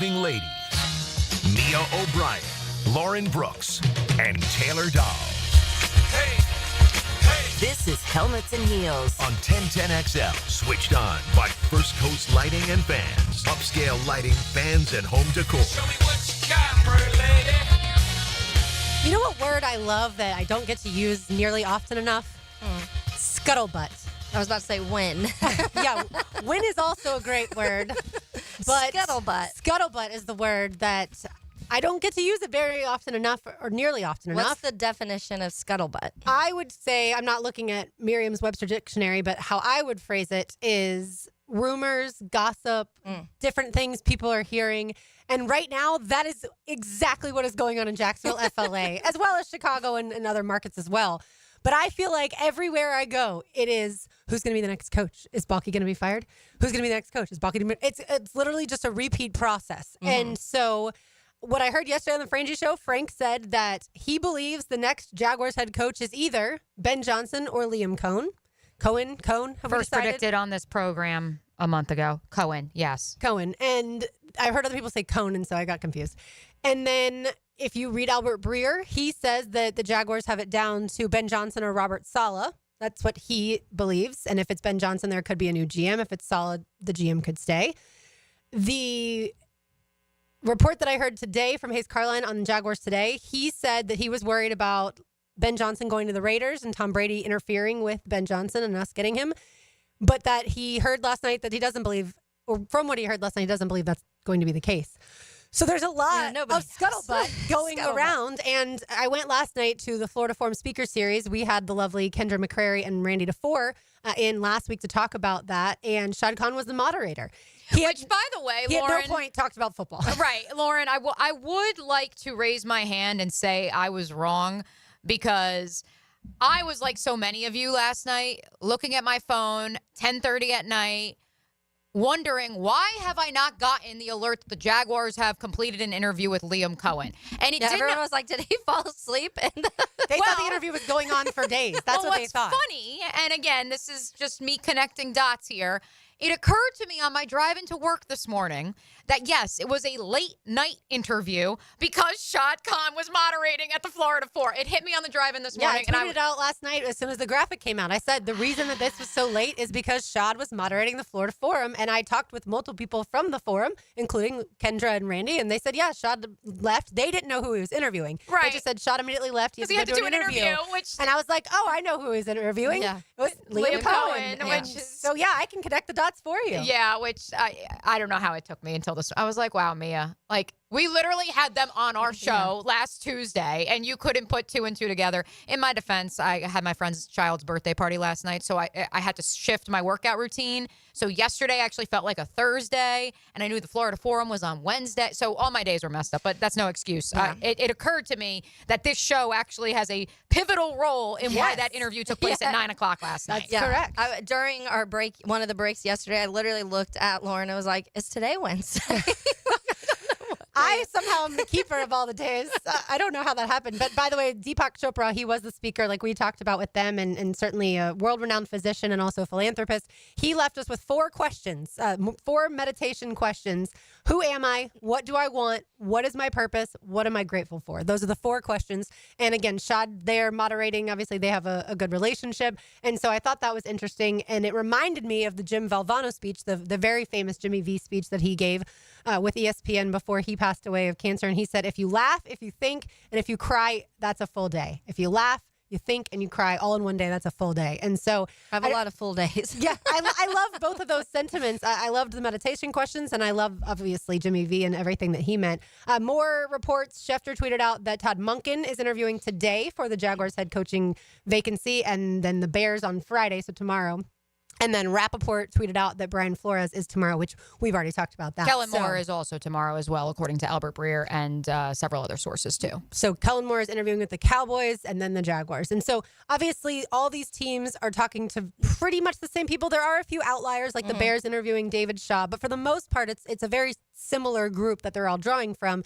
fun-loving ladies, Mia O'Brien, Lauren Brooks, and Taylor Dawes. Hey, hey. This is Helmets and Heels On 1010XL, switched on by First Coast Lighting and Fans. Upscale lighting, fans, and home decor. Show me what you got, pretty lady. You know what word I love that I don't get to use nearly often enough? Scuttlebutt. I was about to say when. Yeah, win is also a great word. But Scuttlebutt is the word that I don't get to use it very often enough or nearly often enough. What's the definition of scuttlebutt? I would say, I'm not looking at Merriam-Webster Dictionary, but how I would phrase it is rumors, gossip, different things people are hearing. And right now, that is exactly what is going on in Jacksonville, FLA, as well as Chicago and other markets as well. But I feel like everywhere I go, it is, who's going to be the next coach? Is Balky going to be fired? Who's going to be the next coach? Is Balky going to be... It's literally just a repeat process. And so what I heard yesterday on the Frangie Show, Frank said that he believes the next Jaguars head coach is either Ben Johnson or Liam Cohen. Cohen? Have we First decided? predicted on this program a month ago. Cohen, yes. Cohen. And I heard other people say Cohen, and so I got confused. And then if you read Albert Breer, he says that the Jaguars have it down to Ben Johnson or Robert Saleh. That's what he believes. And if it's Ben Johnson, there could be a new GM. If it's Saleh, the GM could stay. The report that I heard today from Hayes Carline on the Jaguars today, he said that he was worried about Ben Johnson going to the Raiders and Tom Brady interfering with Ben Johnson and us getting him. But that he heard last night that he doesn't believe, or from what he heard last night, he doesn't believe that's going to be the case. So there's a lot of scuttlebutt going around. And I went last night to the Florida Forum Speaker Series. We had the lovely Kendra McCrary and Randy DeFore in last week to talk about that. And Shad Khan was the moderator. Which, by the way, he Lauren... at no point talked about football. Right. Lauren, I would like to raise my hand and say I was wrong because I was like so many of you last night looking at my phone, 10:30 at night, wondering why have I not gotten the alert that the Jaguars have completed an interview with Liam Cohen? And everyone was like, did he fall asleep? And they thought the interview was going on for days. That's what they thought. What's funny, and again, this is just me connecting dots here, it occurred to me on my drive into work this morning that, yes, it was a late night interview because Shad Khan was moderating at the Florida Four. It hit me on the drive in this morning. Yeah, I tweeted it out last night as soon as the graphic came out. I said the reason that this was so late is because Shad was moderating the Florida Forum, and I talked with multiple people from the forum, including Kendra and Randy, and they said, yeah, Shad left. They didn't know who he was interviewing. Right. They just said Shad immediately left. He had to do an interview. And I was like, oh, I know who he's interviewing. Yeah. It was Liam Cohen. Which is, so, yeah, I can connect the dots for you. Yeah, which I don't know how it took me until this. I was like, wow, Mia. Like, we literally had them on our show last Tuesday, and you couldn't put two and two together. In my defense, I had my friend's child's birthday party last night, so I had to shift my workout routine. So yesterday actually felt like a Thursday, and I knew the Florida Forum was on Wednesday. So all my days were messed up, but that's no excuse. Yeah. It occurred to me that this show actually has a pivotal role in why that interview took place at 9 o'clock last night. That's correct. During our break, one of the breaks yesterday, I literally looked at Lauren and was like, is today Wednesday? I somehow am the keeper of all the days. I don't know how that happened. But by the way, Deepak Chopra, he was the speaker like we talked about with them and certainly a world-renowned physician and also a philanthropist. He left us with 4 questions, 4 meditation questions. Who am I? What do I want? What is my purpose? What am I grateful for? Those are the 4 questions. And again, Shad, they're moderating. Obviously, they have a good relationship. And so I thought that was interesting. And it reminded me of the Jim Valvano speech, the very famous Jimmy V speech that he gave with ESPN before he passed away of cancer. And he said, if you laugh, if you think, and if you cry, that's a full day. If you laugh, you think, and you cry all in one day, that's a full day. And so I have a lot of full days. Yeah, I love both of those sentiments. I loved the meditation questions, and I love, obviously, Jimmy V and everything that he meant. More reports. Schefter tweeted out that Todd Monken is interviewing today for the Jaguars head coaching vacancy, and then the Bears on Friday, so tomorrow. And then Rappaport tweeted out that Brian Flores is tomorrow, which we've already talked about that. Kellen Moore is also tomorrow as well, according to Albert Breer and several other sources, too. So Kellen Moore is interviewing with the Cowboys and then the Jaguars. And so, obviously, all these teams are talking to pretty much the same people. There are a few outliers, like the Bears interviewing David Shaw. But for the most part, it's a very similar group that they're all drawing from.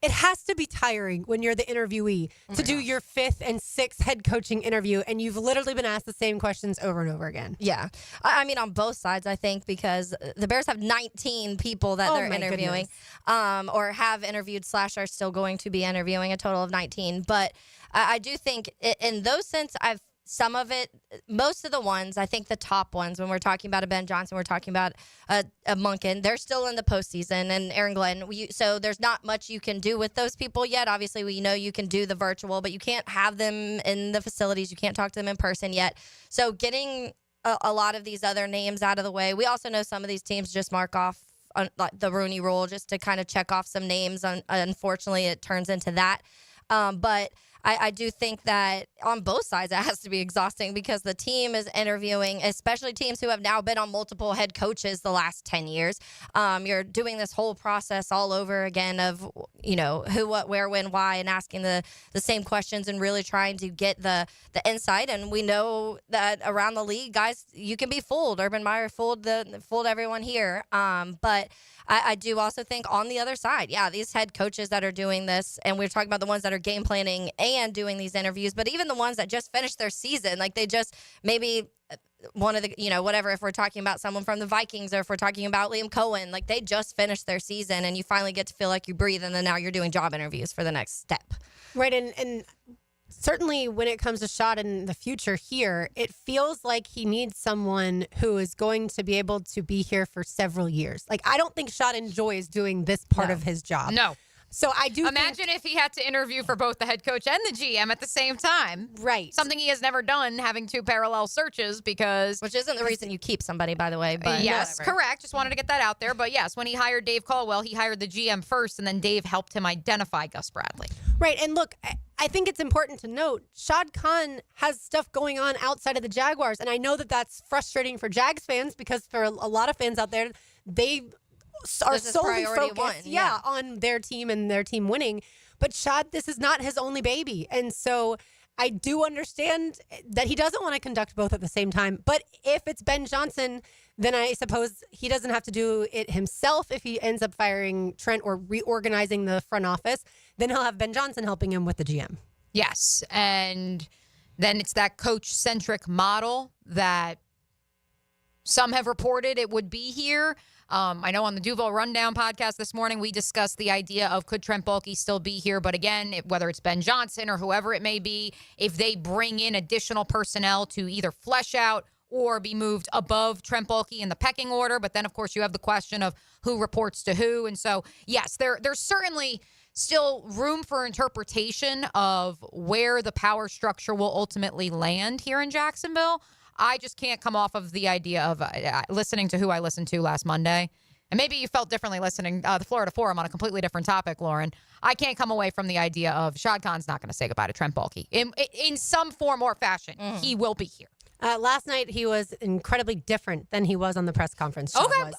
it has to be tiring when you're the interviewee to do your 5th and 6th head coaching interview and you've literally been asked the same questions over and over again. Yeah. I mean, on both sides, I think, because the Bears have 19 people that they're interviewing or have interviewed / are still going to be interviewing, a total of 19. But I do think in those sense, most of the ones, I think the top ones, when we're talking about a Ben Johnson, we're talking about a Monken, they're still in the postseason, and Aaron Glenn. So there's not much you can do with those people yet. Obviously, we know you can do the virtual, but you can't have them in the facilities. You can't talk to them in person yet. So getting a lot of these other names out of the way. We also know some of these teams just mark off the Rooney Rule just to kind of check off some names. Unfortunately, it turns into that. But I do think that on both sides, it has to be exhausting because the team is interviewing, especially teams who have now been on multiple head coaches the last 10 years. You're doing this whole process all over again of, who, what, where, when, why, and asking the same questions and really trying to get the insight. And we know that around the league, guys, you can be fooled. Urban Meyer fooled everyone here. But I do also think on the other side, these head coaches that are doing this, and we're talking about the ones that are game planning and doing these interviews, but even the ones that just finished their season, like they just maybe one of the, whatever, if we're talking about someone from the Vikings or if we're talking about Liam Cohen, like they just finished their season and you finally get to feel like you breathe, and then now you're doing job interviews for the next step. Right, and certainly when it comes to Shad in the future here, it feels like he needs someone who is going to be able to be here for several years. Like, I don't think Shad enjoys doing this part of his job. No. So I do imagine if he had to interview for both the head coach and the GM at the same time. Right. Something he has never done, having 2 parallel searches, because... Which isn't the reason you keep somebody, by the way. But yes, whatever. Correct. Just wanted to get that out there. But yes, when he hired Dave Caldwell, he hired the GM first, and then Dave helped him identify Gus Bradley. Right. And look, I think it's important to note, Shad Khan has stuff going on outside of the Jaguars. And I know that that's frustrating for Jags fans because for a lot of fans out there, they are solely focused on their team and their team winning. But Shad, this is not his only baby. And so I do understand that he doesn't want to conduct both at the same time. But if it's Ben Johnson, then I suppose he doesn't have to do it himself if he ends up firing Trent or reorganizing the front office. Then he'll have Ben Johnson helping him with the GM. Yes. And then it's that coach-centric model that some have reported it would be here. I know on the Duval Rundown podcast this morning, we discussed the idea of could Trent Baalke still be here? But again, whether it's Ben Johnson or whoever it may be, if they bring in additional personnel to either flesh out or be moved above Trent Baalke in the pecking order. But then, of course, you have the question of who reports to who. And so, yes, there's certainly still room for interpretation of where the power structure will ultimately land here in Jacksonville. I just can't come off of the idea of listening to who I listened to last Monday. And maybe you felt differently listening the Florida Forum on a completely different topic, Lauren. I can't come away from the idea of Shad Khan's not going to say goodbye to Trent Baalke. In some form or fashion, he will be here. Last night, he was incredibly different than he was on the press conference. Okay.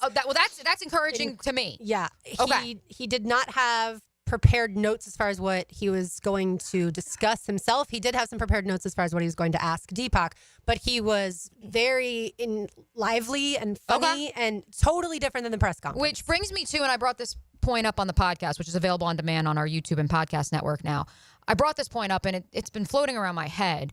That's encouraging to me. Yeah. Okay. He did not have prepared notes as far as what he was going to discuss himself. He did have some prepared notes as far as what he was going to ask Deepak, but he was very lively and funny and totally different than the press conference. Which brings me to, and I brought this point up on the podcast, which is available on demand on our YouTube and podcast network now. I brought this point up, and it's been floating around my head.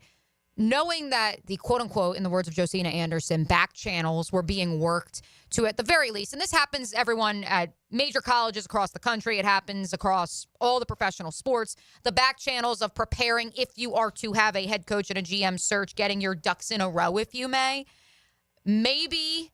Knowing that the quote-unquote, in the words of Josina Anderson, back channels were being worked to, at the very least, and this happens, everyone, at major colleges across the country. It happens across all the professional sports. The back channels of preparing if you are to have a head coach and a GM search, getting your ducks in a row, if you may. Maybe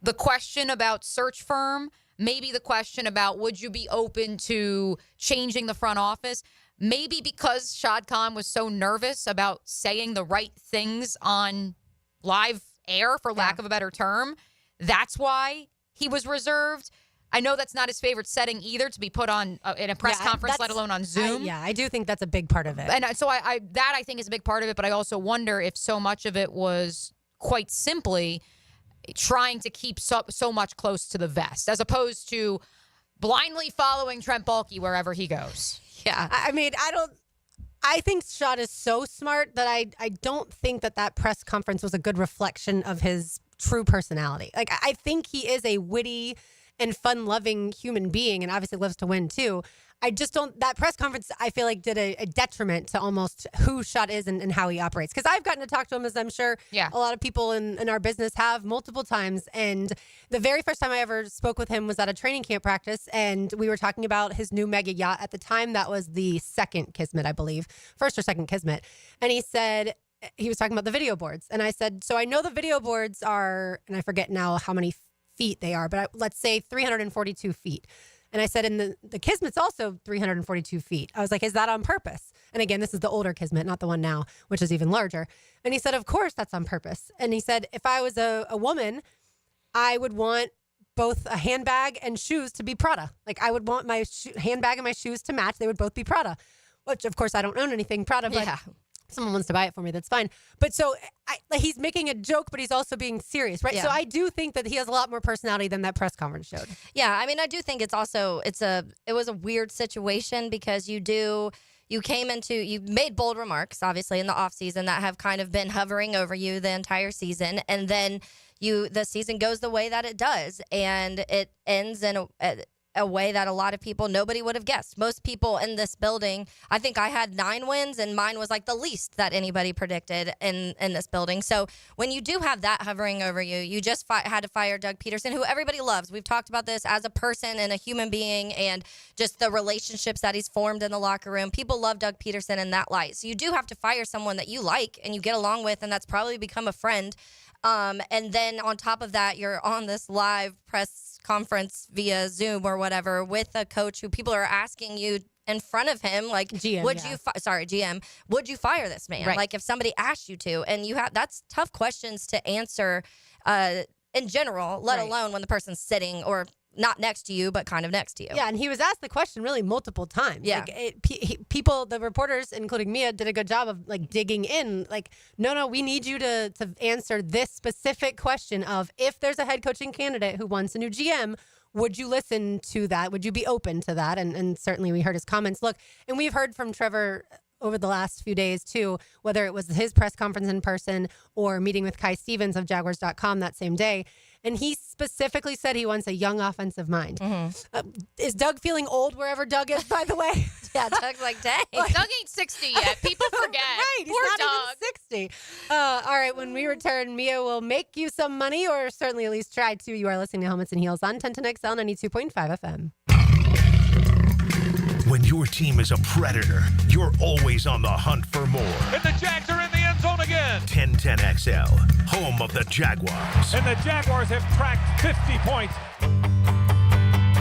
the question about search firm, maybe the question about would you be open to changing the front office, maybe because Shad Khan was so nervous about saying the right things on live air, for lack of a better term, that's why he was reserved. I know that's not his favorite setting either, to be put on in a press conference, let alone on Zoom. I do think that's a big part of it. And so I think is a big part of it, but I also wonder if so much of it was quite simply trying to keep so much close to the vest, as opposed to blindly following Trent Baalke wherever he goes. Yeah. I think Shad is so smart that I don't think that press conference was a good reflection of his true personality. Like, I think he is a witty and fun-loving human being, and obviously loves to win too. I just don't, that press conference, I feel like did a detriment to almost who Schott is and how he operates. Because I've gotten to talk to him, as I'm sure a lot of people in our business have multiple times. And the very first time I ever spoke with him was at a training camp practice. And we were talking about his new mega yacht. At the time, that was the second Kismet, I believe. First or second Kismet. And he said, he was talking about the video boards. And I said, so I know the video boards are, and I forget now how many feet they are, but let's say 342 feet. And I said, and the Kismet's also 342 feet. I was like, is that on purpose? And again, this is the older Kismet, not the one now, which is even larger. And he said, of course that's on purpose. And he said, if I was a woman, I would want both a handbag and shoes to be Prada. Like I would want my handbag and my shoes to match. They would both be Prada, which of course I don't own anything Prada, but someone wants to buy it for me, that's fine. But so he's making a joke, but he's also being serious, right? Yeah. So I do think that he has a lot more personality than that press conference showed. Yeah, I mean, I do think it was a weird situation because you made bold remarks, obviously, in the offseason that have kind of been hovering over you the entire season. And then the season goes the way that it does. And it ends in a way that a lot of people, nobody would have guessed. Most people in this building, I think I had 9 wins, and mine was like the least that anybody predicted in this building. So when you do have that hovering over you, you just had to fire Doug Peterson, who everybody loves. We've talked about this as a person and a human being and just the relationships that he's formed in the locker room. People love Doug Peterson in that light. So you do have to fire someone that you like and you get along with, and that's probably become a friend. And then on top of that, you're on this live press conference via Zoom or whatever with a coach who people are asking you in front of him, like, GM, would you fire this man? Right. Like if somebody asked you to, and that's tough questions to answer in general, let alone when the person's sitting or not next to you, but kind of next to you. Yeah, and he was asked the question really multiple times. Yeah. Like people, the reporters, including Mia, did a good job of like digging in. Like, no, we need you to answer this specific question of if there's a head coaching candidate who wants a new GM, would you listen to that? Would you be open to that? And certainly we heard his comments. Look, and we've heard from Trevor over the last few days too, whether it was his press conference in person or meeting with Kai Stevens of Jaguars.com that same day. And he specifically said he wants a young offensive mind. Mm-hmm. Is Doug feeling old wherever Doug is, by the way? Yeah, Doug's like, dang. Doug ain't 60 yet. People forget. Right, he's Poor not Doug. even 60. All right, when we return, Mia will make you some money, or certainly at least try to. You are listening to Helmets and Heels on 1010XL 92.5 FM. When your team is a predator, you're always on the hunt for more. And the Jags are in the end zone again. 1010XL, home of the Jaguars. And the Jaguars have cracked 50 points.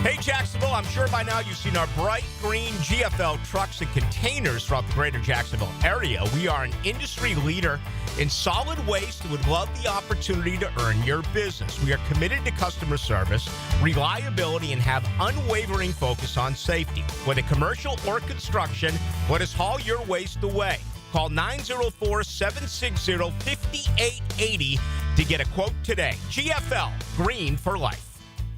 Hey, Jacksonville, I'm sure by now you've seen our bright green GFL trucks and containers throughout the greater Jacksonville area. We are an industry leader in solid waste and would love the opportunity to earn your business. We are committed to customer service, reliability, and have unwavering focus on safety. Whether commercial or construction, let us haul your waste away. Call 904-760-5880 to get a quote today. GFL, green for life.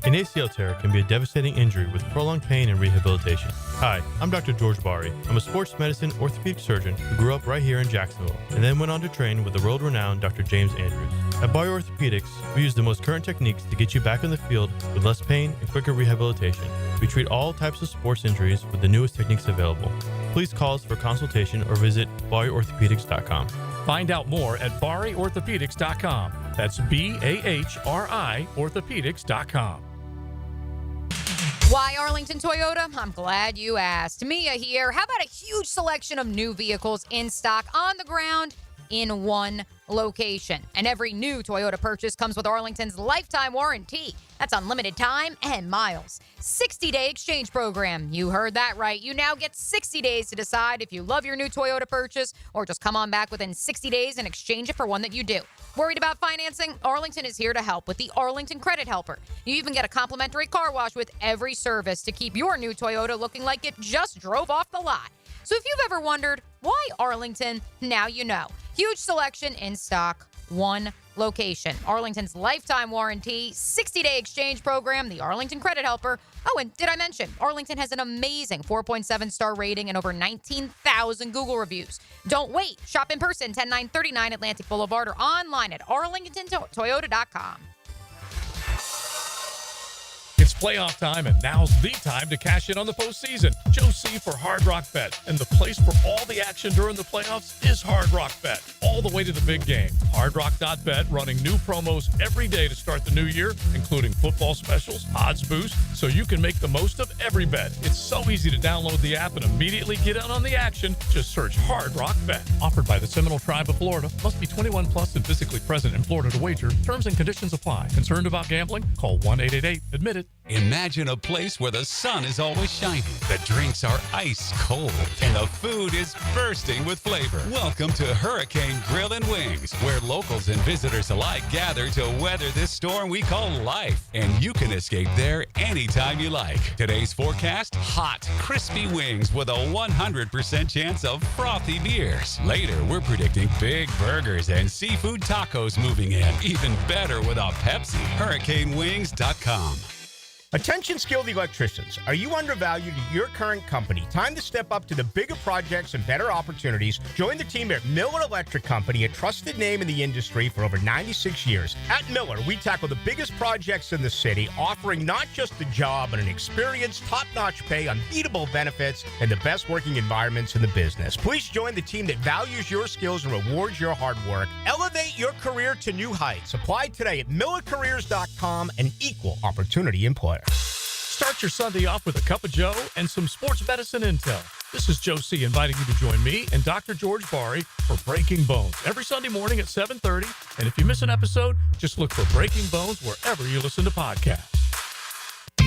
An ACL tear can be a devastating injury with prolonged pain and rehabilitation. Hi, I'm Dr. George Bari. I'm a sports medicine orthopedic surgeon who grew up right here in Jacksonville and then went on to train with the world-renowned Dr. James Andrews. At Bari Orthopedics, we use the most current techniques to get you back in the field with less pain and quicker rehabilitation. We treat all types of sports injuries with the newest techniques available. Please call us for consultation or visit BariOrthopedics.com. Find out more at BariOrthopedics.com. That's BAHRI Orthopedics.com. Why Arlington Toyota? I'm glad you asked. Mia here. How about a huge selection of new vehicles in stock on the ground in one location? And every new Toyota purchase comes with Arlington's lifetime warranty. That's unlimited time and miles. 60-day exchange program. You heard that right. You now get 60 days to decide if you love your new Toyota purchase or just come on back within 60 days and exchange it for one that you do. Worried about financing? Arlington is here to help with the Arlington Credit Helper. You even get a complimentary car wash with every service to keep your new Toyota looking like it just drove off the lot. So if you've ever wondered, why Arlington? Now you know. Huge selection in stock, one location. Arlington's lifetime warranty, 60-day exchange program, the Arlington Credit Helper. Oh, and did I mention, Arlington has an amazing 4.7-star rating and over 19,000 Google reviews. Don't wait. Shop in person, 10939 Atlantic Boulevard, or online at arlingtontoyota.com. It's playoff time, and now's the time to cash in on the postseason. Joe C for Hard Rock Bet, and the place for all the action during the playoffs is Hard Rock Bet, all the way to the big game. HardRock.bet running new promos every day to start the new year, including football specials, odds boost, so you can make the most of every bet. It's so easy to download the app and immediately get in on the action. Just search Hard Rock Bet. Offered by the Seminole Tribe of Florida. Must be 21 plus and physically present in Florida to wager. Terms and conditions apply. Concerned about gambling? Call 1-888-ADMIT-IT. Imagine a place where the sun is always shining, the drinks are ice cold, and the food is bursting with flavor. Welcome to Hurricane Grill and Wings, where locals and visitors alike gather to weather this storm we call life. And you can escape there anytime you like. Today's forecast, hot, crispy wings with a 100% chance of frothy beers. Later, we're predicting big burgers and seafood tacos moving in. Even better with a Pepsi. HurricaneWings.com. Attention skilled electricians. Are you undervalued at your current company? Time to step up to the bigger projects and better opportunities. Join the team at Miller Electric Company, a trusted name in the industry for over 96 years. At Miller, we tackle the biggest projects in the city, offering not just a job, but an experienced, top-notch pay, unbeatable benefits, and the best working environments in the business. Please join the team that values your skills and rewards your hard work. Elevate your career to new heights. Apply today at millercareers.com, an equal opportunity employer. Start your Sunday off with a cup of Joe and some sports medicine intel. This is Joe C. inviting you to join me and Dr. George Bari for Breaking Bones every Sunday morning at 7:30. And if you miss an episode, just look for Breaking Bones wherever you listen to podcasts.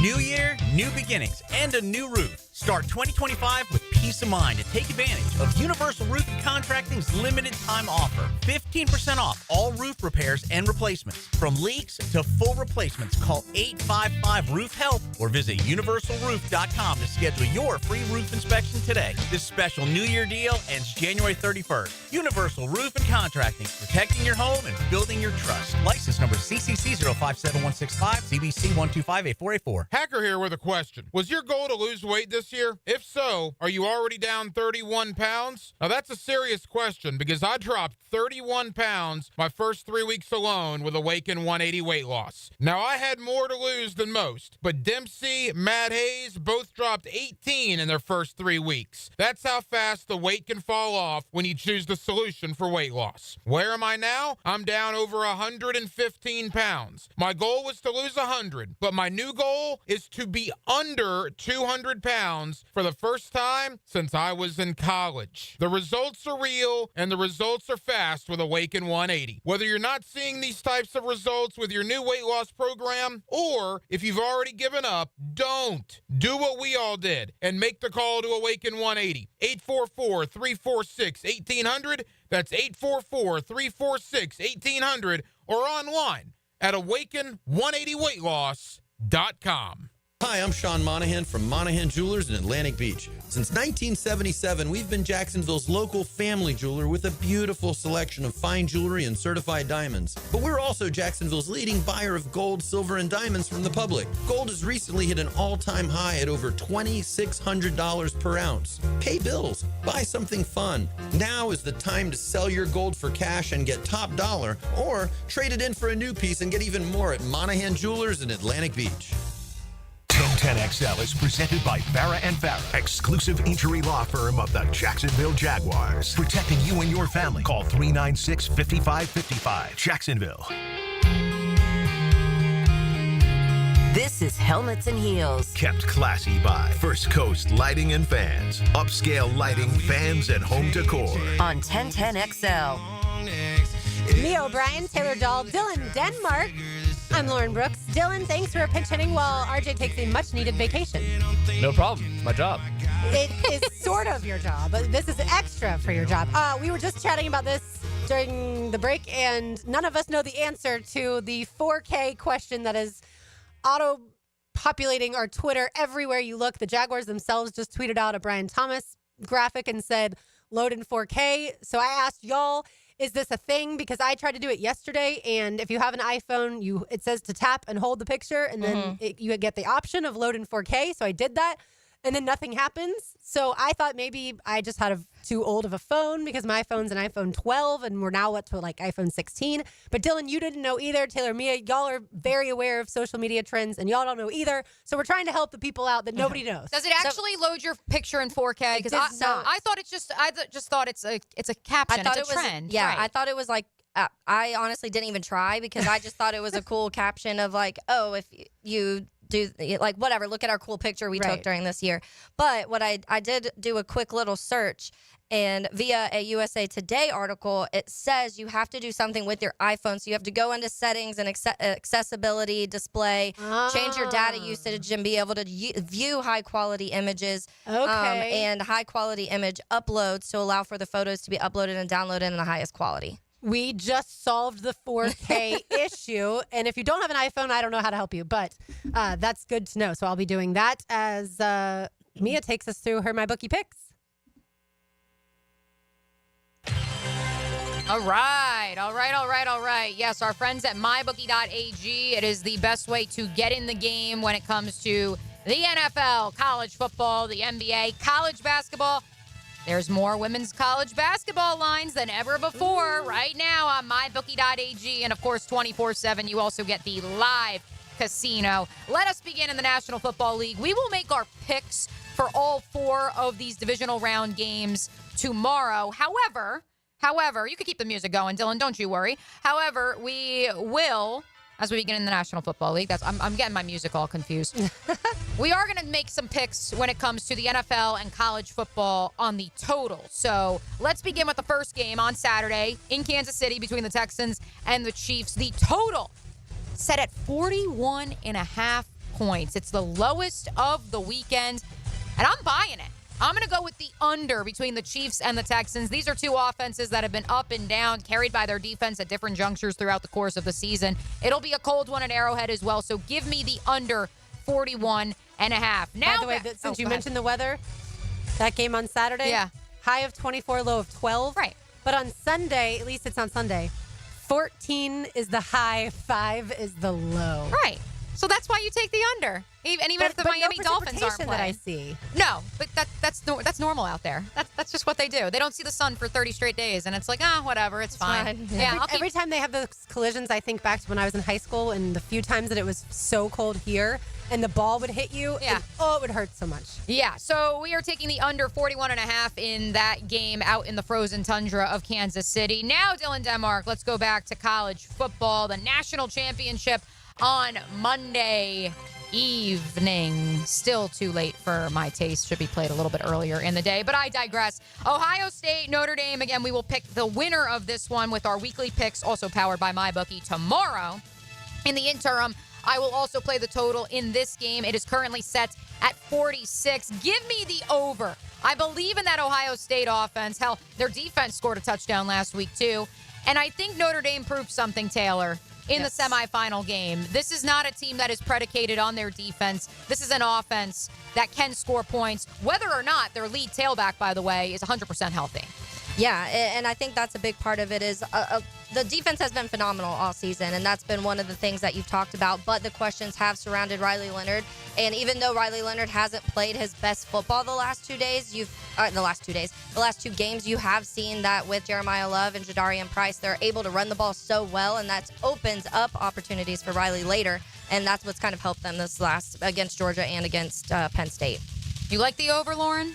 New year, new beginnings, and a new roof. Start 2025 with peace of mind and take advantage of Universal Roof and Contracting's limited time offer. 15% off all roof repairs and replacements. From leaks to full replacements, call 855-ROOF-HELP or visit universalroof.com to schedule your free roof inspection today. This special New Year deal ends January 31st. Universal Roof and Contracting, protecting your home and building your trust. License number CCC 057165, CBC 1258484. Hacker here with a question. Was your goal to lose weight this year? If so, are you already down 31 pounds? Now that's a serious question because I dropped 31 pounds my first 3 weeks alone with Awaken 180 weight loss. Now I had more to lose than most, but Dempsey, Matt Hayes both dropped 18 in their first 3 weeks. That's how fast the weight can fall off when you choose the solution for weight loss. Where am I now? I'm down over 115 pounds. My goal was to lose 100, but my new goal is to be under 200 pounds for the first time since I was in college. The results are real and the results are fast with Awaken 180. Whether you're not seeing these types of results with your new weight loss program or if you've already given up, don't. Do what we all did and make the call to Awaken 180. 844-346-1800. That's 844-346-1800 or online at awaken180weightloss.com. Hi, I'm Sean Monahan from Monahan Jewelers in Atlantic Beach. Since 1977, we've been Jacksonville's local family jeweler with a beautiful selection of fine jewelry and certified diamonds. But we're also Jacksonville's leading buyer of gold, silver, and diamonds from the public. Gold has recently hit an all-time high at over $2,600 per ounce. Pay bills. Buy something fun. Now is the time to sell your gold for cash and get top dollar, or trade it in for a new piece and get even more at Monahan Jewelers in Atlantic Beach. 1010XL is presented by Farah & Farah, exclusive injury law firm of the Jacksonville Jaguars. Protecting you and your family. Call 396-5555. Jacksonville. This is Helmets and Heels. Kept classy by First Coast Lighting and Fans. Upscale lighting, fans, and home decor. On 1010XL. Mia O'Brien, Taylor Dahl, Dylan Denmark. I'm Lauren Brooks. Dylan, thanks for pinch hitting while RJ takes a much-needed vacation. No problem. It's my job. It is sort of your job, but this is extra for your job. We were just chatting about this during the break, and none of us know the answer to the 4K question that is auto-populating our Twitter everywhere you look. The Jaguars themselves just tweeted out a Brian Thomas graphic and said, load in 4K. So I asked y'all, is this a thing? Because I tried to do it yesterday, and if you have an iPhone, it says to tap and hold the picture, and then you get the option of load in 4K. So I did that. and then nothing happens. So I thought maybe I just had too old of a phone because my phone's an iPhone 12 and we're now up to like iPhone 16. But Dylan, you didn't know either. Taylor, Mia, y'all are very aware of social media trends and y'all don't know either. So we're trying to help the people out that nobody knows. Does it actually load your picture in 4K? Because I thought it's just thought it's a caption. It's a trend. Yeah, right. I thought it was like I honestly didn't even try because I just thought it was a cool caption of like, oh, if you do like whatever, look at our cool picture we took during this year. But what I did do a quick little search, and via a USA Today article, it says you have to do something with your iPhone. So you have to go into settings and accessibility, display, change your data usage, and be able to view high quality images and high quality image uploads to allow for the photos to be uploaded and downloaded in the highest quality. We just solved the 4K issue. And if you don't have an iPhone, I don't know how to help you. But that's good to know. So I'll be doing that as Mia takes us through her MyBookie picks. All right. Yes, our friends at mybookie.ag. It is the best way to get in the game when it comes to the NFL, college football, the NBA, college basketball. There's more women's college basketball lines than ever before right now on mybookie.ag. And, of course, 24/7, you also get the live casino. Let us begin in the National Football League. We will make our picks for all 4 of these divisional round games tomorrow. However, you can keep the music going, Dylan. Don't you worry. However, we will, as we begin in the National Football League, I'm getting my music all confused. We are going to make some picks when it comes to the NFL and college football on the total. So let's begin with the first game on Saturday in Kansas City between the Texans and the Chiefs. The total set at 41.5 points. It's the lowest of the weekend, and I'm buying it. I'm going to go with the under between the Chiefs and the Texans. These are 2 offenses that have been up and down, carried by their defense at different junctures throughout the course of the season. It'll be a cold one at Arrowhead as well, so give me the under 41.5. Now, by the way, since you mentioned the weather, that game on Saturday, high of 24, low of 12. Right. But on Sunday, at least it's on Sunday, 14 is the high, 5 is the low. Right. So that's why you take the under. Even if the Miami Dolphins aren't playing. That I see. No, but that's normal out there. That's just what they do. They don't see the sun for 30 straight days, and it's like, whatever, it's fine. Yeah. Every time they have those collisions, I think back to when I was in high school and the few times that it was so cold here and the ball would hit you. Yeah. And, it would hurt so much. Yeah. So we are taking the under 41.5 in that game out in the frozen tundra of Kansas City. Now, Dylan Denmark, let's go back to college football, the national championship on Monday evening. Still too late for my taste. Should be played a little bit earlier in the day, but I digress. Ohio State, Notre Dame. Again, we will pick the winner of this one with our weekly picks, also powered by MyBookie, tomorrow. In the interim, I will also play the total in this game. It is currently set at 46. Give me the over. I believe in that Ohio State offense. Hell, their defense scored a touchdown last week, too. And I think Notre Dame proved something, Taylor, in the semifinal game. This is not a team that is predicated on their defense. This is an offense that can score points, whether or not their lead tailback, by the way, is 100% healthy. Yeah, and I think that's a big part of it is the defense has been phenomenal all season, and that's been one of the things that you've talked about, but the questions have surrounded Riley Leonard, and even though Riley Leonard hasn't played his best football the last 2 games, you have seen that with Jeremiah Love and Jadarian Price, they're able to run the ball so well, and that opens up opportunities for Riley later, and that's what's kind of helped them this last against Georgia and against Penn State. You like the over, Lauren?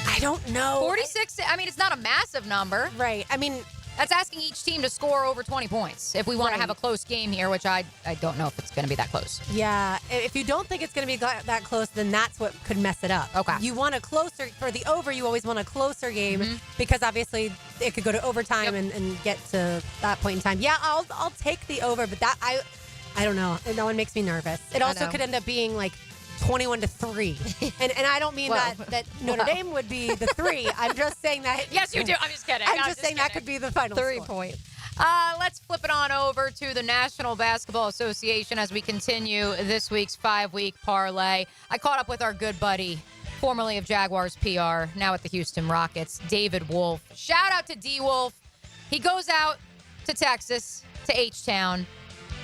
I don't know. 46, I mean, it's not a massive number. Right. I mean, that's asking each team to score over 20 points if we want to have a close game here, which I don't know if it's going to be that close. Yeah. If you don't think it's going to be that close, then that's what could mess it up. Okay. You want a closer, for the over, you always want a closer game because obviously it could go to overtime and get to that point in time. Yeah, I'll take the over, but that, I don't know. That one makes me nervous. It also could end up being like 21-3. And I don't mean that Notre Dame would be the 3. I'm just saying that. Yes, you do. I'm just kidding. I'm just saying that could be the final 3 score. points. Let's flip it on over to the National Basketball Association as we continue this week's 5-week parlay. I caught up with our good buddy, formerly of Jaguars PR, now at the Houston Rockets, David Wolf. Shout out to D Wolf. He goes out to Texas, to H-Town,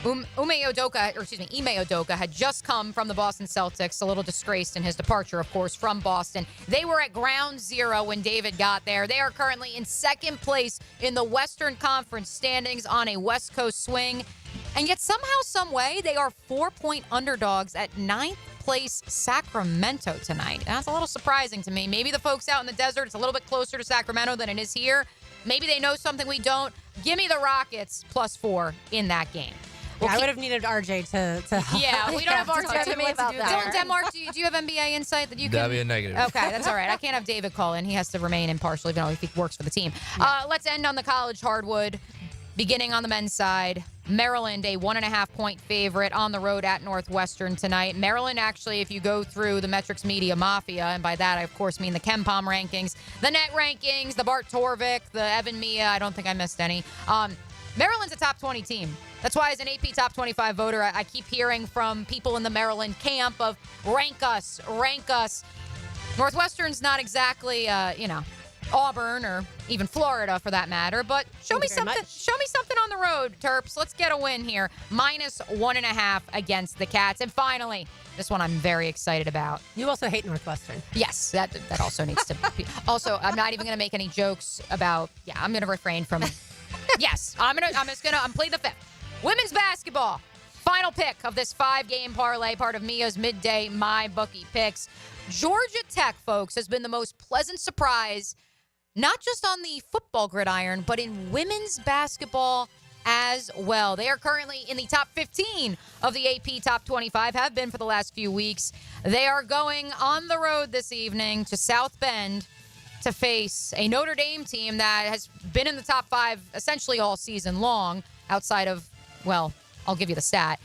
Ime Udoka had just come from the Boston Celtics, a little disgraced in his departure, of course, from Boston. They were at ground zero when David got there. They are currently in second place in the Western Conference standings on a West Coast swing. And yet somehow, some way, they are 4-point underdogs at ninth place Sacramento tonight. That's a little surprising to me. Maybe the folks out in the desert, it's a little bit closer to Sacramento than it is here. Maybe they know something we don't. Give me the Rockets +4 in that game. I would have needed RJ to help. Yeah, we don't have RJ. Talk to me about that. Denmark, do you have NBA insight that you can? That'd be a negative. Okay, that's all right. I can't have David call in. He has to remain impartial, even though if he works for the team. Let's end on the college hardwood. Beginning on the men's side, Maryland, a 1.5-point favorite on the road at Northwestern tonight. Maryland, actually, if you go through the Metrics Media Mafia, and by that I, of course, mean the KenPom rankings, the net rankings, the Bart Torvik, the Evan Mia, I don't think I missed any. Maryland's a top 20 team. That's why as an AP top 25 voter, I keep hearing from people in the Maryland camp of rank us, rank us. Northwestern's not exactly, Auburn or even Florida for that matter, but show me something on the road, Terps. Let's get a win here. -1.5 against the Cats. And finally, this one I'm very excited about. You also hate Northwestern. Yes, that also needs to be. Also, I'm not even going to make any jokes about, I'm going to refrain from, yes, I'm playing the fifth. Women's basketball. Final pick of this 5-game parlay, part of Mia's midday MyBookie picks. Georgia Tech, folks, has been the most pleasant surprise, not just on the football gridiron, but in women's basketball as well. They are currently in the top 15 of the AP top 25, have been for the last few weeks. They are going on the road this evening to South Bend to face a Notre Dame team that has been in the top 5 essentially all season long, outside of, I'll give you the stat.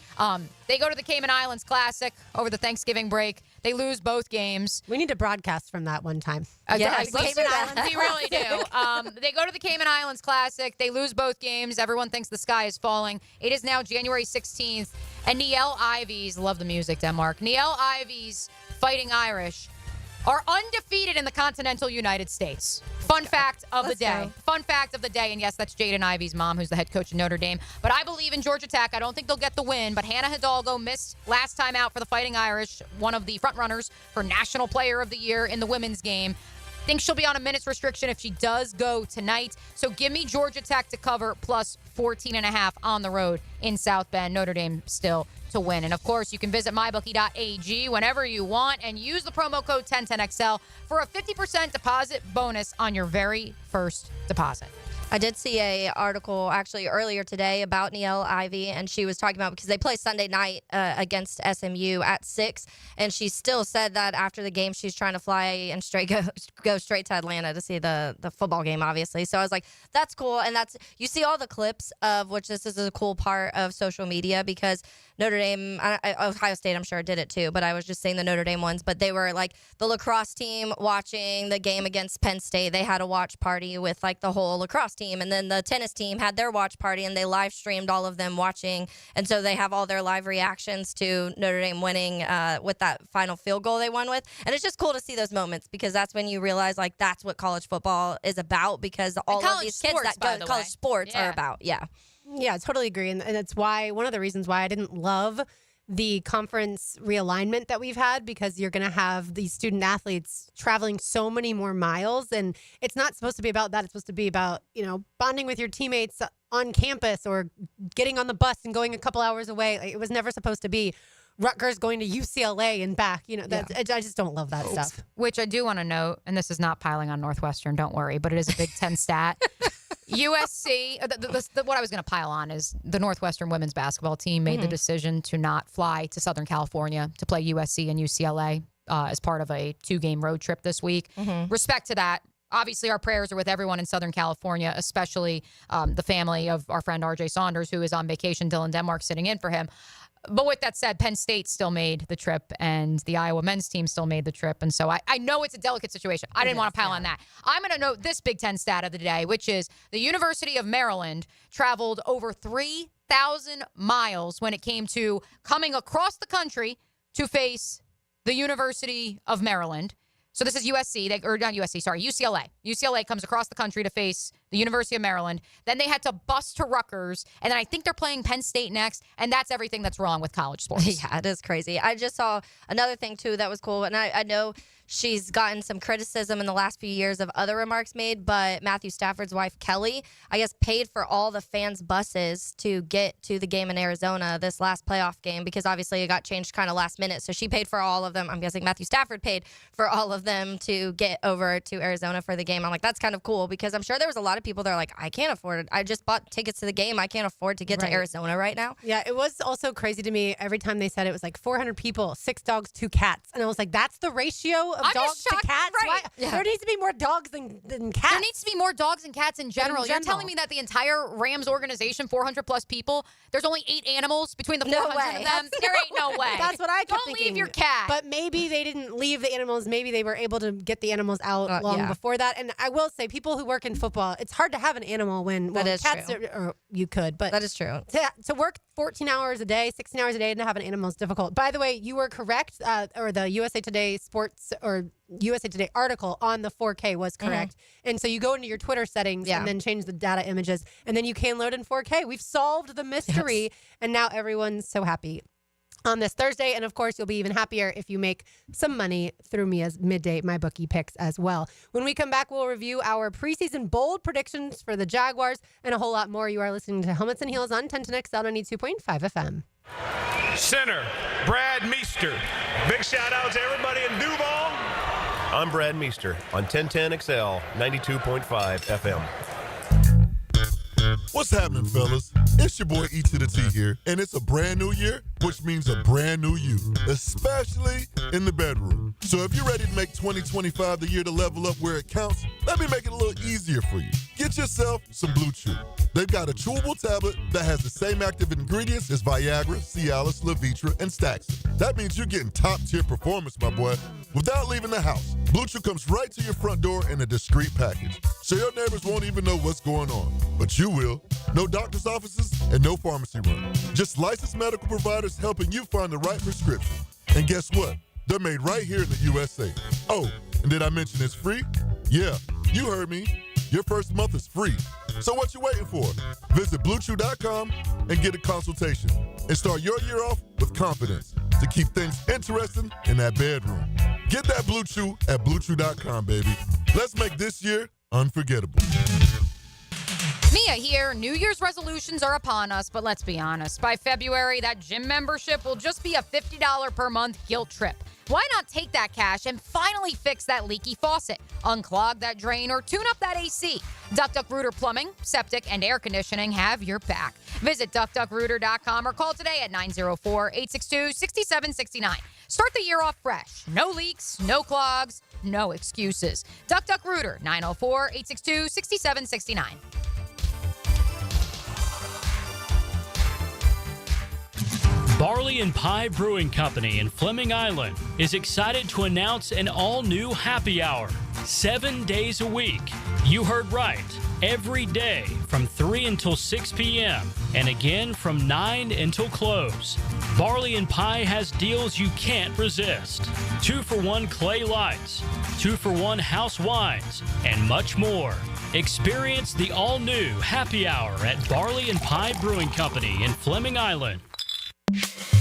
They go to the Cayman Islands Classic over the Thanksgiving break. They lose both games. We need to broadcast from that one time. Yes, Cayman Islands. We really do. They go to the Cayman Islands Classic. They lose both games. Everyone thinks the sky is falling. It is now January 16th. And Niele Ivy's, love the music, Denmark. Niele Ivy's Fighting Irish are undefeated in the continental United States. Fun fact of the day. Fun fact of the day. And yes, that's Jaden Ivey's mom, who's the head coach of Notre Dame. But I believe in Georgia Tech. I don't think they'll get the win. But Hannah Hidalgo missed last time out for the Fighting Irish, one of the front runners for National Player of the Year in the women's game. Think she'll be on a minutes restriction if she does go tonight. So give me Georgia Tech to cover +14.5 on the road in South Bend. Notre Dame still to win. And of course, you can visit mybookie.ag whenever you want and use the promo code 1010XL for a 50% deposit bonus on your very first deposit. I did see a article actually earlier today about Niele Ivey, and she was talking about because they play Sunday night against SMU at 6, and she still said that after the game she's trying to fly and go straight to Atlanta to see the football game, obviously. So I was like, that's cool, and you see all the clips of which this is a cool part of social media because Notre Dame, Ohio State, I'm sure did it too, but I was just saying the Notre Dame ones. But they were like the lacrosse team watching the game against Penn State. They had a watch party with like the whole lacrosse team. And then the tennis team had their watch party and they live streamed all of them watching. And so they have all their live reactions to Notre Dame winning with that final field goal they won with. And it's just cool to see those moments because that's when you realize like that's what college football is about because all of these kids that go to college sports are about. Yeah. Yeah, I totally agree. And it's why one of the reasons why I didn't love the conference realignment that we've had because you're going to have these student athletes traveling so many more miles. And it's not supposed to be about that. It's supposed to be about, bonding with your teammates on campus or getting on the bus and going a couple hours away. Like, it was never supposed to be Rutgers going to UCLA and back. I just don't love that stuff. Which I do want to note, and this is not piling on Northwestern, don't worry, but it is a Big Ten stat. USC, what I was going to pile on is the Northwestern women's basketball team made the decision to not fly to Southern California to play USC and UCLA as part of a 2-game road trip this week. Respect to that. Obviously, our prayers are with everyone in Southern California, especially the family of our friend RJ Saunders, who is on vacation. Dylan Denmark sitting in for him. But with that said, Penn State still made the trip, and the Iowa men's team still made the trip. And so I know it's a delicate situation. I didn't want to pile on that. I'm going to note this Big Ten stat of the day, which is the University of Maryland traveled over 3,000 miles when it came to coming across the country to face the University of Maryland. So this is UCLA. UCLA comes across the country to face the University of Maryland. Then they had to bus to Rutgers. And then I think they're playing Penn State next. And that's everything that's wrong with college sports. Yeah, it is crazy. I just saw another thing, too, that was cool. And I know she's gotten some criticism in the last few years of other remarks made, but Matthew Stafford's wife, Kelly, I guess paid for all the fans' buses to get to the game in Arizona, this last playoff game, because obviously it got changed kind of last minute. So she paid for all of them. I'm guessing Matthew Stafford paid for all of them to get over to Arizona for the game. I'm like, that's kind of cool, because I'm sure there was a lot of people that are like, I can't afford it. I just bought tickets to the game. I can't afford to get to Arizona right now. Yeah, it was also crazy to me. Every time they said it was like 400 people, 6 dogs, 2 cats. And I was like, that's the ratio of dogs to cats? Right. Yeah. There needs to be more dogs than cats. There needs to be more dogs and cats in general. You're telling me that the entire Rams organization, 400 plus people, there's only 8 animals between the 400 of them? There ain't no way. That's what I kept thinking. Don't leave your cat. But maybe they didn't leave the animals. Maybe they were able to get the animals out long before that. And I will say, people who work in football, it's hard to have an animal when cats are, you could. But that is true. To work 14 hours a day, 16 hours a day, and to have an animal is difficult. By the way, you were correct, or the USA Today Sports or USA Today article on the 4K was correct. And so you go into your Twitter settings and then change the data images, and then you can load in 4K. We've solved the mystery, and now everyone's so happy on this Thursday. And of course, you'll be even happier if you make some money through Mia's Midday MyBookie picks as well. When we come back, we'll review our preseason bold predictions for the Jaguars and a whole lot more. You are listening to Helmets and Heels on 1010XL 92.5 FM. Center, Brad Meester. Big shout out to everybody in Duval. I'm Brad Meester on 1010XL 92.5 FM. What's happening, fellas? It's your boy E to the T here, and it's a brand new year, which means a brand new you, especially in the bedroom. So if you're ready to make 2025 the year to level up where it counts, let me make it a little easier for you. Get yourself some Blue Chew. They've got a chewable tablet that has the same active ingredients as Viagra, Cialis, Levitra, and Staxyn. That means you're getting top-tier performance, my boy, without leaving the house. Blue Chew comes right to your front door in a discreet package, so your neighbors won't even know what's going on. But you will. No doctor's offices and no pharmacy run. Just licensed medical providers helping you find the right prescription. And guess what? They're made right here in the USA. Oh, and did I mention it's free? Yeah, you heard me. Your first month is free. So what you waiting for? Visit BlueChew.com and get a consultation. And start your year off with confidence to keep things interesting in that bedroom. Get that Blue Chew at BlueChew.com, baby. Let's make this year unforgettable. Mia here. New Year's resolutions are upon us, but let's be honest. By February, that gym membership will just be a $50 per month guilt trip. Why not take that cash and finally fix that leaky faucet, unclog that drain, or tune up that AC? Duck Plumbing, Septic, and Air Conditioning have your back. Visit duckduckrooter.com or call today at 904-862-6769. Start the year off fresh. No leaks, no clogs, no excuses. Duck Rooter, 904-862-6769. Barley and Pie Brewing Company in Fleming Island is excited to announce an all-new happy hour, 7 days a week. You heard right. Every day from 3 until 6 p.m. and again from 9 until close. Barley and Pie has deals you can't resist. 2-for-1 clay lights, 2-for-1 house wines, and much more. Experience the all-new happy hour at Barley and Pie Brewing Company in Fleming Island.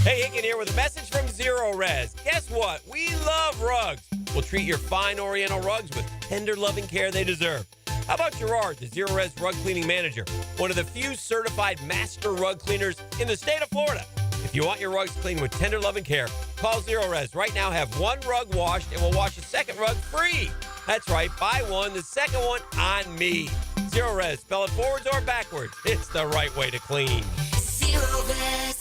Hey, Hicken here with a message from Zero Res. Guess what? We love rugs. We'll treat your fine Oriental rugs with tender, loving care they deserve. How about Gerard, the Zero Res rug cleaning manager, one of the few certified master rug cleaners in the state of Florida? If you want your rugs cleaned with tender, loving care, call Zero Res. Right now, have one rug washed and we'll wash a second rug free. That's right, buy one, the second one on me. Zero Res, spell it forwards or backwards. It's the right way to clean. Zero Res.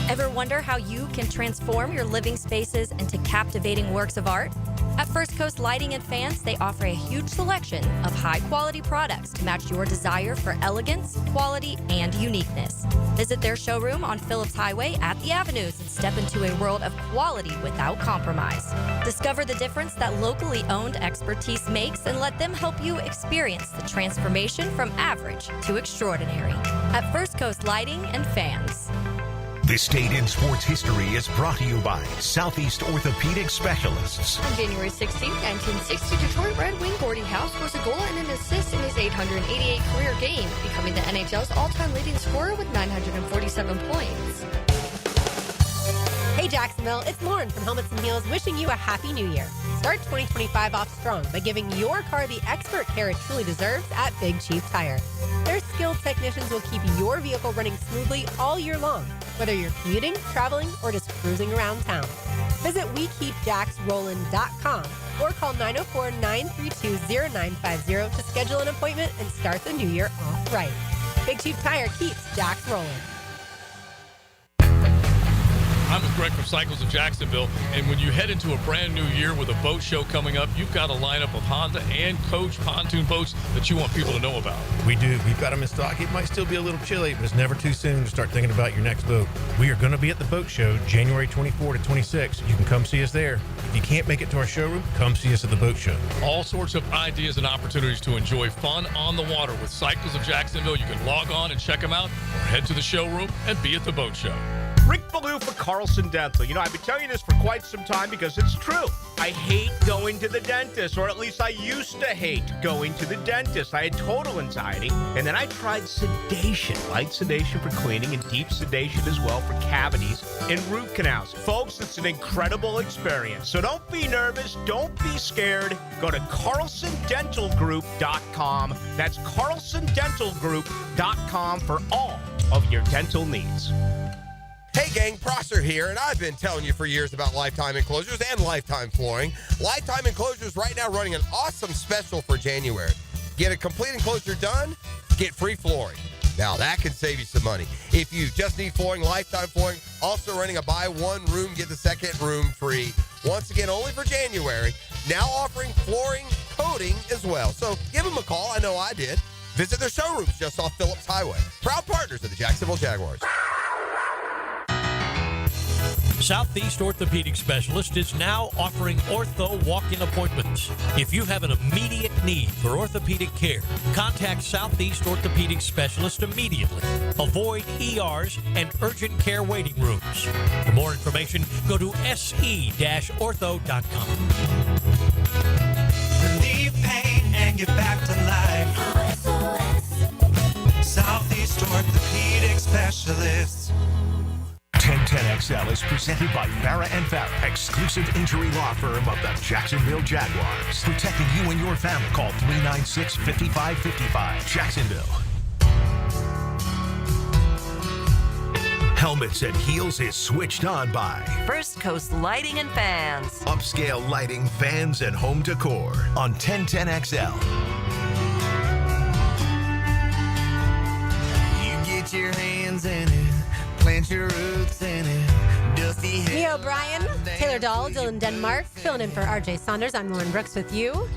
Ever wonder how you can transform your living spaces into captivating works of art? At First Coast Lighting and Fans, they offer a huge selection of high-quality products to match your desire for elegance, quality, and uniqueness. Visit their showroom on Phillips Highway at the Avenues and step into a world of quality without compromise. Discover the difference that locally owned expertise makes and let them help you experience the transformation from average to extraordinary. At First Coast Lighting and Fans. This date in sports history is brought to you by Southeast Orthopedic Specialists. On January 16, 1960, Detroit Red Wing Gordie Howe scores a goal and an assist in his 888 career game, becoming the NHL's all-time leading scorer with 947 points. Hey Jacksonville, it's Lauren from Helmets and Heels wishing you a happy new year. Start 2025 off strong by giving your car the expert care it truly deserves at Big Chief Tire. Their skilled technicians will keep your vehicle running smoothly all year long, whether you're commuting, traveling, or just cruising around town. Visit WeKeepJacksRollin.com or call 904-932-0950 to schedule an appointment and start the new year off right. Big Chief Tire keeps Jacks rolling. I'm with Greg from Cycles of Jacksonville, and when you head into a brand new year with a boat show coming up, you've got a lineup of Honda and Coach pontoon boats that you want people to know about. We do. We've got them in stock. It might still be a little chilly, but it's never too soon to start thinking about your next boat. We are going to be at the boat show January 24 to 26. You can come see us there. If you can't make it to our showroom, come see us at the boat show. All sorts of ideas and opportunities to enjoy fun on the water with Cycles of Jacksonville. You can log on and check them out, or head to the showroom and be at the boat show. Rick Ballou for Carlson Dental. You know, I've been telling you this for quite some time because it's true. I hate going to the dentist, or at least I used to hate going to the dentist. I had total anxiety, and then I tried sedation, light sedation for cleaning and deep sedation as well for cavities and root canals. Folks, it's an incredible experience. So don't be nervous. Don't be scared. Go to CarlsonDentalGroup.com. That's CarlsonDentalGroup.com for all of your dental needs. Hey gang, Prosser here, and I've been telling you for years about Lifetime Enclosures and Lifetime Flooring. Lifetime Enclosures right now running an awesome special for January. Get a complete enclosure done, get free flooring. Now that can save you some money. If you just need flooring, Lifetime Flooring also running a buy one room, get the second room free. Once again, only for January. Now offering flooring coating as well. So give them a call. I know I did. Visit their showrooms just off Phillips Highway. Proud partners of the Jacksonville Jaguars. Southeast Orthopedic Specialist is now offering ortho walk-in appointments. If you have an immediate need for orthopedic care, contact Southeast Orthopedic Specialist immediately. Avoid ERs and urgent care waiting rooms. For more information, go to se-ortho.com. Relieve pain and get back to life. Southeast Orthopedic Specialists. 1010XL is presented by Farah and Farah, exclusive injury law firm of the Jacksonville Jaguars. Protecting you and your family. Call 396-5555. Jacksonville. Helmets and Heels is switched on by First Coast Lighting and Fans. Upscale lighting, fans, and home decor on 1010XL. You get your hands in it. Plant your roots in it. Dusty Mia O'Brien, Taylor Dahl, Dylan Denmark, filling in for RJ Saunders. I'm Lauren Brooks with you.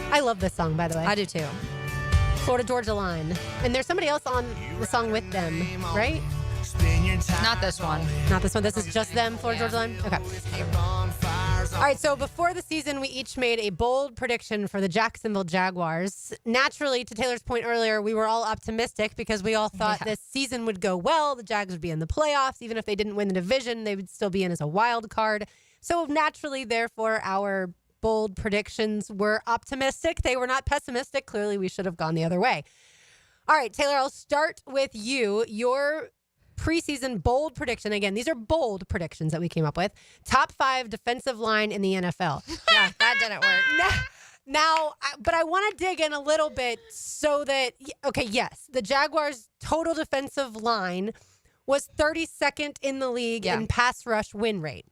I love this song, by the way. I do too. Florida Georgia Line. And there's somebody else on the song with them, right? Not this one. Not this one. This is just them, Florida Georgia Line? Okay. All right, so before the season, we each made a bold prediction for the Jacksonville Jaguars. Naturally, to Taylor's point earlier, we were all optimistic because we all thought this season would go well. The Jags would be in the playoffs. Even if they didn't win the division, they would still be in as a wild card. So naturally, therefore, our bold predictions were optimistic. They were not pessimistic. Clearly, we should have gone the other way. All right, Taylor, I'll start with you. Your preseason bold prediction. Again, these are bold predictions that we came up with. Top 5 defensive line in the NFL. Yeah, that didn't work. Now, but I want to dig in a little bit so that, okay, yes, the Jaguars' total defensive line was 32nd in the league in pass rush win rate.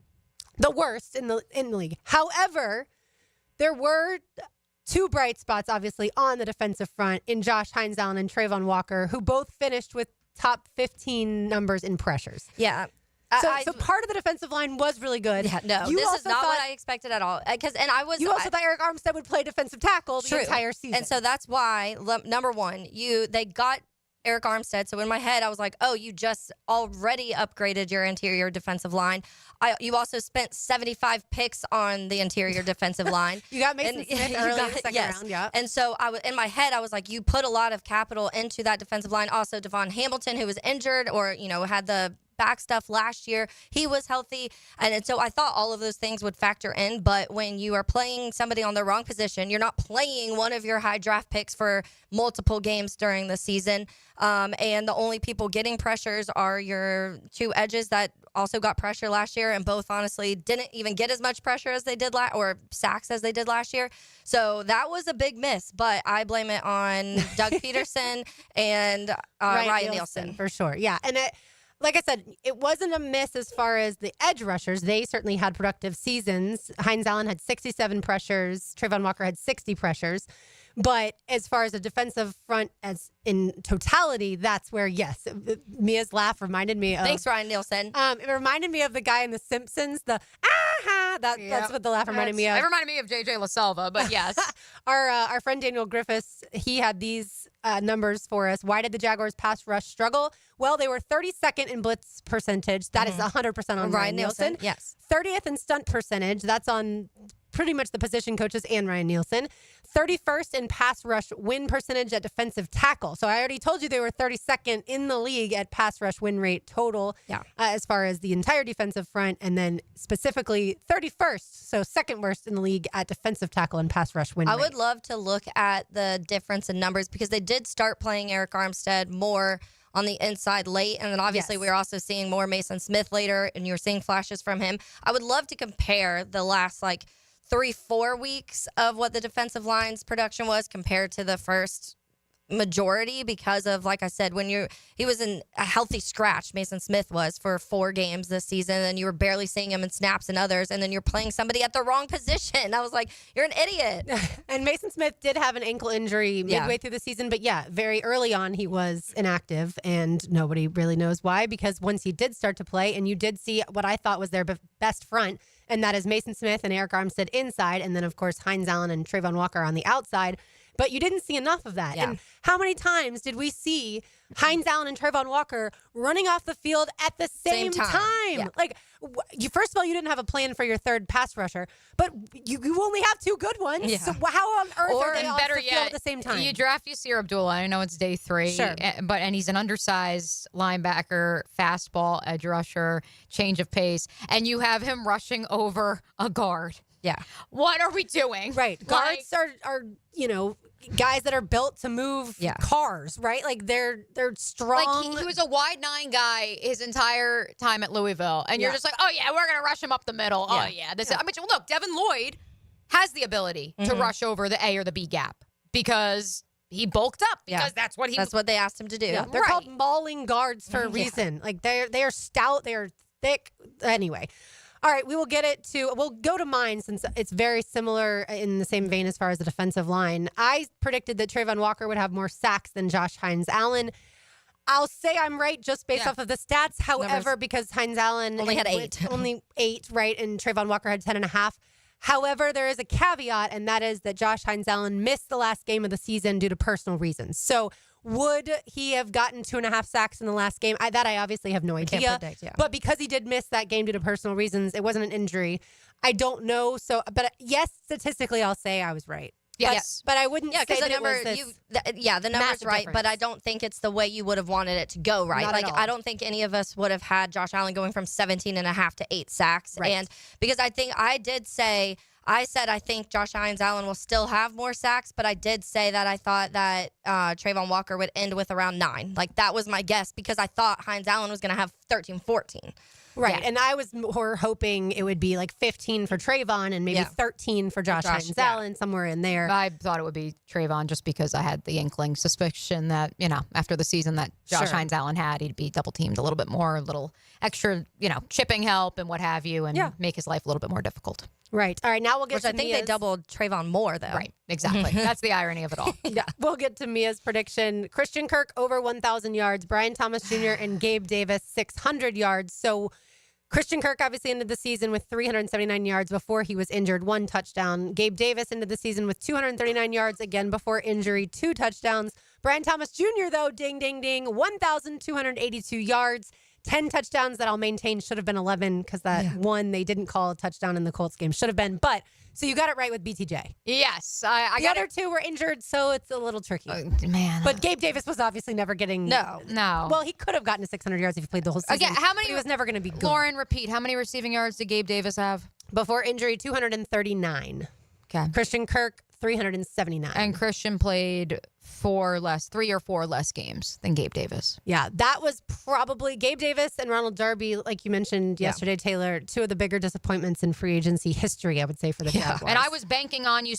The worst in the league. However, there were 2 bright spots, obviously, on the defensive front in Josh Hines Allen and Trayvon Walker, who both finished with top 15 numbers in pressures. Yeah. So part of the defensive line was really good. Yeah, no, this is not what I expected at all. You also thought Eric Armstead would play defensive tackle the entire season. And so that's why, number one, they got Eric Armstead. So in my head, I was like, oh, you just already upgraded your interior defensive line. You also spent 75 picks on the interior defensive line. You got Mason Smith early in the second round, yeah. And so in my head, I was like, you put a lot of capital into that defensive line. Also, Devon Hamilton, who was injured or, had the back stuff last year, he was healthy. And so I thought all of those things would factor in. But when you are playing somebody on the wrong position, you're not playing one of your high draft picks for multiple games during the season. And the only people getting pressures are your two edges that also got pressure last year, and both honestly didn't even get as much pressure as they did or sacks as they did last year. So that was a big miss, but I blame it on Doug Peterson and Ryan Nielsen. For sure. Yeah. And like I said, it wasn't a miss as far as the edge rushers. They certainly had productive seasons. Hines Allen had 67 pressures. Trayvon Walker had 60 pressures. But as far as a defensive front as in totality, that's where, yes, Mia's laugh reminded me of. Thanks, Ryan Nielsen. It reminded me of the guy in The Simpsons, the aha. That's what the laugh reminded me of. It reminded me of JJ LaSalva, but yes. Our friend Daniel Griffiths, he had these numbers for us. Why did the Jaguars pass rush struggle? Well, they were 32nd in blitz percentage. That is 100% on Ryan Nielsen. Yes. 30th in stunt percentage. That's on pretty much the position coaches and Ryan Nielsen. 31st in pass rush win percentage at defensive tackle. So I already told you they were 32nd in the league at pass rush win rate total as far as the entire defensive front, and then specifically 31st, so second worst in the league at defensive tackle and pass rush win rate. I would love to look at the difference in numbers because they did start playing Eric Armstead more on the inside late, and then obviously we were also seeing more Mason Smith later, and you were seeing flashes from him. I would love to compare the last 3-4 weeks of what the defensive line's production was compared to the first majority because of, like I said, he was in a healthy scratch, Mason Smith was, for 4 games this season, and you were barely seeing him in snaps and others, and then you're playing somebody at the wrong position. I was like, you're an idiot. And Mason Smith did have an ankle injury midway through the season, but very early on he was inactive, and nobody really knows why, because once he did start to play, and you did see what I thought was their best front, and that is Mason Smith and Eric Armstead inside, and then, of course, Hines Allen and Trayvon Walker on the outside. But you didn't see enough of that. Yeah. And how many times did we see Hines Allen and Trayvon Walker running off the field at the same time? Yeah. First of all, you didn't have a plan for your third pass rusher, but you only have 2 good ones. Yeah. So how on earth are they off the field at the same time? You draft Yasir Abdullah. I know it's day 3, and he's an undersized linebacker, fastball, edge rusher, change of pace, and you have him rushing over a guard. Yeah. What are we doing? Right. Guards are guys that are built to move cars, right? They're strong. He was a wide 9 guy his entire time at Louisville. And you're just like, oh, yeah, we're going to rush him up the middle. Yeah. Oh, yeah. Look, Devin Lloyd has the ability to rush over the A or the B gap because he bulked up because that's what they asked him to do. Yeah. They're called mauling guards for a reason. They are stout. They are thick. Anyway. All right, we'll go to mine since it's very similar in the same vein as far as the defensive line. I predicted that Trayvon Walker would have more sacks than Josh Hines Allen. I'll say I'm right just based off of the stats. However, because Hines Allen only had 8. Only 8, right? And Trayvon Walker had 10.5. However, there is a caveat, and that is that Josh Hines Allen missed the last game of the season due to personal reasons. So would he have gotten 2.5 sacks in the last game? I obviously have no idea. Can't predict, But because he did miss that game due to personal reasons, it wasn't an injury. I don't know. So, but yes, statistically, I'll say I was right. Yes. But I wouldn't say because that it was the number's right, but I don't think it's the way you would have wanted it to go, right? Not at all. I don't think any of us would have had Josh Allen going from 17.5 to 8 sacks. Right. And because I think I said I think Josh Hines Allen will still have more sacks, but I did say that I thought that Trayvon Walker would end with around 9. That was my guess because I thought Hines Allen was going to have 13, 14. Right. Yeah. And I was more hoping it would be 15 for Trayvon and maybe 13 for Josh Hines Allen, somewhere in there. I thought it would be Trayvon just because I had the inkling suspicion that, after the season that Josh Hines Allen had, he'd be double teamed a little bit more, a little extra, chipping help and what have you, and make his life a little bit more difficult. Right. All right. Now we'll get to I think they doubled Trayvon more, though. Right. Exactly. That's the irony of it all. Yeah. We'll get to Mia's prediction. Christian Kirk over 1,000 yards. Brian Thomas Jr. and Gabe Davis 600 yards. So Christian Kirk obviously ended the season with 379 yards before he was injured, 1 touchdown. Gabe Davis ended the season with 239 yards, again before injury, 2 touchdowns. Brian Thomas Jr., though, ding, ding, ding, 1,282 yards, 10 touchdowns that I'll maintain should have been 11 because that one they didn't call a touchdown in the Colts game should have been. But so you got it right with BTJ. Yes. The other two were injured, so it's a little tricky. Man. But Gabe Davis was obviously never getting. No. Well, he could have gotten to 600 yards if he played the whole season. Again, how many? He was never going to be good. Lauren, repeat. How many receiving yards did Gabe Davis have? Before injury, 239. Okay. Christian Kirk, 379. And Christian played 3 or 4 less games than Gabe Davis. Yeah, that was probably Gabe Davis and Ronald Darby, like you mentioned yesterday, Taylor, two of the bigger disappointments in free agency history, I would say, for the Jaguars. And I was banking on you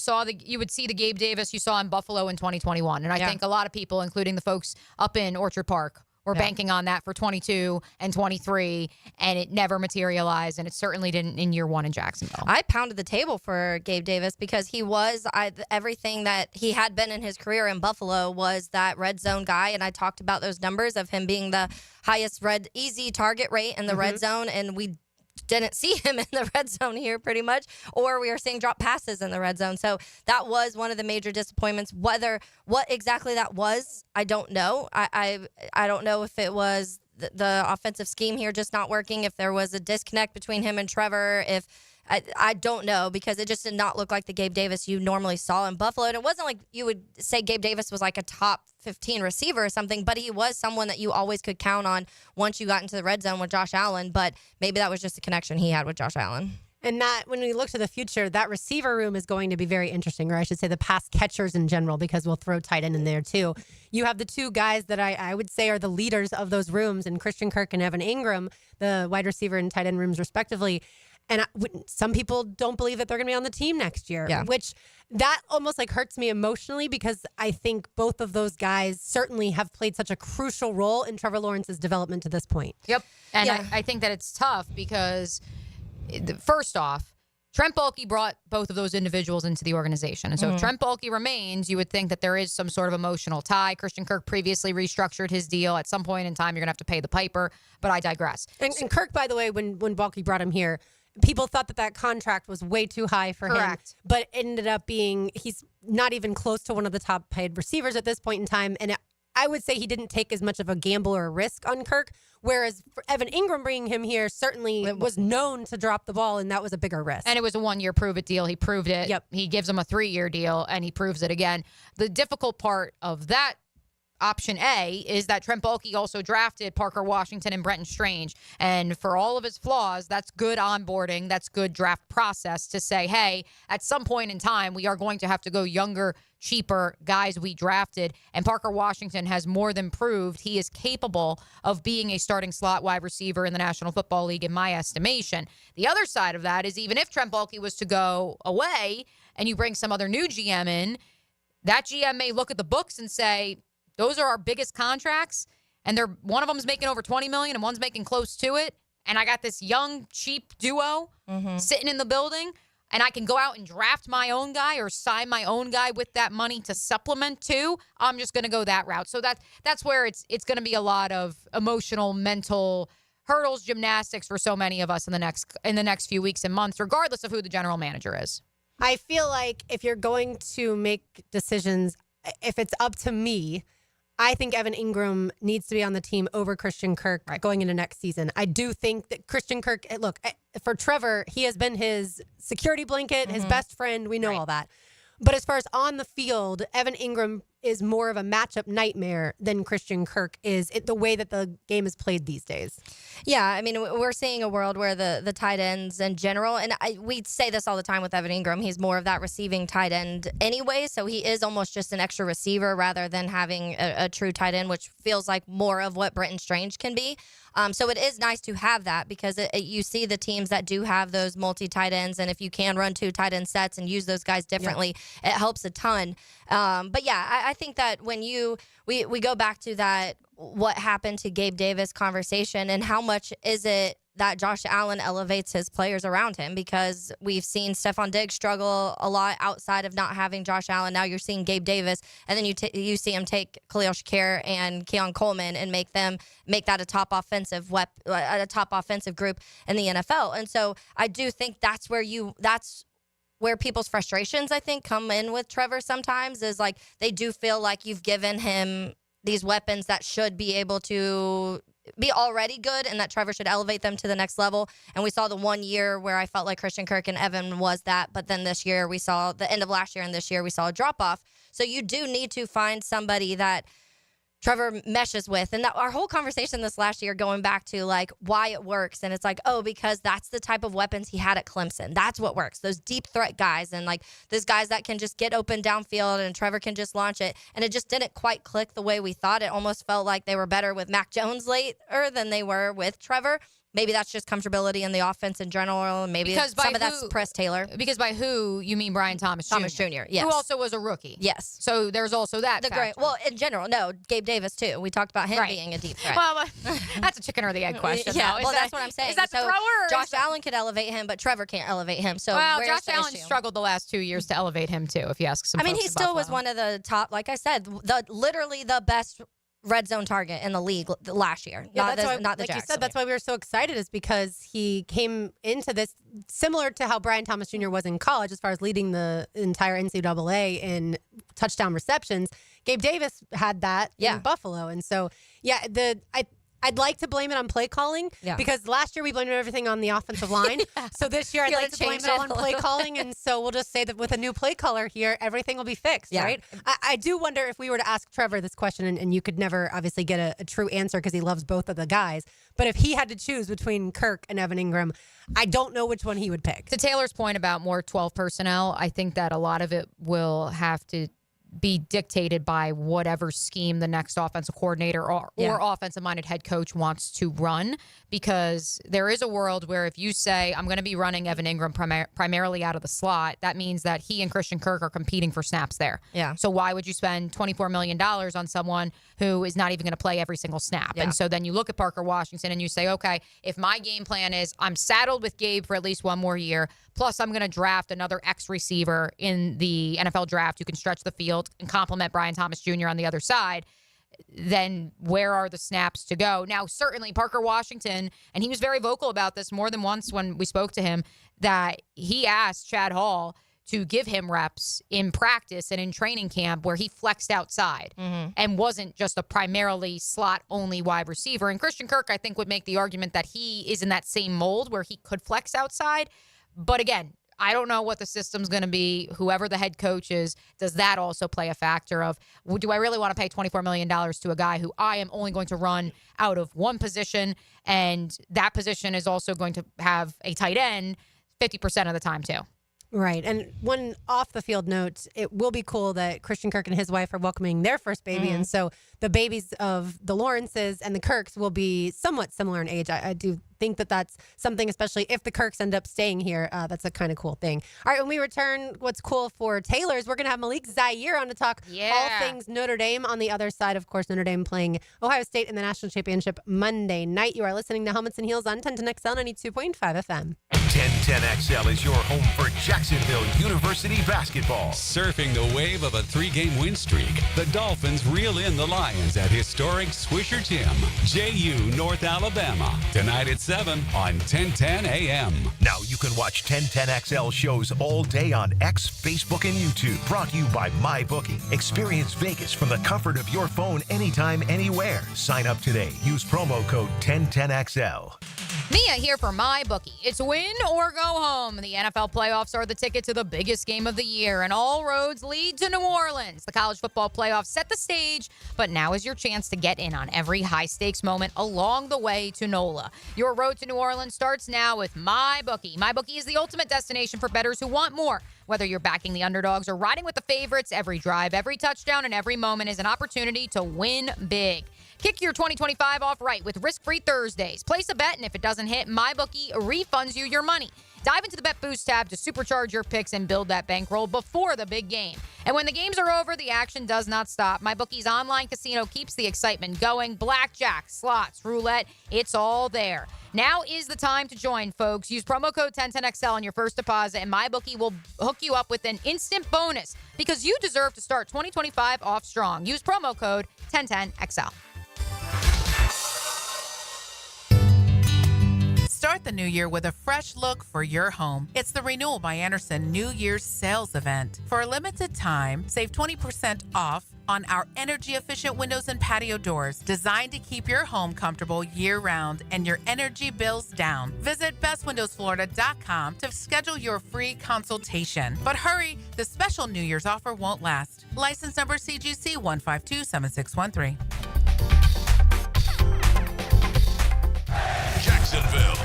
would see the Gabe Davis you saw in Buffalo in 2021. And I think a lot of people, including the folks up in Orchard Park, were banking on that for 22 and 23, and it never materialized, and it certainly didn't in year 1 in Jacksonville. I pounded the table for Gabe Davis because he was everything that he had been in his career in Buffalo was that red zone guy, and I talked about those numbers of him being the highest easy target rate in the red zone, and we didn't see him in the red zone here pretty much, or we were seeing drop passes in the red zone. So that was one of the major disappointments. What exactly that was, I don't know. I don't know if it was the offensive scheme here just not working, if there was a disconnect between him and Trevor, if I don't know, because it just did not look like the Gabe Davis you normally saw in Buffalo. And it wasn't like you would say Gabe Davis was like a top 15 receiver or something, but he was someone that you always could count on once you got into the red zone with Josh Allen. But maybe that was just a connection he had with Josh Allen. And that, when we look to the future, that receiver room is going to be very interesting, or I should say the pass catchers in general, because we'll throw tight end in there too. You have the two guys that I would say are the leaders of those rooms, and Christian Kirk and Evan Ingram, the wide receiver and tight end rooms respectively. And some people don't believe that they're going to be on the team next year, which that almost like hurts me emotionally, because I think both of those guys certainly have played such a crucial role in Trevor Lawrence's development to this point. Yep. And I think that it's tough because, first off, Trent Baalke brought both of those individuals into the organization. And so if Trent Baalke remains, you would think that there is some sort of emotional tie. Christian Kirk previously restructured his deal. At some point in time, you're going to have to pay the piper, but I digress. And Kirk, by the way, when Baalke brought him here, people thought that contract was way too high for him, but ended up being, he's not even close to one of the top paid receivers at this point in time. And I would say he didn't take as much of a gamble or a risk on Kirk, whereas for Evan Ingram bringing him here certainly was known to drop the ball, and that was a bigger risk. And it was a 1-year prove-it deal. He proved it. Yep. He gives him a 3-year deal, and he proves it again. The difficult part of that option A is that Trent Baalke also drafted Parker Washington and Brenton Strange. And for all of his flaws, that's good onboarding. That's good draft process to say, hey, at some point in time, we are going to have to go younger, cheaper guys we drafted. And Parker Washington has more than proved he is capable of being a starting slot wide receiver in the National Football League, in my estimation. The other side of that is, even if Trent Baalke was to go away and you bring some other new GM in, that GM may look at the books and say, those are our biggest contracts, and one of them is making over $20 million and one's making close to it. And I got this young, cheap duo sitting in the building, and I can go out and draft my own guy or sign my own guy with that money to supplement too. I'm just going to go that route. So that's where it's going to be a lot of emotional, mental hurdles, gymnastics for so many of us in the next few weeks and months, regardless of who the general manager is. I feel like if you're going to make decisions, if it's up to me, I think Evan Ingram needs to be on the team over Christian Kirk going into next season. I do think that Christian Kirk, look, for Trevor, he has been his security blanket, his best friend. We know all that. But as far as on the field, Evan Ingram is more of a matchup nightmare than Christian Kirk is, the way that the game is played these days. Yeah, I mean, we're seeing a world where the tight ends in general, and we say this all the time with Evan Ingram, he's more of that receiving tight end anyway, so he is almost just an extra receiver rather than having a true tight end, which feels like more of what Brenton Strange can be. So it is nice to have that, because you see the teams that do have those multi-tight ends, and if you can run 2 tight end sets and use those guys differently, it helps a ton. But yeah, I think that when we go back to that, what happened to Gabe Davis conversation, and how much is it that Josh Allen elevates his players around him, because we've seen Stephon Diggs struggle a lot outside of not having Josh Allen. Now you're seeing Gabe Davis, and then you see him take Khalil Shakir and Keon Coleman and make that a top offensive group in the NFL. And so I do think that's where people's frustrations, I think, come in with Trevor sometimes is like they do feel like you've given him these weapons that should be able to be already good and that Trevor should elevate them to the next level. And we saw the 1 year where I felt like Christian Kirk and Evan was that. But then this year we saw the end of last year and this year we saw a drop off. So you do need to find somebody that Trevor meshes with. And that our whole conversation this last year going back to like why it works. And it's like, oh, because that's the type of weapons he had at Clemson. That's what works. Those deep threat guys and like those guys that can just get open downfield and Trevor can just launch it. And it just didn't quite click the way we thought. It almost felt like they were better with Mac Jones later than they were with Trevor. Maybe that's just comfortability in the offense in general. And maybe some of that's Press Taylor. Because by who, you mean Brian Thomas Jr. Thomas Jr., yes. Who also was a rookie. Yes. So there's also that factor. Well, in general, no. Gabe Davis, too. We talked about him being a deep threat. Well, that's a chicken or the egg question. Yeah, well, that's what I'm saying. Is that the thrower? Josh Allen could elevate him, but Trevor can't elevate him. So Josh Allen struggled the last 2 years to elevate him, too, if you ask some folks he still was one of the top, like I said, literally the best red zone target in the league last year. Yeah, not the like Jacks. you said, that's why we were so excited is because he came into this similar to how Brian Thomas Jr. was in college as far as leading the entire NCAA in touchdown receptions. Gabe Davis had that in Buffalo. And so, I'd like to blame it on play calling because last year we blamed everything on the offensive line. So this year I'd like to blame it all on play calling. And so we'll just say that with a new play caller here, everything will be fixed, right? I do wonder if we were to ask Trevor this question, and you could never obviously get a true answer because he loves both of the guys. But if he had to choose between Kirk and Evan Ingram, I don't know which one he would pick. To Taylor's point about more 12 personnel, I think that a lot of it will have to be dictated by whatever scheme the next offensive coordinator or offensive-minded head coach wants to run, because there is a world where if you say, I'm going to be running Evan Ingram primarily out of the slot, that means that he and Christian Kirk are competing for snaps there. Yeah. So why would you spend $24 million on someone who is not even going to play every single snap? Yeah. And so then you look at Parker Washington and you say, okay, if my game plan is I'm saddled with Gabe for at least one more year, plus I'm going to draft another X receiver in the NFL draft who can stretch the field and complement Brian Thomas Jr. on the other side, then where are the snaps to go? Now, certainly Parker Washington, and he was very vocal about this more than once when we spoke to him, that he asked Chad Hall to give him reps in practice and in training camp where he flexed outside and wasn't just a primarily slot-only wide receiver. And Christian Kirk, I think, would make the argument that he is in that same mold where he could flex outside. But again, I don't know what the system's going to be. Whoever the head coach is, does that also play a factor of, do I really want to pay $24 million to a guy who I am only going to run out of one position, and that position is also going to have a tight end 50% of the time too? Right. And one off the field note, it will be cool that Christian Kirk and his wife are welcoming their first baby. And so the babies of the Lawrences and the Kirks will be somewhat similar in age. I do think that that's something, especially if the Kirks end up staying here. That's a kind of cool thing. All right. When we return, what's cool for Taylor's, we're going to have Malik Zaire on to talk all things Notre Dame. On the other side, of course, Notre Dame playing Ohio State in the national championship Monday night. You are listening to Helmets and Heels on 1010XL 92.5 FM. 1010XL is your home for Jacksonville University basketball. Surfing the wave of a 3-game win streak, the Dolphins reel in the Lions at historic Swisher Gym, JU, North Alabama. Tonight at 7 on 1010 AM. Now you can watch 1010XL shows all day on X, Facebook, and YouTube. Brought to you by MyBookie. Experience Vegas from the comfort of your phone anytime, anywhere. Sign up today. Use promo code 1010XL. Mia here for MyBookie. It's win or go home. The NFL playoffs are the ticket to the biggest game of the year, and all roads lead to New Orleans. The college football playoffs set the stage, but now is your chance to get in on every high-stakes moment along the way to NOLA. Your road to New Orleans starts now with MyBookie. MyBookie is the ultimate destination for bettors who want more. Whether you're backing the underdogs or riding with the favorites, every drive, every touchdown, and every moment is an opportunity to win big. Kick your 2025 off right with risk-free Thursdays. Place a bet, and if it doesn't hit, MyBookie refunds you your money. Dive into the Bet Boost tab to supercharge your picks and build that bankroll before the big game. And when the games are over, the action does not stop. MyBookie's online casino keeps the excitement going. Blackjack, slots, roulette, it's all there. Now is the time to join, folks. Use promo code 1010XL on your first deposit, and MyBookie will hook you up with an instant bonus because you deserve to start 2025 off strong. Use promo code 1010XL. Start the new year with a fresh look for your home. It's the Renewal by Andersen New Year's Sales Event. For a limited time, save 20% off on our energy-efficient windows and patio doors designed to keep your home comfortable year-round and your energy bills down. Visit bestwindowsflorida.com to schedule your free consultation. But hurry, the special New Year's offer won't last. License number CGC 1527613. Jacksonville.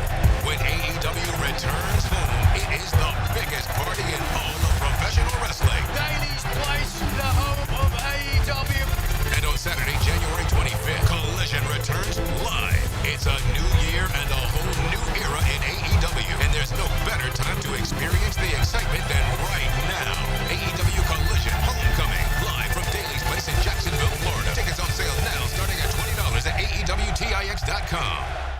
When AEW returns home, it is the biggest party in all of professional wrestling. Daily's Place, the home of AEW. And on Saturday, January 25th, Collision returns live. It's a new year and a whole new era in AEW, and there's no better time to experience the excitement than right now. AEW Collision Homecoming, live from Daily's Place in Jacksonville, Florida. Tickets on sale now, starting at $20 at AEWTIX.com.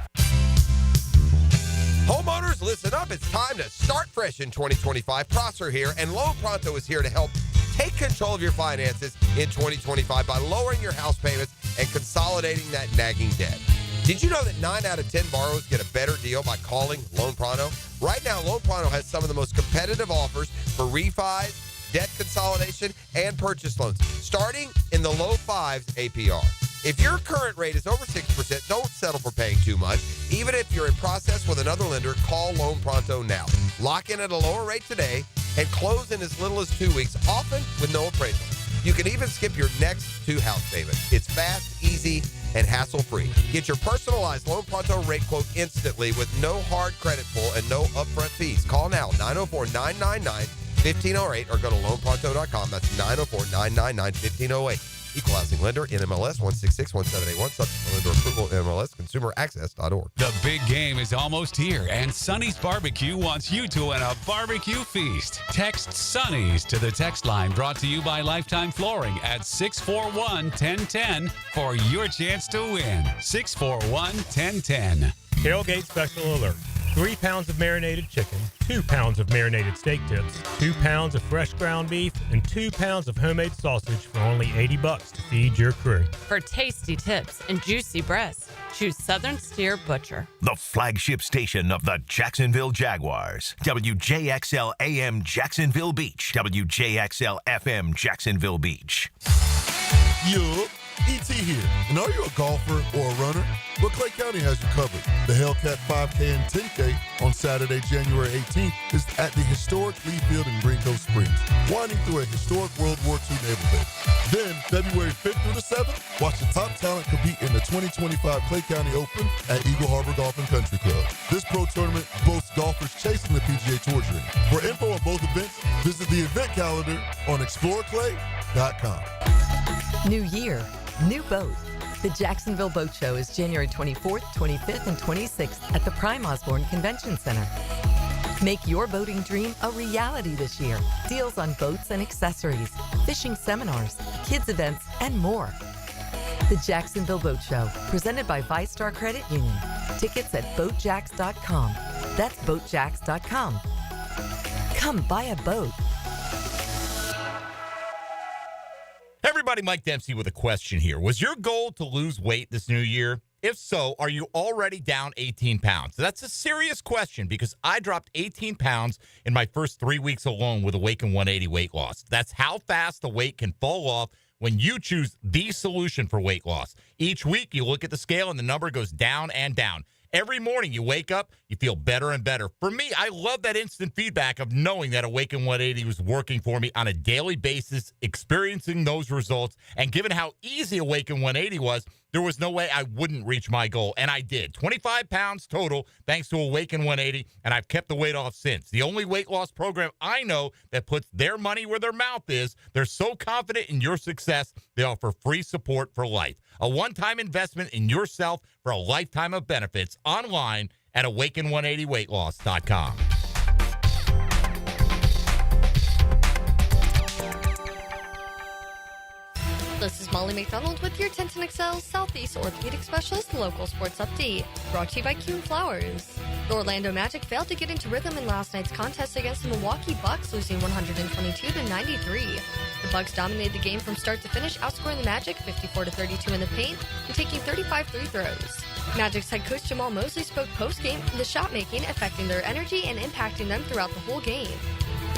Homeowners, listen up. It's time to start fresh in 2025. Prosser here, and Loan Pronto is here to help take control of your finances in 2025 by lowering your house payments and consolidating that nagging debt. Did you know that 9 out of 10 borrowers get a better deal by calling Loan Pronto? Right now, Loan Pronto has some of the most competitive offers for refis, debt consolidation, and purchase loans, starting in the low 5s APR. If your current rate is over 6%, don't settle for paying too much. Even if you're in process with another lender, call Loan Pronto now. Lock in at a lower rate today and close in as little as 2 weeks, often with no appraisal. You can even skip your next 2 house payments. It's fast, easy, and hassle-free. Get your personalized Loan Pronto rate quote instantly with no hard credit pull and no upfront fees. Call now, 904-999-1508, or go to loanpronto.com. That's 904-999-1508. Equal housing lender, NMLS 16617881, subject to lender approval, NMLS consumeraccess.org. The big game is almost here, and Sonny's Barbecue wants you to win a barbecue feast. Text Sonny's to the text line, brought to you by Lifetime Flooring at 641-1010 for your chance to win. 641-1010. Tailgate special alert. 3 pounds of marinated chicken, 2 pounds of marinated steak tips, 2 pounds of fresh ground beef, and 2 pounds of homemade sausage for only $80 to feed your crew. For tasty tips and juicy breasts, choose Southern Steer Butcher. The flagship station of the Jacksonville Jaguars. WJXL AM Jacksonville Beach. WJXL FM Jacksonville Beach. Yup, E.T. here. And are you a golfer or a runner? Well, Clay County has you covered. The Hellcat 5K and 10K on Saturday, January 18th is at the historic Lee Field in Green Cove Springs, winding through a historic World War II naval base. Then, February 5th through the 7th, watch the top talent compete in the 2025 Clay County Open at Eagle Harbor Golf and Country Club. This pro tournament boasts golfers chasing the PGA Tour dream. For info on both events, visit the event calendar on exploreclay.com. New year, new boat. The Jacksonville Boat Show is January 24th, 25th, and 26th at the Prime Osborne Convention Center. Make your boating dream a reality this year. Deals on boats and accessories, fishing seminars, kids events, and more. The Jacksonville Boat Show, presented by ViStar Credit Union. Tickets at boatjacks.com. That's boatjacks.com. Come buy a boat. Everybody, Mike Dempsey with a question here. Was your goal to lose weight this new year? If so, are you already down 18 pounds? That's a serious question because I dropped 18 pounds in my first 3 weeks alone with Awaken 180 weight loss. That's how fast the weight can fall off when you choose the solution for weight loss. Each week, you look at the scale and the number goes down and down. Every morning you wake up, you feel better and better. For me, I love that instant feedback of knowing that Awaken 180 was working for me on a daily basis, experiencing those results. And given how easy Awaken 180 was, there was no way I wouldn't reach my goal. And I did. 25 pounds total thanks to Awaken 180, and I've kept the weight off since. The only weight loss program I know that puts their money where their mouth is. They're so confident in your success, they offer free support for life. A one-time investment in yourself for a lifetime of benefits online at awaken180weightloss.com. This is Molly McDonald with your 1010XL Southeast Orthopedic Specialist local sports update, brought to you by Kuhn Flowers. The Orlando Magic failed to get into rhythm in last night's contest against the Milwaukee Bucks, losing 122-93. The Bucks dominated the game from start to finish, outscoring the Magic 54-32 in the paint and taking 35 free throws. Magic's head coach Jamal Mosley spoke post-game on the shot making affecting their energy and impacting them throughout the whole game.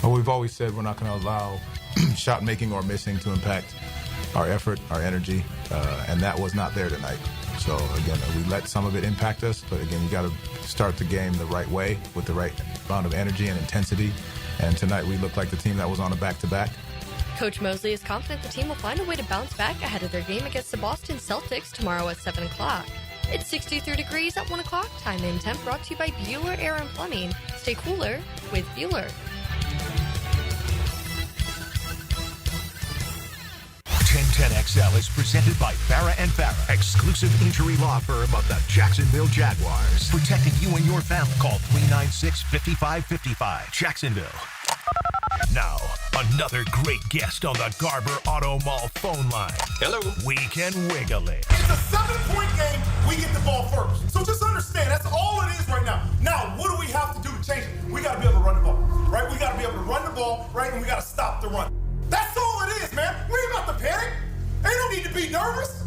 Well, we've always said we're not going to allow shot making or missing to impact our effort, our energy, and that was not there tonight. So again, we let some of it impact us, but again, you got to start the game the right way with the right amount of energy and intensity. And tonight we looked like the team that was on a back-to-back. Coach Mosley is confident the team will find a way to bounce back ahead of their game against the Boston Celtics tomorrow at 7 o'clock. It's 63 degrees at 1 o'clock. Time and temp brought to you by Bueller Air and Plumbing. Stay cooler with Bueller. 1010XL is presented by Farah & Farah, exclusive injury law firm of the Jacksonville Jaguars. Protecting you and your family. Call 396-5555. Jacksonville. Now, another great guest on the Garber Auto Mall phone line. Hello. We can wiggle it. It's a 7-point game. We get the ball first. So just understand, that's all it is right now. Now, what do we have to do to change it? We got to be able to run the ball, right? We got to be able to run the ball, right? And we got to stop the run. That's all it is, man. We ain't about to panic. They don't need to be nervous.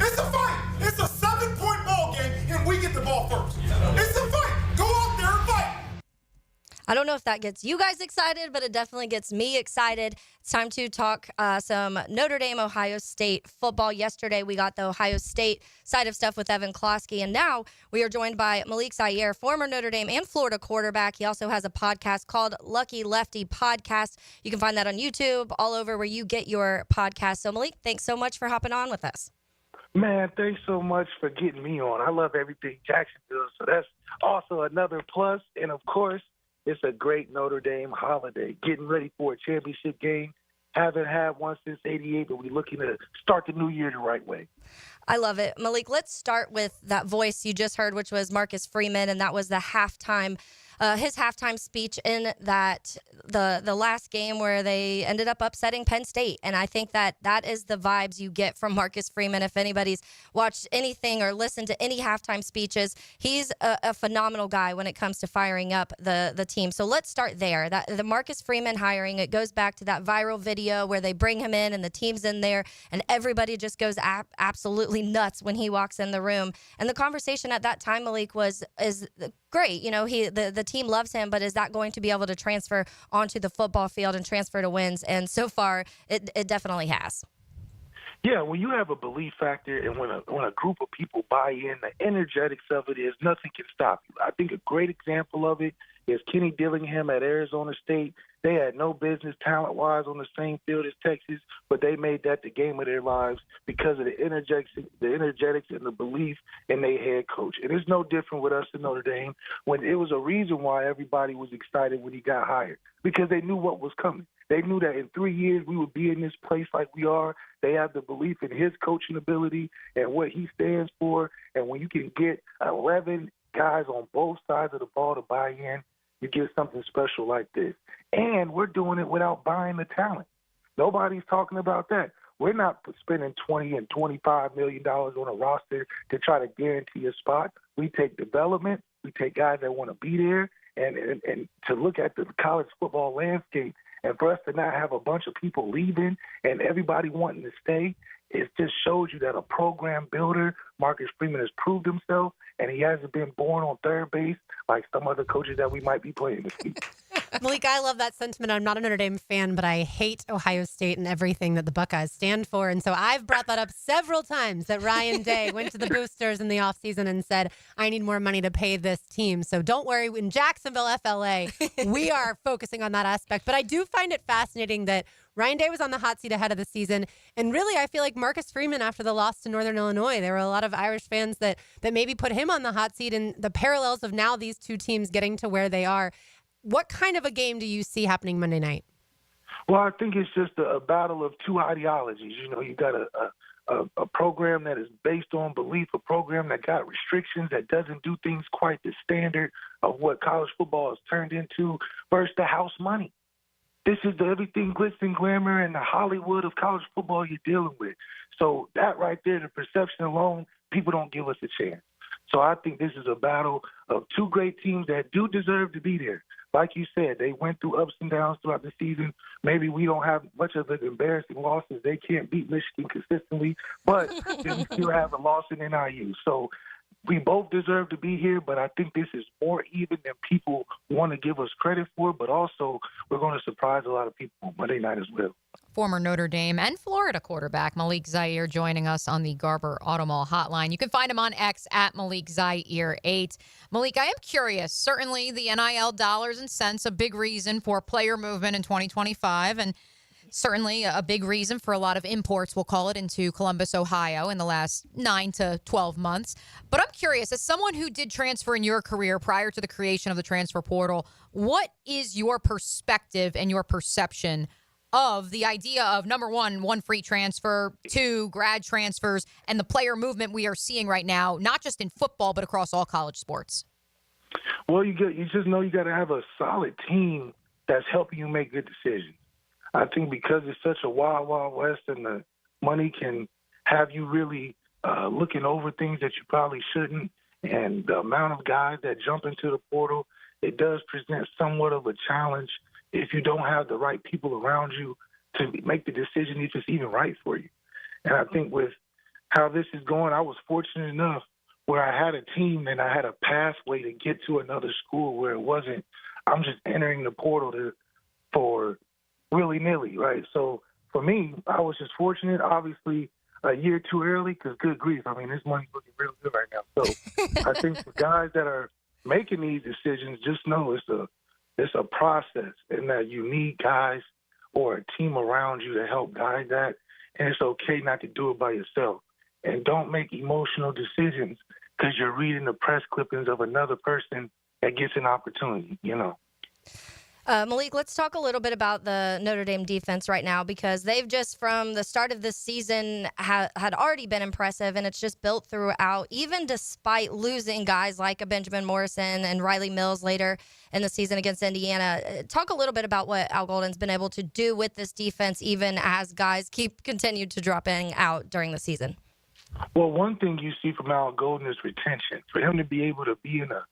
It's a fight. It's a 7-point ball game, and we get the ball first. It's a fight. Go out there and fight. I don't know if that gets you guys excited, but it definitely gets me excited. It's time to talk some Notre Dame, Ohio State football. Yesterday, we got the Ohio State side of stuff with Evan Klosky, and now we are joined by Malik Zaire, former Notre Dame and Florida quarterback. He also has a podcast called Lucky Lefty Podcast. You can find that on YouTube, all over where you get your podcast. So, Malik, thanks so much for hopping on with us. Man, thanks so much for getting me on. I love everything Jacksonville, so that's also another plus. And, of course, it's a great Notre Dame holiday. Getting ready for a championship game. Haven't had one since '88, but we're looking to start the new year the right way. I love it. Malik, let's start with that voice you just heard, which was Marcus Freeman, and that was the halftime, his halftime speech in that the last game where they ended up upsetting Penn State. And I think that is the vibes you get from Marcus Freeman. If anybody's watched anything or listened to any halftime speeches, he's a phenomenal guy when it comes to firing up the team. So let's start there. The Marcus Freeman hiring, it goes back to that viral video where they bring him in and the team's in there and everybody just goes absolutely nuts when he walks in the room. And the conversation at that time, Malik, is great. You know, the team loves him, but is that going to be able to transfer onto the football field and transfer to wins? And so far, it definitely has. Yeah, when you have a belief factor and when a group of people buy in, the energetics of it is nothing can stop you. I think a great example of it is Kenny Dillingham at Arizona State. They had no business talent-wise on the same field as Texas, but they made that the game of their lives because of the energetics and the belief in their head coach. And it's no different with us in Notre Dame. When it was a reason why everybody was excited when he got hired, because they knew what was coming. They knew that in 3 years we would be in this place like we are. They have the belief in his coaching ability and what he stands for. And when you can get 11 guys on both sides of the ball to buy in, you get something special like this. And we're doing it without buying the talent. Nobody's talking about that. We're not spending $20 and $25 million on a roster to try to guarantee a spot. We take development. We take guys that want to be there. And to look at the college football landscape and for us to not have a bunch of people leaving and everybody wanting to stay, it just shows you that a program builder, Marcus Freeman, has proved himself, and he hasn't been born on third base like some other coaches that we might be playing this week. Malik, I love that sentiment. I'm not a Notre Dame fan, but I hate Ohio State and everything that the Buckeyes stand for. And so I've brought that up several times that Ryan Day went to the boosters in the offseason and said, I need more money to pay this team. So don't worry. In Jacksonville, FLA, we are focusing on that aspect. But I do find it fascinating that Ryan Day was on the hot seat ahead of the season. And really, I feel like Marcus Freeman, after the loss to Northern Illinois, there were a lot of Irish fans that maybe put him on the hot seat, and the parallels of now these two teams getting to where they are. What kind of a game do you see happening Monday night? Well, I think it's just a battle of two ideologies. You know, you got a program that is based on belief, a program that got restrictions, that doesn't do things quite the standard of what college football has turned into, versus the house money. This is the everything glitz and glamour and the Hollywood of college football you're dealing with. So that right there, the perception alone, people don't give us a chance. So I think this is a battle of two great teams that do deserve to be there. Like you said, they went through ups and downs throughout the season. Maybe we don't have much of the embarrassing losses. They can't beat Michigan consistently, but we still have a loss in NIU. So we both deserve to be here, but I think this is more even than people want to give us credit for. But also, we're going to surprise a lot of people on Monday night as well. Former Notre Dame and Florida quarterback Malik Zaire joining us on the Garber Auto Mall hotline. You can find him on X at Malik Zaire 8. Malik, I am curious. Certainly, the NIL dollars and cents, a big reason for player movement in 2025, and certainly a big reason for a lot of imports, we'll call it, into Columbus, Ohio in the last 9 to 12 months. But I'm curious, as someone who did transfer in your career prior to the creation of the transfer portal, what is your perspective and your perception of the idea of, number one free transfer, 2, grad transfers, and the player movement we are seeing right now, not just in football, but across all college sports? Well, you just know you got to have a solid team that's helping you make good decisions. I think because it's such a wild, wild west and the money can have you really looking over things that you probably shouldn't, and the amount of guys that jump into the portal, it does present somewhat of a challenge if you don't have the right people around you to make the decision if it's even right for you. And I think with how this is going, I was fortunate enough where I had a team and I had a pathway to get to another school where it wasn't, I'm just entering the portal for willy-nilly, right? So for me, I was just fortunate, obviously, a year too early because good grief, I mean, this money's looking real good right now. So I think for guys that are making these decisions, just know it's a process and that you need guys or a team around you to help guide that. And it's okay not to do it by yourself. And don't make emotional decisions because you're reading the press clippings of another person that gets an opportunity, you know. Malik, let's talk a little bit about the Notre Dame defense right now, because they've just, from the start of this season, had already been impressive, and it's just built throughout, even despite losing guys like a Benjamin Morrison and Riley Mills later in the season against Indiana. Talk a little bit about what Al Golden's been able to do with this defense, even as guys continued to drop in out during the season. Well, one thing you see from Al Golden is retention. For him to be able to be in a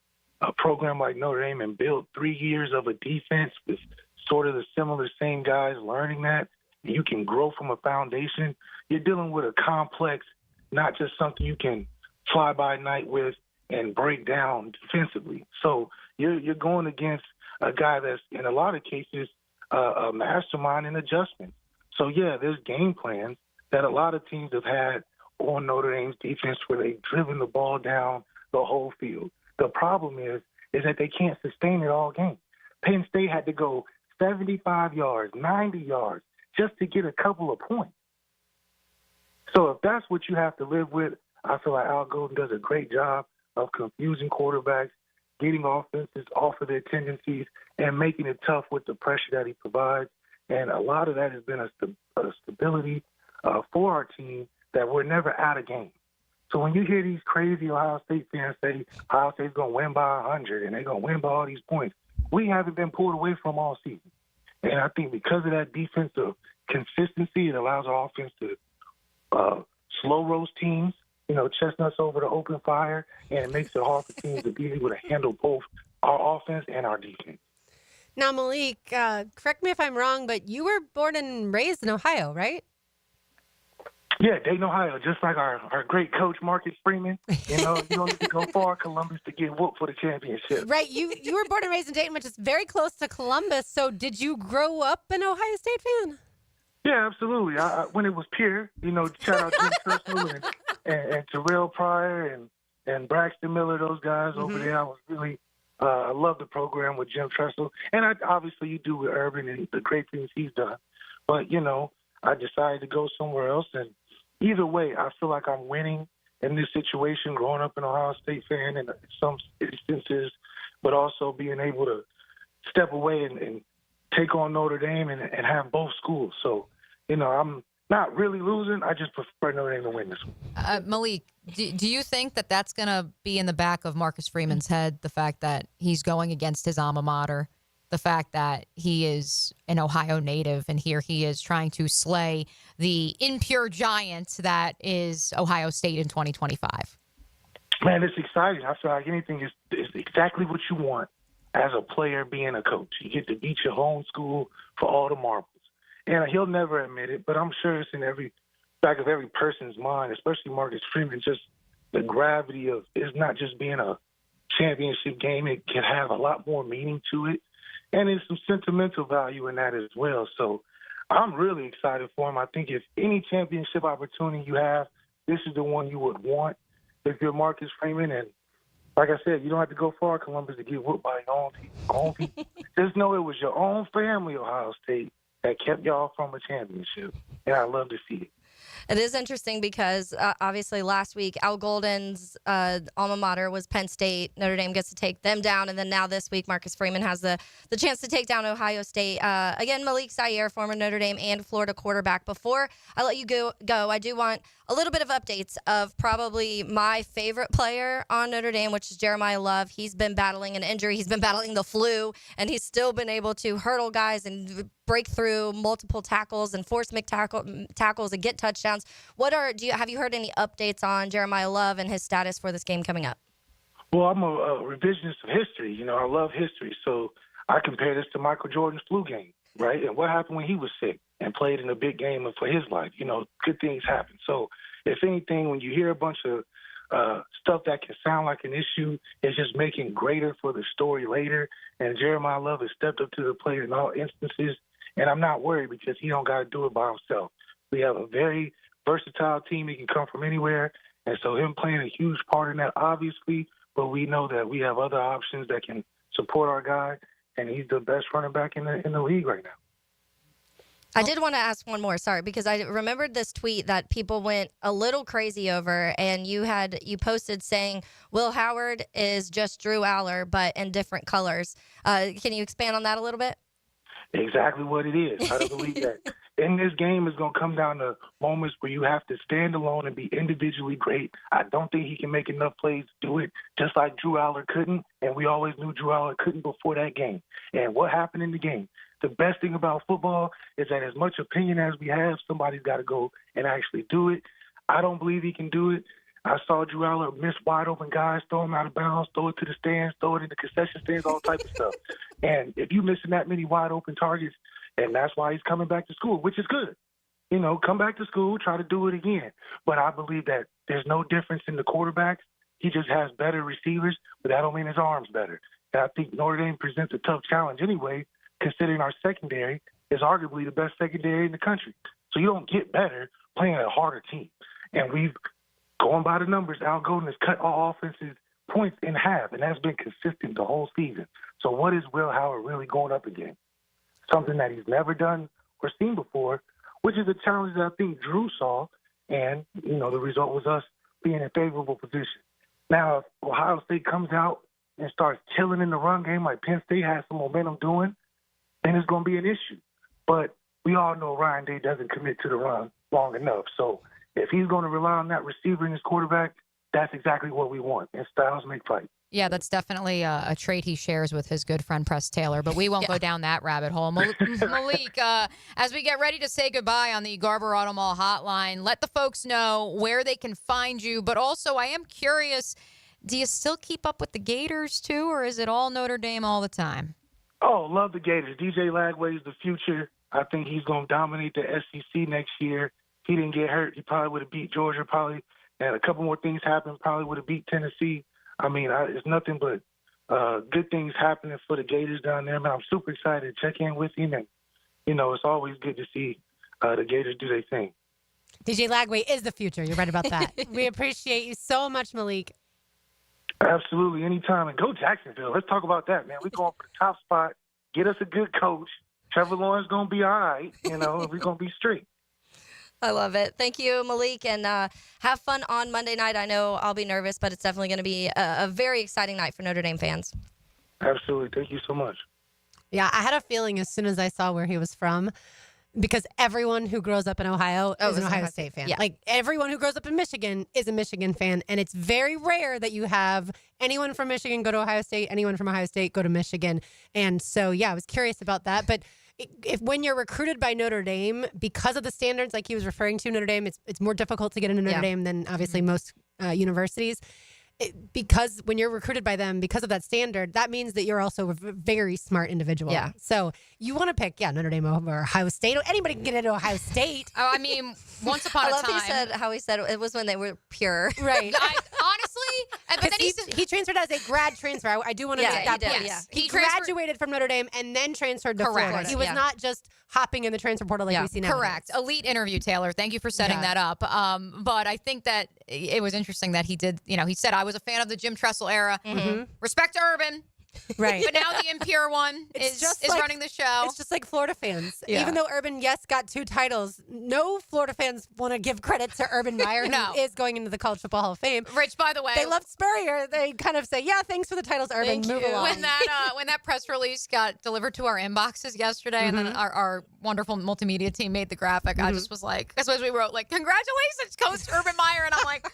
program like Notre Dame and build 3 years of a defense with sort of the same guys learning that, and you can grow from a foundation. You're dealing with a complex, not just something you can fly by night with and break down defensively. So you're going against a guy that's, in a lot of cases, a mastermind in adjustment. So, yeah, there's game plans that a lot of teams have had on Notre Dame's defense where they've driven the ball down the whole field. The problem is that they can't sustain it all game. Penn State had to go 75 yards, 90 yards just to get a couple of points. So if that's what you have to live with, I feel like Al Golden does a great job of confusing quarterbacks, getting offenses off of their tendencies, and making it tough with the pressure that he provides. And a lot of that has been a stability for our team that we're never out of games. So when you hear these crazy Ohio State fans say Ohio State's going to win by 100 and they're going to win by all these points, we haven't been pulled away from all season. And I think because of that defensive consistency, it allows our offense to slow roast teams, chestnuts over the open fire, and it makes it hard for teams to be able to handle both our offense and our defense. Now, Malik, correct me if I'm wrong, but you were born and raised in Ohio, right? Yeah, Dayton, Ohio, just like our great coach, Marcus Freeman. You don't need to go far, Columbus, to get whooped for the championship. Right. You were born and raised in Dayton, which is very close to Columbus. So did you grow up an Ohio State fan? Yeah, absolutely. When it was pure, shout out Jim Tressel and Terrell Pryor and Braxton Miller, those guys over there. I was really I love the program with Jim Tressel. And obviously you do with Urban and the great things he's done. But, I decided to go somewhere else, and either way, I feel like I'm winning in this situation, growing up an Ohio State fan in some instances, but also being able to step away and take on Notre Dame and have both schools. So, I'm not really losing. I just prefer Notre Dame to win this one. Malik, do you think that that's going to be in the back of Marcus Freeman's head, the fact that he's going against his alma mater? The fact that he is an Ohio native and here he is trying to slay the impure giant that is Ohio State in 2025. Man, it's exciting. I feel like anything is exactly what you want as a player being a coach. You get to beat your home school for all the marbles. And he'll never admit it, but I'm sure it's in every back of every person's mind, especially Marcus Freeman, just the gravity of it's not just being a championship game. It can have a lot more meaning to it. And there's some sentimental value in that as well. So I'm really excited for him. I think if any championship opportunity you have, this is the one you would want if you're Marcus Freeman. And like I said, you don't have to go far, Columbus, to get whooped by your own people. Just know it was your own family, Ohio State, that kept y'all from a championship. And I love to see it. It is interesting because obviously last week Al Golden's alma mater was Penn State. Notre Dame gets to take them down, and then now this week Marcus Freeman has the chance to take down Ohio State. Again, Malik Zaire, former Notre Dame and Florida quarterback. Before I let you go, I do want a little bit of updates of probably my favorite player on Notre Dame, which is Jeremiah Love. He's been battling an injury. He's been battling the flu, and he's still been able to hurdle guys and break through multiple tackles and force tackles and get touchdowns. Have you heard any updates on Jeremiah Love and his status for this game coming up? Well, I'm a revisionist of history. You know, I love history. So I compare this to Michael Jordan's flu game, right? And what happened when he was sick and played in a big game for his life? You know, good things happen. So if anything, when you hear a bunch of stuff that can sound like an issue, it's just making greater for the story later. And Jeremiah Love has stepped up to the plate in all instances. And I'm not worried because he don't got to do it by himself. We have a very versatile team. He can come from anywhere. And so him playing a huge part in that, obviously, but we know that we have other options that can support our guy, and he's the best running back in the league right now. I did want to ask one more, sorry, because I remembered this tweet that people went a little crazy over, and you posted saying Will Howard is just Drew Aller, but in different colors. Can you expand on that a little bit? Exactly what it is. I believe that in this game is going to come down to moments where you have to stand alone and be individually great. I don't think he can make enough plays to do it, just like Drew Aller couldn't, and we always knew Drew Aller couldn't before that game. And what happened in the game? The best thing about football is that as much opinion as we have, somebody's got to go and actually do it. I don't believe he can do it. I saw Drew Aller miss wide open guys, throw him out of bounds, throw it to the stands, throw it in the concession stands, all type of stuff. And if you're missing that many wide open targets, and that's why he's coming back to school, which is good. You know, come back to school, try to do it again. But I believe that there's no difference in the quarterbacks. He just has better receivers, but that don't mean his arm's better. And I think Notre Dame presents a tough challenge anyway, considering our secondary is arguably the best secondary in the country. So you don't get better playing a harder team. And we've going by the numbers, Al Golden has cut all offenses points in half, and that's been consistent the whole season. So what is Will Howard really going up against? Something that he's never done or seen before, which is a challenge that I think Drew saw, and, you know, the result was us being in a favorable position. Now, if Ohio State comes out and starts killing in the run game like Penn State has some momentum doing, then it's going to be an issue. But we all know Ryan Day doesn't commit to the run long enough. So if he's going to rely on that receiver and his quarterback, that's exactly what we want. And styles make fight. Yeah, that's definitely a trait he shares with his good friend Press Taylor, but we won't go down that rabbit hole. Malik, as we get ready to say goodbye on the Garber Auto Mall hotline, let the folks know where they can find you. But also, I am curious, do you still keep up with the Gators too, or is it all Notre Dame all the time? Oh, love the Gators. DJ Lagway is the future. I think he's going to dominate the SEC next year. He didn't get hurt. He probably would have beat Georgia, and a couple more things happened, probably would have beat Tennessee. I mean, it's nothing but good things happening for the Gators down there. Man, I'm super excited to check in with him. And, you know, it's always good to see the Gators do their thing. DJ Lagway is the future. You're right about that. We appreciate you so much, Malik. Absolutely. Anytime. And go Jacksonville. Let's talk about that, man. We're going for the top spot. Get us a good coach. Trevor Lawrence going to be all right. You know, we're going to be straight. I love it. Thank you, Malik, and have fun on Monday night. I know I'll be nervous, but it's definitely going to be a very exciting night for Notre Dame fans. Absolutely. Thank you so much. Yeah, I had a feeling as soon as I saw where he was from, because everyone who grows up in Ohio is an Ohio State fan. Yeah. Like, everyone who grows up in Michigan is a Michigan fan, and it's very rare that you have anyone from Michigan go to Ohio State, anyone from Ohio State go to Michigan. And so, yeah, I was curious about that. But when you're recruited by Notre Dame, because of the standards like he was referring to, Notre Dame, it's more difficult to get into Notre Dame than obviously most universities. Because when you're recruited by them, because of that standard, that means that you're also a very smart individual. Yeah. So you want to pick, Notre Dame over Ohio State. Anybody can get into Ohio State. I mean, once upon a time. How he said it was when they were pure. Right. but then he transferred as a grad transfer. I do want to make that point. Yeah. He graduated from Notre Dame and then transferred to Florida. He was not just hopping in the transfer portal like we see now. Correct. Elite interview, Taylor. Thank you for setting that up. But I think that it was interesting that he did, he said, I was a fan of the Jim Tressel era. Mm-hmm. Respect to Urban. Right. But now the impure one is running the show. It's just like Florida fans. Yeah. Even though Urban, got 2 titles, no Florida fans want to give credit to Urban Meyer, who is going into the College Football Hall of Fame. Rich, by the way. They love Spurrier. They kind of say, thanks for the titles, Urban. Move along. When that press release got delivered to our inboxes yesterday, and then our wonderful multimedia team made the graphic, I just was like, that's what we wrote, like, congratulations, Coach Urban Meyer. And I'm like,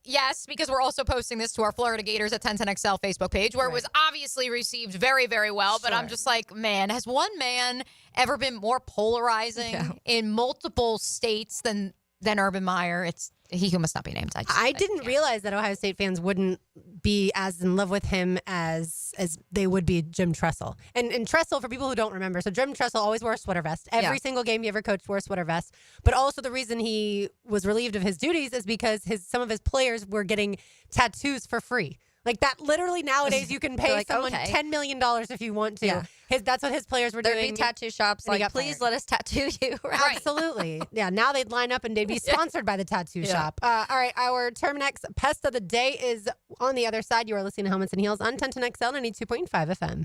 yes, because we're also posting this to our Florida Gators at 1010XL Facebook page, where it was obviously received very, very well. But I'm just like, man, has one man ever been more polarizing in multiple states than Urban Meyer? It's he who must not be named. I didn't realize that Ohio State fans wouldn't be as in love with him as they would be Jim Tressel. And Tressel, for people who don't remember, so Jim Tressel always wore a sweater vest. Every single game he ever coached wore a sweater vest. But also the reason he was relieved of his duties is because some of his players were getting tattoos for free. Like that, literally nowadays you can pay someone $10 million if you want to. Yeah. That's what his players were doing. There'd be tattoo shops like, please let us tattoo you. Right. Absolutely. Yeah, now they'd line up and they'd be sponsored by the tattoo shop. All right, our Terminex Pest of the Day is on the other side. You are listening to Helmets and Heels on 1010XL 92.5 FM.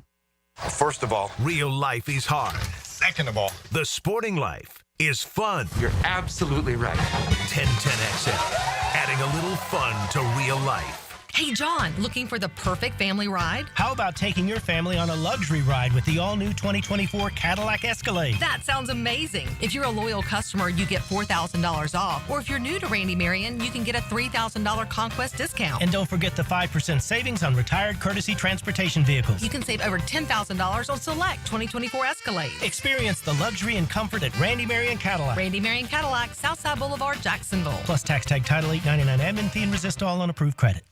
First of all, real life is hard. Second of all, the sporting life is fun. You're absolutely right. 1010XL, adding a little fun to real life. Hey, John, looking for the perfect family ride? How about taking your family on a luxury ride with the all-new 2024 Cadillac Escalade? That sounds amazing. If you're a loyal customer, you get $4,000 off. Or if you're new to Randy Marion, you can get a $3,000 Conquest discount. And don't forget the 5% savings on retired courtesy transportation vehicles. You can save over $10,000 on select 2024 Escalade. Experience the luxury and comfort at Randy Marion Cadillac. Randy Marion Cadillac, Southside Boulevard, Jacksonville. Plus tax tag title $8.99 admin fee and resist all on approved credit.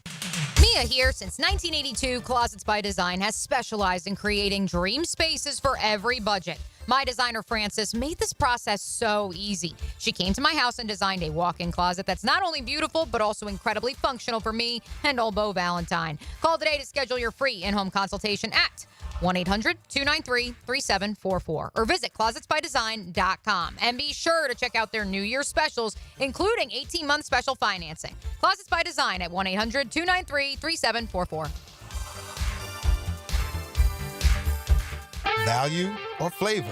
Mia here. Since 1982, Closets by Design has specialized in creating dream spaces for every budget. My designer, Frances, made this process so easy. She came to my house and designed a walk-in closet that's not only beautiful, but also incredibly functional for me and old Beau Valentine. Call today to schedule your free in-home consultation at 1-800-293-3744 or visit closetsbydesign.com. And be sure to check out their New Year specials, including 18-month special financing. Closets by Design at 1-800-293-3744. Value or flavor?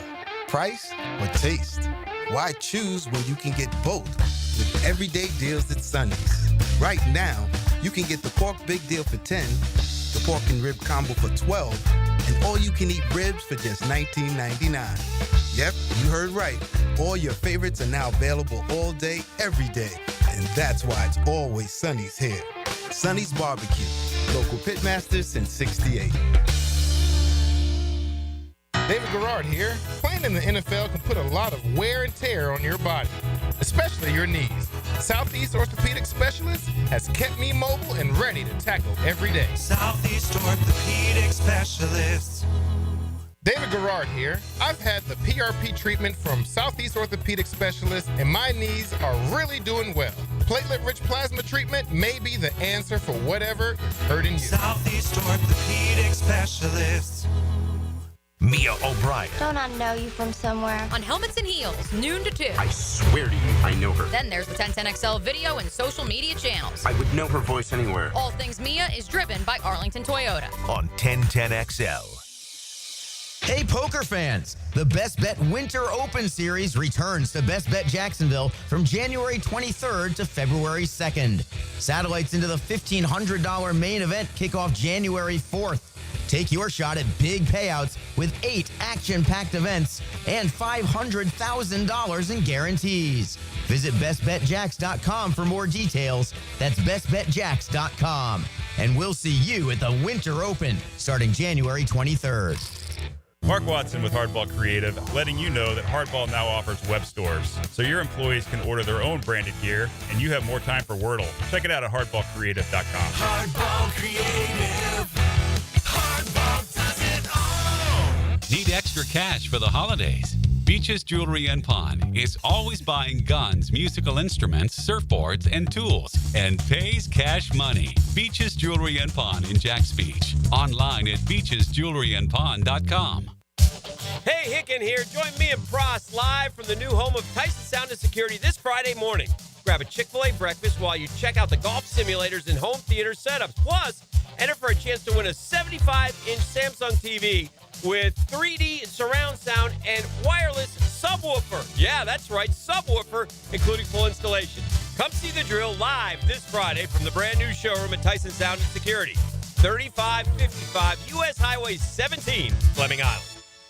Price or taste? Why choose when you can get both with everyday deals at Sonny's? Right now, you can get the pork big deal for $10, the pork and rib combo for $12, and all-you-can-eat ribs for just $19.99. Yep, you heard right. All your favorites are now available all day, every day. And that's why it's always Sonny's here. Sonny's Barbecue. Local pitmasters since '68. David Garrard here. Playing in the NFL can put a lot of wear and tear on your body, especially your knees. Southeast Orthopedic Specialist has kept me mobile and ready to tackle every day. Southeast Orthopedic Specialist. David Garrard here. I've had the PRP treatment from Southeast Orthopedic Specialist, and my knees are really doing well. Platelet-rich plasma treatment may be the answer for whatever is hurting you. Southeast Orthopedic Specialist. Mia O'Brien. Don't I know you from somewhere? On Helmets and Heels, noon to 2. I swear to you, I know her. Then there's the 1010XL video and social media channels. I would know her voice anywhere. All Things Mia is driven by Arlington Toyota. On 1010XL. Hey, poker fans! The Best Bet Winter Open Series returns to Best Bet Jacksonville from January 23rd to February 2nd. Satellites into the $1,500 main event kick off January 4th. Take your shot at big payouts with 8 action-packed events and $500,000 in guarantees. Visit bestbetjacks.com for more details. That's bestbetjacks.com. And we'll see you at the Winter Open starting January 23rd. Mark Watson with Hardball Creative, letting you know that Hardball now offers web stores, so your employees can order their own branded gear, and you have more time for Wordle. Check it out at hardballcreative.com. Hardball Creative. Hardball does it all. Need extra cash for the holidays? Beaches Jewelry and Pawn is always buying guns, musical instruments, surfboards, and tools, and pays cash money. Beaches Jewelry and Pawn in Jacks Beach. Online at beachesjewelryandpawn.com. Hey, Hicken here. Join me and Pross live from the new home of Tyson Sound and Security this Friday morning. Grab a Chick-fil-A breakfast while you check out the golf simulators and home theater setups. Plus, enter for a chance to win a 75-inch Samsung TV with 3D surround sound and wireless subwoofer. Yeah, that's right, subwoofer, including full installation. Come see the drill live this Friday from the brand new showroom at Tyson Sound and Security, 3555 U.S. Highway 17, Fleming Island.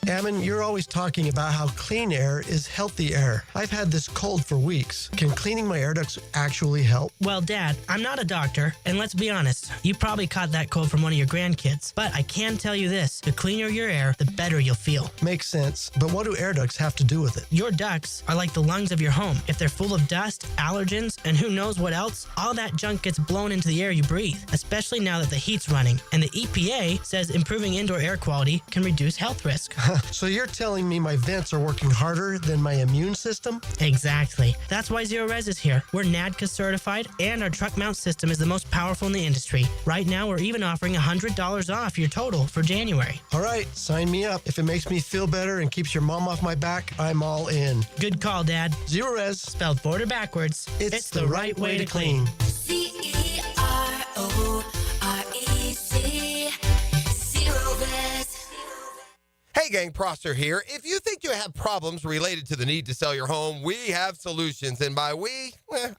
Ammon, you're always talking about how clean air is healthy air. I've had this cold for weeks. Can cleaning my air ducts actually help? Well, Dad, I'm not a doctor, and let's be honest, you probably caught that cold from one of your grandkids. But I can tell you this, the cleaner your air, the better you'll feel. Makes sense, but what do air ducts have to do with it? Your ducts are like the lungs of your home. If they're full of dust, allergens, and who knows what else, all that junk gets blown into the air you breathe, especially now that the heat's running. And the EPA says improving indoor air quality can reduce health risk. So you're telling me my vents are working harder than my immune system? Exactly. That's why Zero Res is here. We're NADCA certified, and our truck mount system is the most powerful in the industry. Right now, we're even offering $100 off your total for January. All right, sign me up. If it makes me feel better and keeps your mom off my back, I'm all in. Good call, Dad. Zero Res. Spelled border backwards. It's the right way to clean. CEROREC. Zero Res. Hey gang, Prosser here. If you think you have problems related to the need to sell your home, we have solutions. And by we,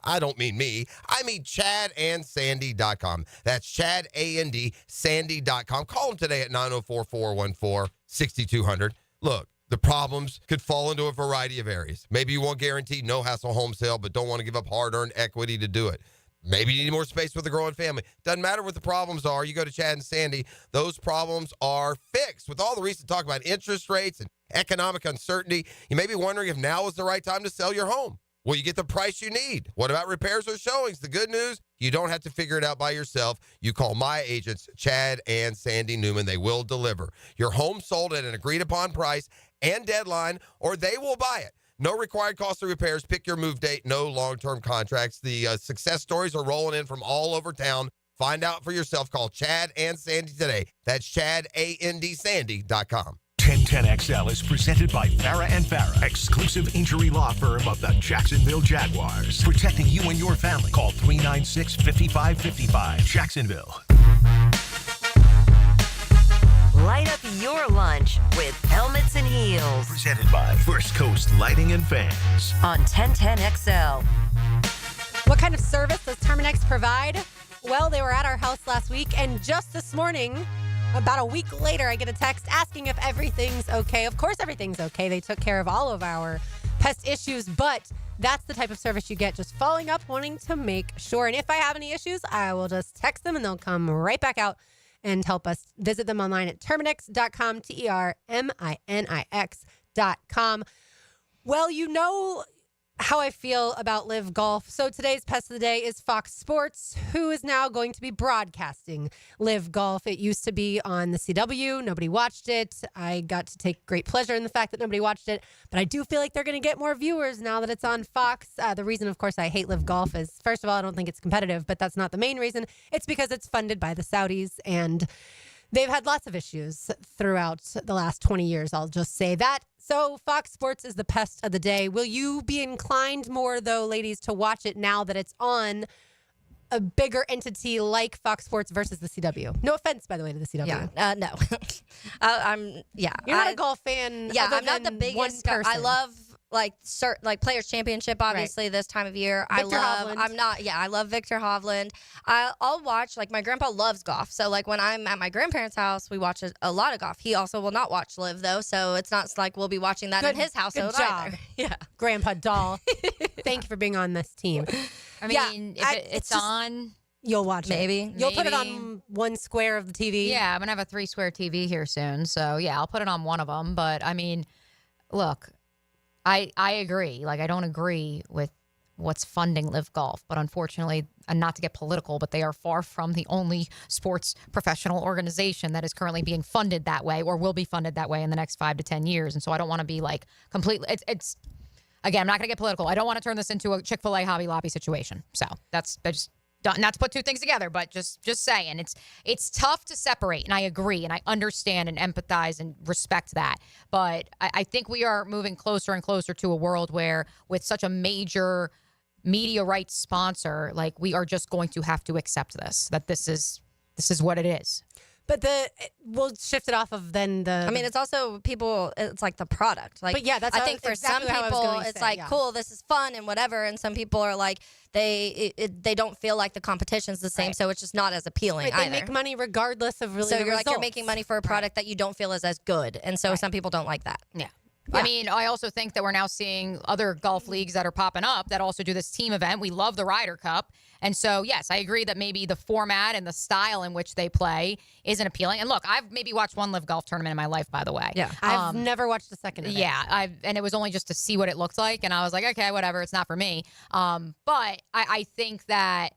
I don't mean me. I mean ChadandSandy.com. That's Chad, A-N-D, Sandy.com. Call them today at 904-414-6200. Look, the problems could fall into a variety of areas. Maybe you want guaranteed no-hassle home sale, but don't want to give up hard-earned equity to do it. Maybe you need more space with a growing family. Doesn't matter what the problems are. You go to Chad and Sandy. Those problems are fixed. With all the recent talk about interest rates and economic uncertainty, you may be wondering if now is the right time to sell your home. Will you get the price you need? What about repairs or showings? The good news, you don't have to figure it out by yourself. You call my agents, Chad and Sandy Newman. They will deliver. Your home sold at an agreed-upon price and deadline, or they will buy it. No required cost of repairs. Pick your move date. No long-term contracts. The success stories are rolling in from all over town. Find out for yourself. Call Chad and Sandy today. That's Chad, A-N-D, Sandy.com. 1010XL is presented by Farah and Farah, exclusive injury law firm of the Jacksonville Jaguars. Protecting you and your family. Call 396-5555. Jacksonville. Light up your lunch with Helmets and Heels. Presented by First Coast Lighting and Fans. On 1010XL. What kind of service does Terminex provide? Well, they were at our house last week, and just this morning, about a week later, I get a text asking if everything's okay. Of course everything's okay. They took care of all of our pest issues, but that's the type of service you get, just following up, wanting to make sure. And if I have any issues, I will just text them, and they'll come right back out and help us. Visit them online at Terminix.com, Terminix.com. Well, you know how I feel about Live Golf. So today's Pest of the Day is Fox Sports, who is now going to be broadcasting Live Golf. It used to be on the CW. Nobody watched it. I got to take great pleasure in the fact that nobody watched it. But I do feel like they're going to get more viewers now that it's on Fox. The reason, of course, I hate Live Golf is, first of all, I don't think it's competitive, but that's not the main reason. It's because it's funded by the Saudis, and they've had lots of issues throughout the last 20 years. I'll just say that. So Fox Sports is the Pest of the Day. Will you be inclined more, though, ladies, to watch it now that it's on a bigger entity like Fox Sports versus the CW? No offense, by the way, to the CW. Yeah, no. You're not a golf fan. Yeah, other I'm not the than biggest. one person. I love like Players Championship, obviously, this time of year. Victor Hovland. I love Victor Hovland. I'll watch, like, my grandpa loves golf. So, like, when I'm at my grandparents' house, we watch a lot of golf. He also will not watch Live, though. So it's not like we'll be watching that in his household good job. either. Yeah. Grandpa Doll. Thank you for being on this team. I mean, if it's just on, you'll watch maybe. it. You'll put it on one square of the TV. Yeah, I'm going to have a 3-square TV here soon. So, yeah, I'll put it on one of them. But, I mean, look, I agree. Like, I don't agree with what's funding Live Golf. But unfortunately, and not to get political, but they are far from the only sports professional organization that is currently being funded that way or will be funded that way in the next 5 to 10 years. And so I don't want to be like completely, it's again, I'm not going to get political. I don't want to turn this into a Chick-fil-A Hobby Lobby situation. So that's just not to put two things together, but just saying it's tough to separate. And I agree. And I understand and empathize and respect that. But I think we are moving closer and closer to a world where with such a major media rights sponsor, like we are just going to have to accept that this is what it is. But we'll shift it off of then the. I mean, it's also people. It's like the product. Like, but yeah, that's. I think for exactly some people, it's say, like yeah. cool. This is fun and whatever. And some people are like they don't feel like the competition's the same, so it's just not as appealing. Right, they make money regardless of really. So the you're results. like you're making money for a product that you don't feel is as good, and so some people don't like that. Yeah. I mean, I also think that we're now seeing other golf leagues that are popping up that also do this team event. We love the Ryder Cup. And so, yes, I agree that maybe the format and the style in which they play isn't appealing. And look, I've maybe watched one Live Golf tournament in my life, by the way. Yeah. I've never watched a second of it. Yeah. And it was only just to see what it looked like. And I was like, okay, whatever. It's not for me. But I think that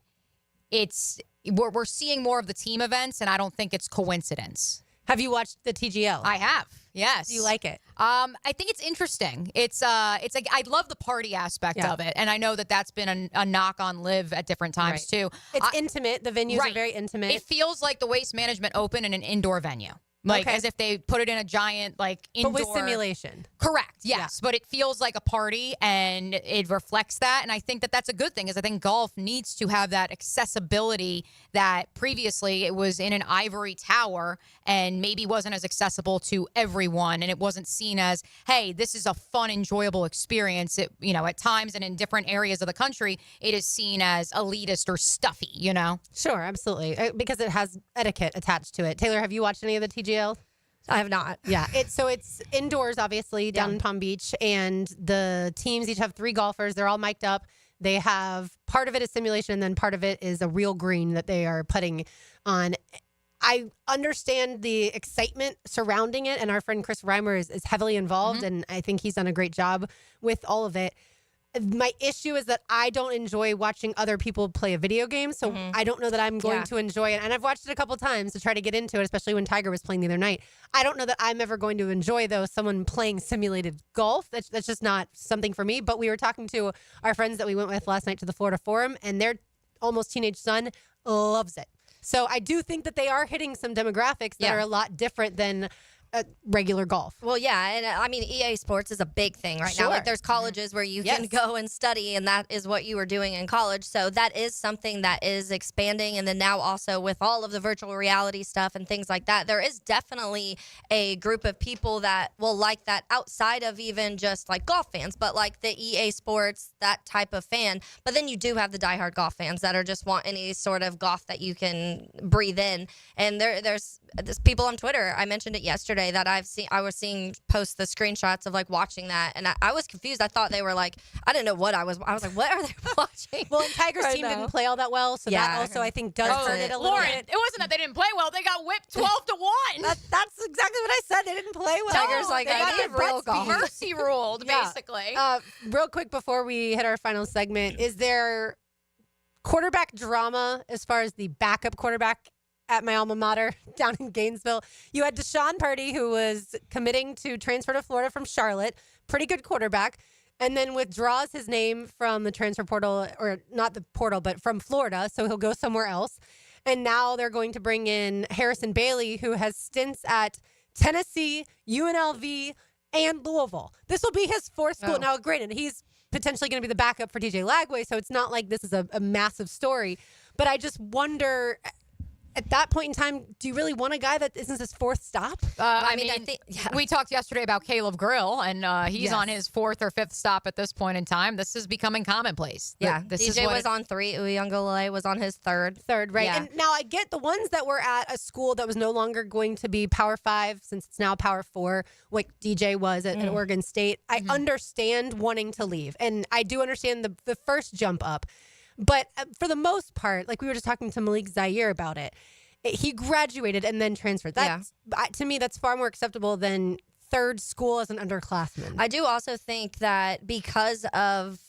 we're seeing more of the team events, and I don't think it's coincidence. Have you watched the TGL? I have. Yes. Do you like it? I think it's interesting. It's like I love the party aspect of it, and I know that that's been a knock on Live at different times too. It's intimate. The venues are very intimate. It feels like the Waste Management Open in an indoor venue. Like as if they put it in a giant indoor. But with simulation. Correct. Yes. Yeah. But it feels like a party and it reflects that. And I think that that's a good thing, is I think golf needs to have that accessibility that previously it was in an ivory tower and maybe wasn't as accessible to everyone. And it wasn't seen as, hey, this is a fun, enjoyable experience. It, at times and in different areas of the country, it is seen as elitist or stuffy, Sure, absolutely. Because it has etiquette attached to it. Taylor, have you watched any of the TGL? I have not. Yeah, it's indoors, obviously, down in Palm Beach, and the teams each have 3 golfers. They're all mic'd up. They have part of it is simulation, and then part of it is a real green that they are putting on. I understand the excitement surrounding it, and our friend Chris Reimer is heavily involved, and I think he's done a great job with all of it. My issue is that I don't enjoy watching other people play a video game, so I don't know that I'm going to enjoy it. And I've watched it a couple times to try to get into it, especially when Tiger was playing the other night. I don't know that I'm ever going to enjoy, though, someone playing simulated golf. That's just not something for me. But we were talking to our friends that we went with last night to the Florida Forum, and their almost teenage son loves it. So I do think that they are hitting some demographics that are a lot different than regular golf. Well, yeah, and I mean, EA Sports is a big thing right now. Like, there's colleges where you can go and study, and that is what you were doing in college. So that is something that is expanding. And then now also with all of the virtual reality stuff and things like that, there is definitely a group of people that will like that outside of even just like golf fans, but like the EA Sports, that type of fan. But then you do have the diehard golf fans that are just want any sort of golf that you can breathe in. And there's people on Twitter, I mentioned it yesterday, that I was seeing post the screenshots of like watching that, and I was confused. I thought they were like, I didn't know what I was like, what are they watching? Well, and Tiger's team didn't play all that well, so that also I think does hurt it a little Lauren, bit. it wasn't that they didn't play well; they got whipped 12-1. That's exactly what I said. They didn't play well. Tiger's like, they I need real golf. Mercy ruled, basically. Real quick before we hit our final segment, is there quarterback drama as far as the backup quarterback at my alma mater down in Gainesville? You had Deshaun Purdy, who was committing to transfer to Florida from Charlotte. Pretty good quarterback. And then withdraws his name from the transfer portal, or not the portal, but from Florida. So he'll go somewhere else. And now they're going to bring in Harrison Bailey, who has stints at Tennessee, UNLV, and Louisville. This will be his 4th school. Now, granted, he's potentially going to be the backup for DJ Lagway, so it's not like this is a massive story. But I just wonder, at that point in time, do you really want a guy that isn't his 4th stop? I think we talked yesterday about Caleb Grill, and he's on his 4th or 5th stop at this point in time. This is becoming commonplace. Yeah, this DJ was on 3. Uyunglele was on his 3rd. Right. Yeah. And now I get the ones that were at a school that was no longer going to be Power 5, since it's now Power 4, like DJ was at Oregon State. I understand wanting to leave, and I do understand the first jump up. But for the most part, like we were just talking to Malik Zaire about it, he graduated and then transferred. To me, that's far more acceptable than 3rd school as an underclassman. I do also think that because of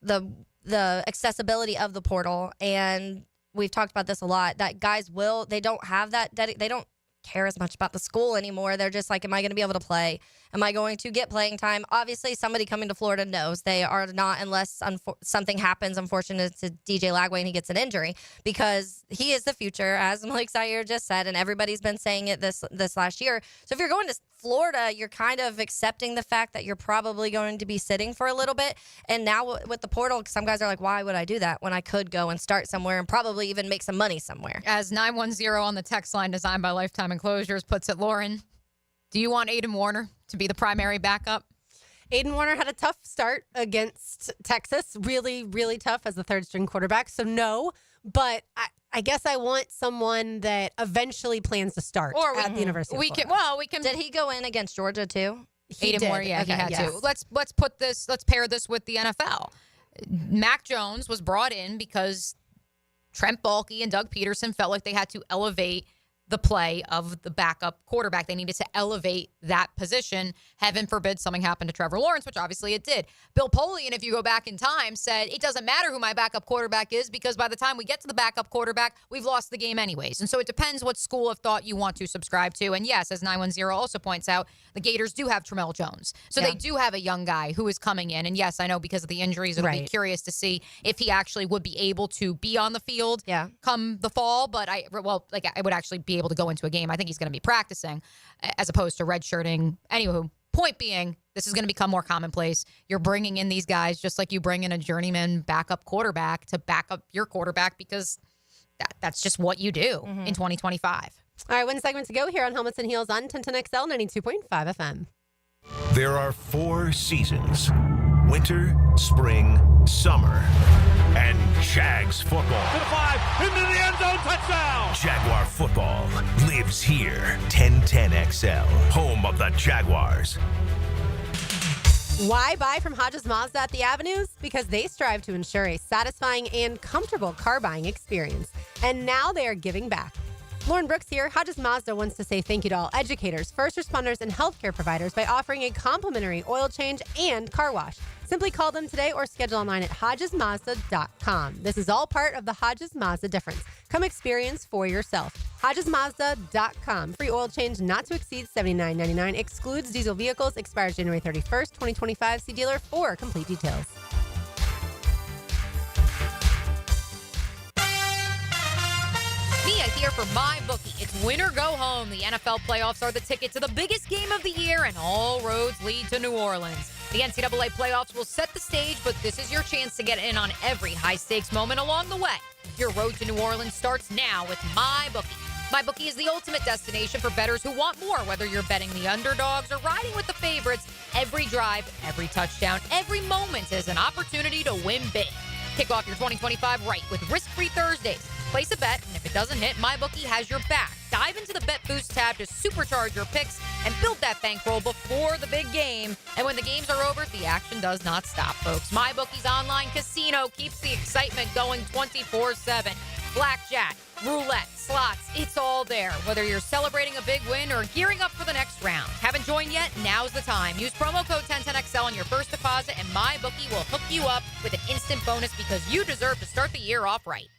the the accessibility of the portal, and we've talked about this a lot, that guys they don't have that, they don't care as much about the school anymore. They're just like, am I going to be able to play? Am I going to get playing time? Obviously, somebody coming to Florida knows they are not, unless something happens, unfortunate to DJ Lagway and he gets an injury, because he is the future, as Malik Zaire just said, and everybody's been saying it this last year. So if you're going to Florida, you're kind of accepting the fact that you're probably going to be sitting for a little bit. And now with the portal, some guys are like, why would I do that when I could go and start somewhere and probably even make some money somewhere? As 910 on the text line designed by Lifetime Enclosures puts it, Lauren, do you want Aiden Warner to be the primary backup? Aiden Warner had a tough start against Texas. Really, really tough as the third-string quarterback. So no, but I guess I want someone that eventually plans to start at the University of Florida. Did he go in against Georgia too? Aiden Warner, yeah, he had to. Let's pair this with the NFL. Mac Jones was brought in because Trent Baalke and Doug Peterson felt like they had to elevate the play of the backup quarterback. They needed to elevate that position. Heaven forbid something happened to Trevor Lawrence, which obviously it did. Bill Polian, if you go back in time, said it doesn't matter who my backup quarterback is because by the time we get to the backup quarterback, we've lost the game anyways. And so it depends what school of thought you want to subscribe to. And yes, as 910 also points out, the Gators do have Tramel Jones. So they do have a young guy who is coming in. And yes, I know because of the injuries, it'll be curious to see if he actually would be able to be on the field come the fall. But I would actually be able to go into a game. I think he's going to be practicing as opposed to redshirting. Anywho, point being, this is going to become more commonplace. You're bringing in these guys just like you bring in a journeyman backup quarterback to back up your quarterback because that's just what you do in 2025. All right, one segment to go here on Helmets and Heels on 1010XL 92.5 FM. There are 4 seasons: winter, spring, summer, and Jags football. To the 5, into the end zone, touchdown! Jaguar football lives here. 1010XL, home of the Jaguars. Why buy from Hodges Mazda at the Avenues? Because they strive to ensure a satisfying and comfortable car buying experience. And now they are giving back. Lauren Brooks here. Hodges Mazda wants to say thank you to all educators, first responders, and healthcare providers by offering a complimentary oil change and car wash. Simply call them today or schedule online at HodgesMazda.com. This is all part of the Hodges Mazda difference. Come experience for yourself. HodgesMazda.com. Free oil change not to exceed $79.99. Excludes diesel vehicles. Expires January 31st, 2025. See dealer for complete details. Mia here for MyBookie. It's win or go home. The NFL playoffs are the ticket to the biggest game of the year, and all roads lead to New Orleans. The NCAA playoffs will set the stage, but this is your chance to get in on every high-stakes moment along the way. Your road to New Orleans starts now with MyBookie. MyBookie is the ultimate destination for bettors who want more, whether you're betting the underdogs or riding with the favorites. Every drive, every touchdown, every moment is an opportunity to win big. Kick off your 2025 right with risk-free Thursdays. Place a bet, and if it doesn't hit, MyBookie has your back. Dive into the Bet Boost tab to supercharge your picks and build that bankroll before the big game. And when the games are over, the action does not stop, folks. MyBookie's online casino keeps the excitement going 24/7. Blackjack, roulette, slots, it's all there. Whether you're celebrating a big win or gearing up for the next round. Haven't joined yet? Now's the time. Use promo code 1010XL on your first deposit, and MyBookie will hook you up with an instant bonus because you deserve to start the year off right.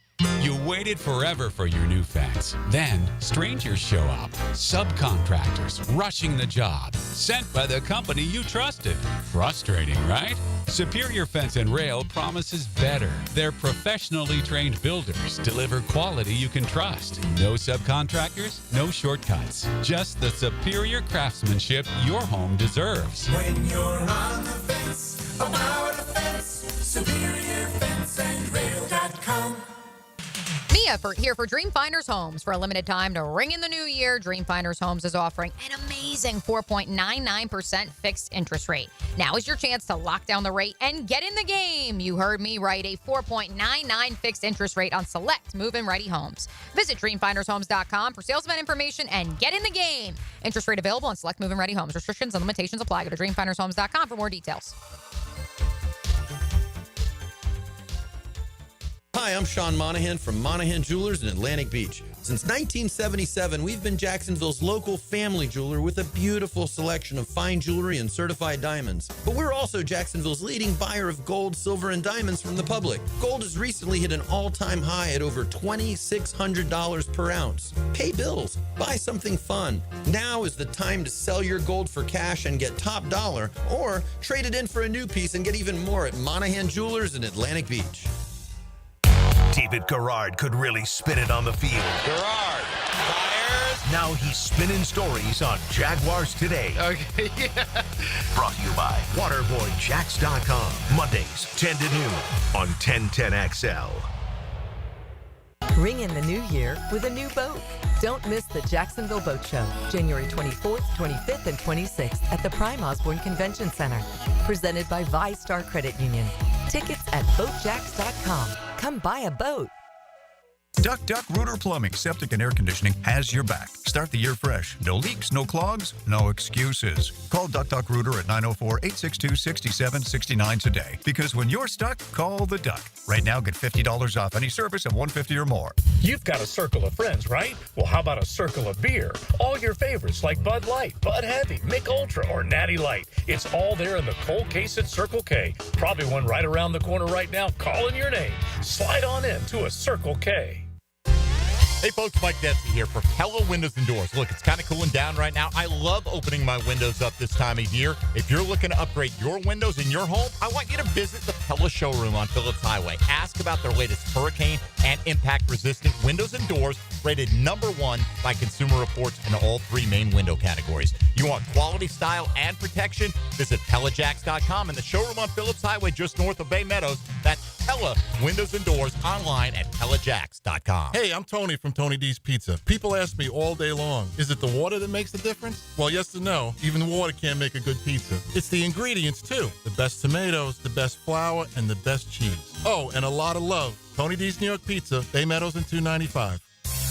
You waited forever for your new fence. Then strangers show up. Subcontractors rushing the job. Sent by the company you trusted. Frustrating, right? Superior Fence and Rail promises better. Their professionally trained builders deliver quality you can trust. No subcontractors, no shortcuts. Just the superior craftsmanship your home deserves. When you're on the fence, about the fence, superiorfenceandrail.com. Mia here for Dreamfinders Homes. For a limited time to ring in the new year, Dreamfinders Homes is offering an amazing 4.99% fixed interest rate. Now is your chance to lock down the rate and get in the game. You heard me right, a 4.99 fixed interest rate on select move-in ready homes. Visit dreamfindershomes.com for sales event information and get in the game. Interest rate available on select move-in ready homes. Restrictions and limitations apply. Go to dreamfindershomes.com for more details. Hi, I'm Sean Monahan from Monahan Jewelers in Atlantic Beach. Since 1977, we've been Jacksonville's local family jeweler with a beautiful selection of fine jewelry and certified diamonds. But we're also Jacksonville's leading buyer of gold, silver, and diamonds from the public. Gold has recently hit an all-time high at over $2,600 per ounce. Pay bills. Buy something fun. Now is the time to sell your gold for cash and get top dollar, or trade it in for a new piece and get even more at Monahan Jewelers in Atlantic Beach. David Garrard could really spin it on the field. Garrard fires. Now he's spinning stories on Jaguars Today. Okay, yeah. Brought to you by WaterboyJacks.com. Mondays, 10 to noon on 1010XL. Ring in the new year with a new boat. Don't miss the Jacksonville Boat Show, January 24th, 25th, and 26th at the Prime Osborne Convention Center. Presented by ViStar Credit Union. Tickets at BoatJacks.com. Come buy a boat. Duck Duck Rooter Plumbing, Septic and Air Conditioning has your back. Start the year fresh. No leaks, no clogs, no excuses. Call Duck Duck Rooter at 904-862-6769 today. Because when you're stuck, call the Duck. Right now, get $50 off any service of $150 or more. You've got a circle of friends, right? Well, how about a circle of beer? All your favorites like Bud Light, Bud Heavy, Mick Ultra, or Natty Light. It's all there in the cold case at Circle K. Probably one right around the corner right now calling your name. Slide on in to a Circle K. Hey folks, Mike Detsy here for Pella Windows and Doors. Look, it's kind of cooling down right now. I love opening my windows up this time of year. If you're looking to upgrade your windows in your home, I want you to visit the Pella showroom on Phillips Highway. Ask about their latest hurricane and impact-resistant windows and doors, rated #1 by Consumer Reports in all 3 main window categories. You want quality, style, and protection? Visit PellaJacks.com and the showroom on Phillips Highway just north of Bay Meadows. That's Pella Windows and Doors online at PellaJacks.com. Hey, I'm Tony from Tony D's Pizza. People ask me all day long, is it the water that makes the difference? Well, yes and no. Even water can't make a good pizza. It's the ingredients, too. The best tomatoes, the best flour, and the best cheese. Oh, and a lot of love. Tony D's New York Pizza, Bay Meadows and 295.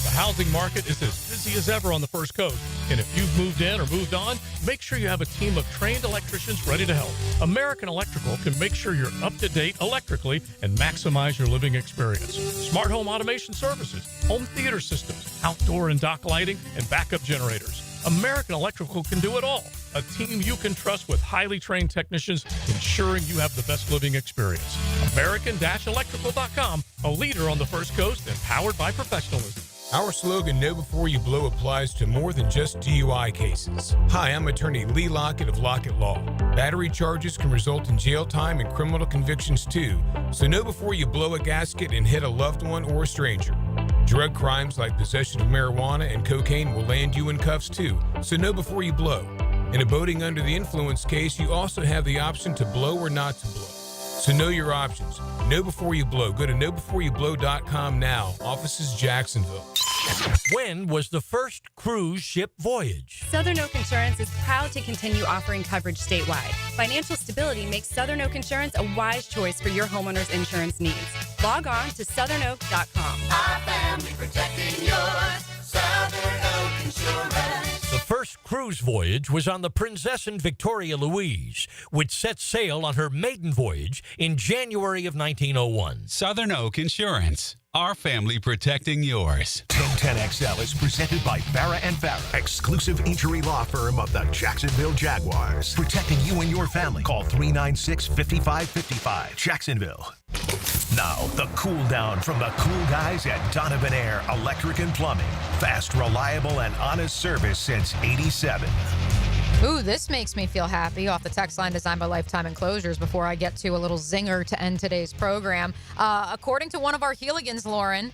The housing market is as busy as ever on the First Coast. And if you've moved in or moved on, make sure you have a team of trained electricians ready to help. American Electrical can make sure you're up to date electrically and maximize your living experience. Smart home automation services, home theater systems, outdoor and dock lighting, and backup generators. American Electrical can do it all. A team you can trust with highly trained technicians ensuring you have the best living experience. American-Electrical.com, a leader on the First Coast and powered by professionalism. Our slogan, Know Before You Blow, applies to more than just DUI cases. Hi, I'm attorney Lee Lockett of Lockett Law. Battery charges can result in jail time and criminal convictions too, so know before you blow a gasket and hit a loved one or a stranger. Drug crimes like possession of marijuana and cocaine will land you in cuffs too, so know before you blow. In a boating under the influence case, you also have the option to blow or not to blow. So know your options. Know before you blow. Go to knowbeforeyouBlow.com now. Offices Jacksonville. When was the first cruise ship voyage? Southern Oak Insurance is proud to continue offering coverage statewide. Financial stability makes Southern Oak Insurance a wise choice for your homeowner's insurance needs. Log on to southernoak.com. Our family protecting yours. Southern Oak Insurance. The first cruise voyage was on the Princess Victoria Louise, which set sail on her maiden voyage in January of 1901. Southern Oak Insurance. Our family protecting yours. 1010XL is presented by Farah & Farah, exclusive injury law firm of the Jacksonville Jaguars. Protecting you and your family. Call 396-5555. Jacksonville. Now, the cool down from the cool guys at Donovan Air Electric and Plumbing. Fast, reliable, and honest service since '87. Ooh, this makes me feel happy off the text line designed by Lifetime Enclosures before I get to a little zinger to end today's program. According to one of our Healigans, Lauren,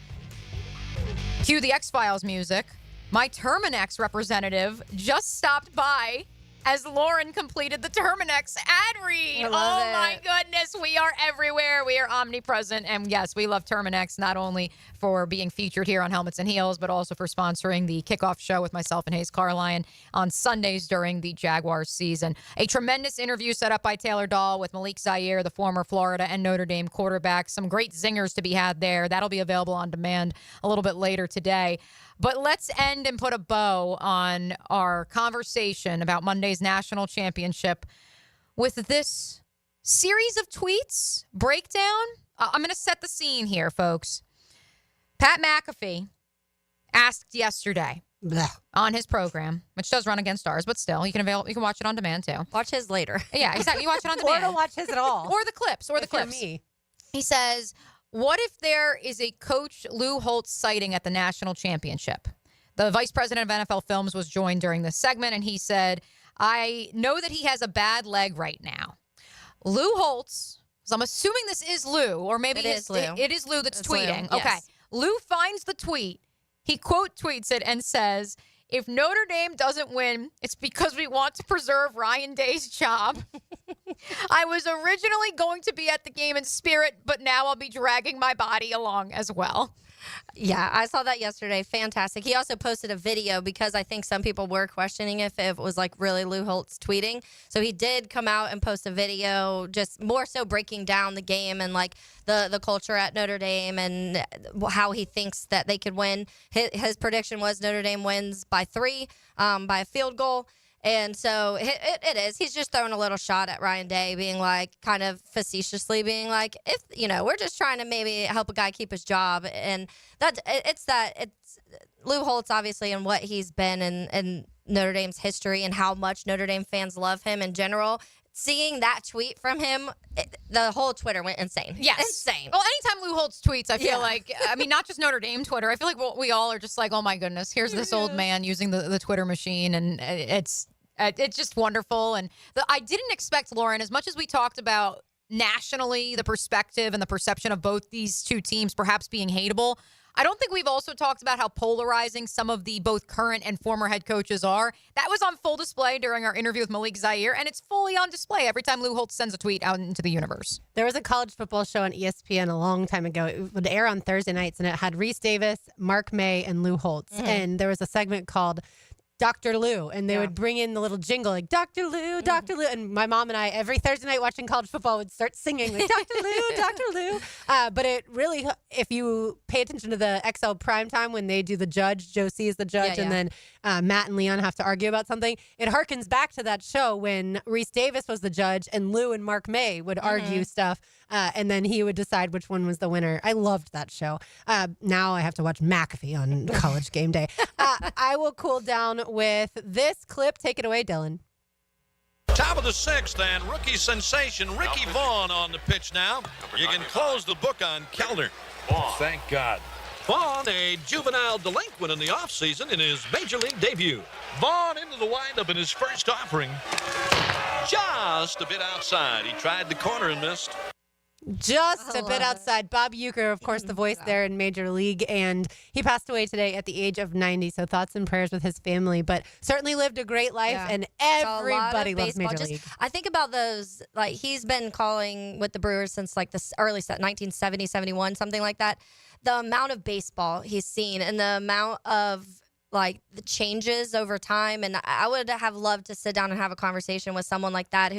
cue the X-Files music, my Terminex representative just stopped by as Lauren completed the Terminex ad read. Oh, my goodness. We are everywhere. We are omnipresent. And yes, we love Terminex, not only for being featured here on Helmets and Heels, but also for sponsoring the kickoff show with myself and Hayes Carline on Sundays during the Jaguars season. A tremendous interview set up by Taylor Dahl with Malik Zaire, the former Florida and Notre Dame quarterback. Some great zingers to be had there. That'll be available on demand a little bit later today. But let's end and put a bow on our conversation about Monday's national championship with this series of tweets, breakdown, I'm going to set the scene here, folks. Pat McAfee asked yesterday on his program, which does run against ours, but still, you can watch it on demand too. Watch his later. Yeah, exactly. You watch it on demand. Or don't watch his at all. Or the clips. Me. He says, what if there is a Coach Lou Holtz sighting at the national championship? The vice president of NFL Films was joined during this segment, and he said, I know that he has a bad leg right now. Lou Holtz, so I'm assuming this is Lou, or maybe it is Lou. It is Lou that's tweeting. Lou, Okay. yes. Lou finds the tweet. He quote tweets it and says, if Notre Dame doesn't win, it's because we want to preserve Ryan Day's job. I was originally going to be at the game in spirit, but now I'll be dragging my body along as well. Yeah, I saw that yesterday. Fantastic. He also posted a video because I think some people were questioning if it was like really Lou Holtz tweeting. So he did come out and post a video just more so breaking down the game and like the culture at Notre Dame and how he thinks that they could win. His prediction was Notre Dame wins by 3 by a field goal. And so it is. He's just throwing a little shot at Ryan Day, being like, kind of facetiously being like, if, we're just trying to maybe help a guy keep his job. And it's Lou Holtz, obviously, and what he's been in Notre Dame's history and how much Notre Dame fans love him in general. Seeing that tweet from him, the whole Twitter went insane. Yes. Insane. Well, anytime Lou Holtz tweets, I feel like, not just Notre Dame Twitter, I feel like we all are just like, oh my goodness, here's this old man using the Twitter machine, and it's just wonderful. And I didn't expect, Lauren, as much as we talked about nationally the perspective and the perception of both these two teams perhaps being hateable, I don't think we've also talked about how polarizing some of the both current and former head coaches are. That was on full display during our interview with Malik Zaire, and it's fully on display every time Lou Holtz sends a tweet out into the universe. There was a college football show on ESPN a long time ago. It would air on Thursday nights, and it had Reese Davis, Mark May, and Lou Holtz. Mm-hmm. And there was a segment called Dr. Lou, and they would bring in the little jingle like Dr. Lou, Dr. Lou, and my mom and I every Thursday night watching college football would start singing like Dr. Lou, Dr. Lou. But it really, if you pay attention to the XL primetime when they do the judge, Josie is the judge, and then Matt and Leon have to argue about something, it harkens back to that show when Reese Davis was the judge and Lou and Mark May would argue stuff. And then he would decide which one was the winner. I loved that show. Now I have to watch McAfee on College Game Day. I will cool down with this clip. Take it away, Dylan. Top of the 6th, and rookie sensation Ricky Vaughn on the pitch now. You can close the book on Kellner. Thank God. Vaughn, a juvenile delinquent in the offseason in his major league debut. Vaughn into the windup in his first offering. Just a bit outside. He tried the corner and missed. Just a bit outside. Bob Uecker, of course, the voice there in Major League, and he passed away today at the age of 90, so thoughts and prayers with his family, but certainly lived a great life, and everybody loves Major League. I think about those, like, he's been calling with the Brewers since, like, the early 1970, 71, something like that. The amount of baseball he's seen and the amount of like the changes over time, and I would have loved to sit down and have a conversation with someone like that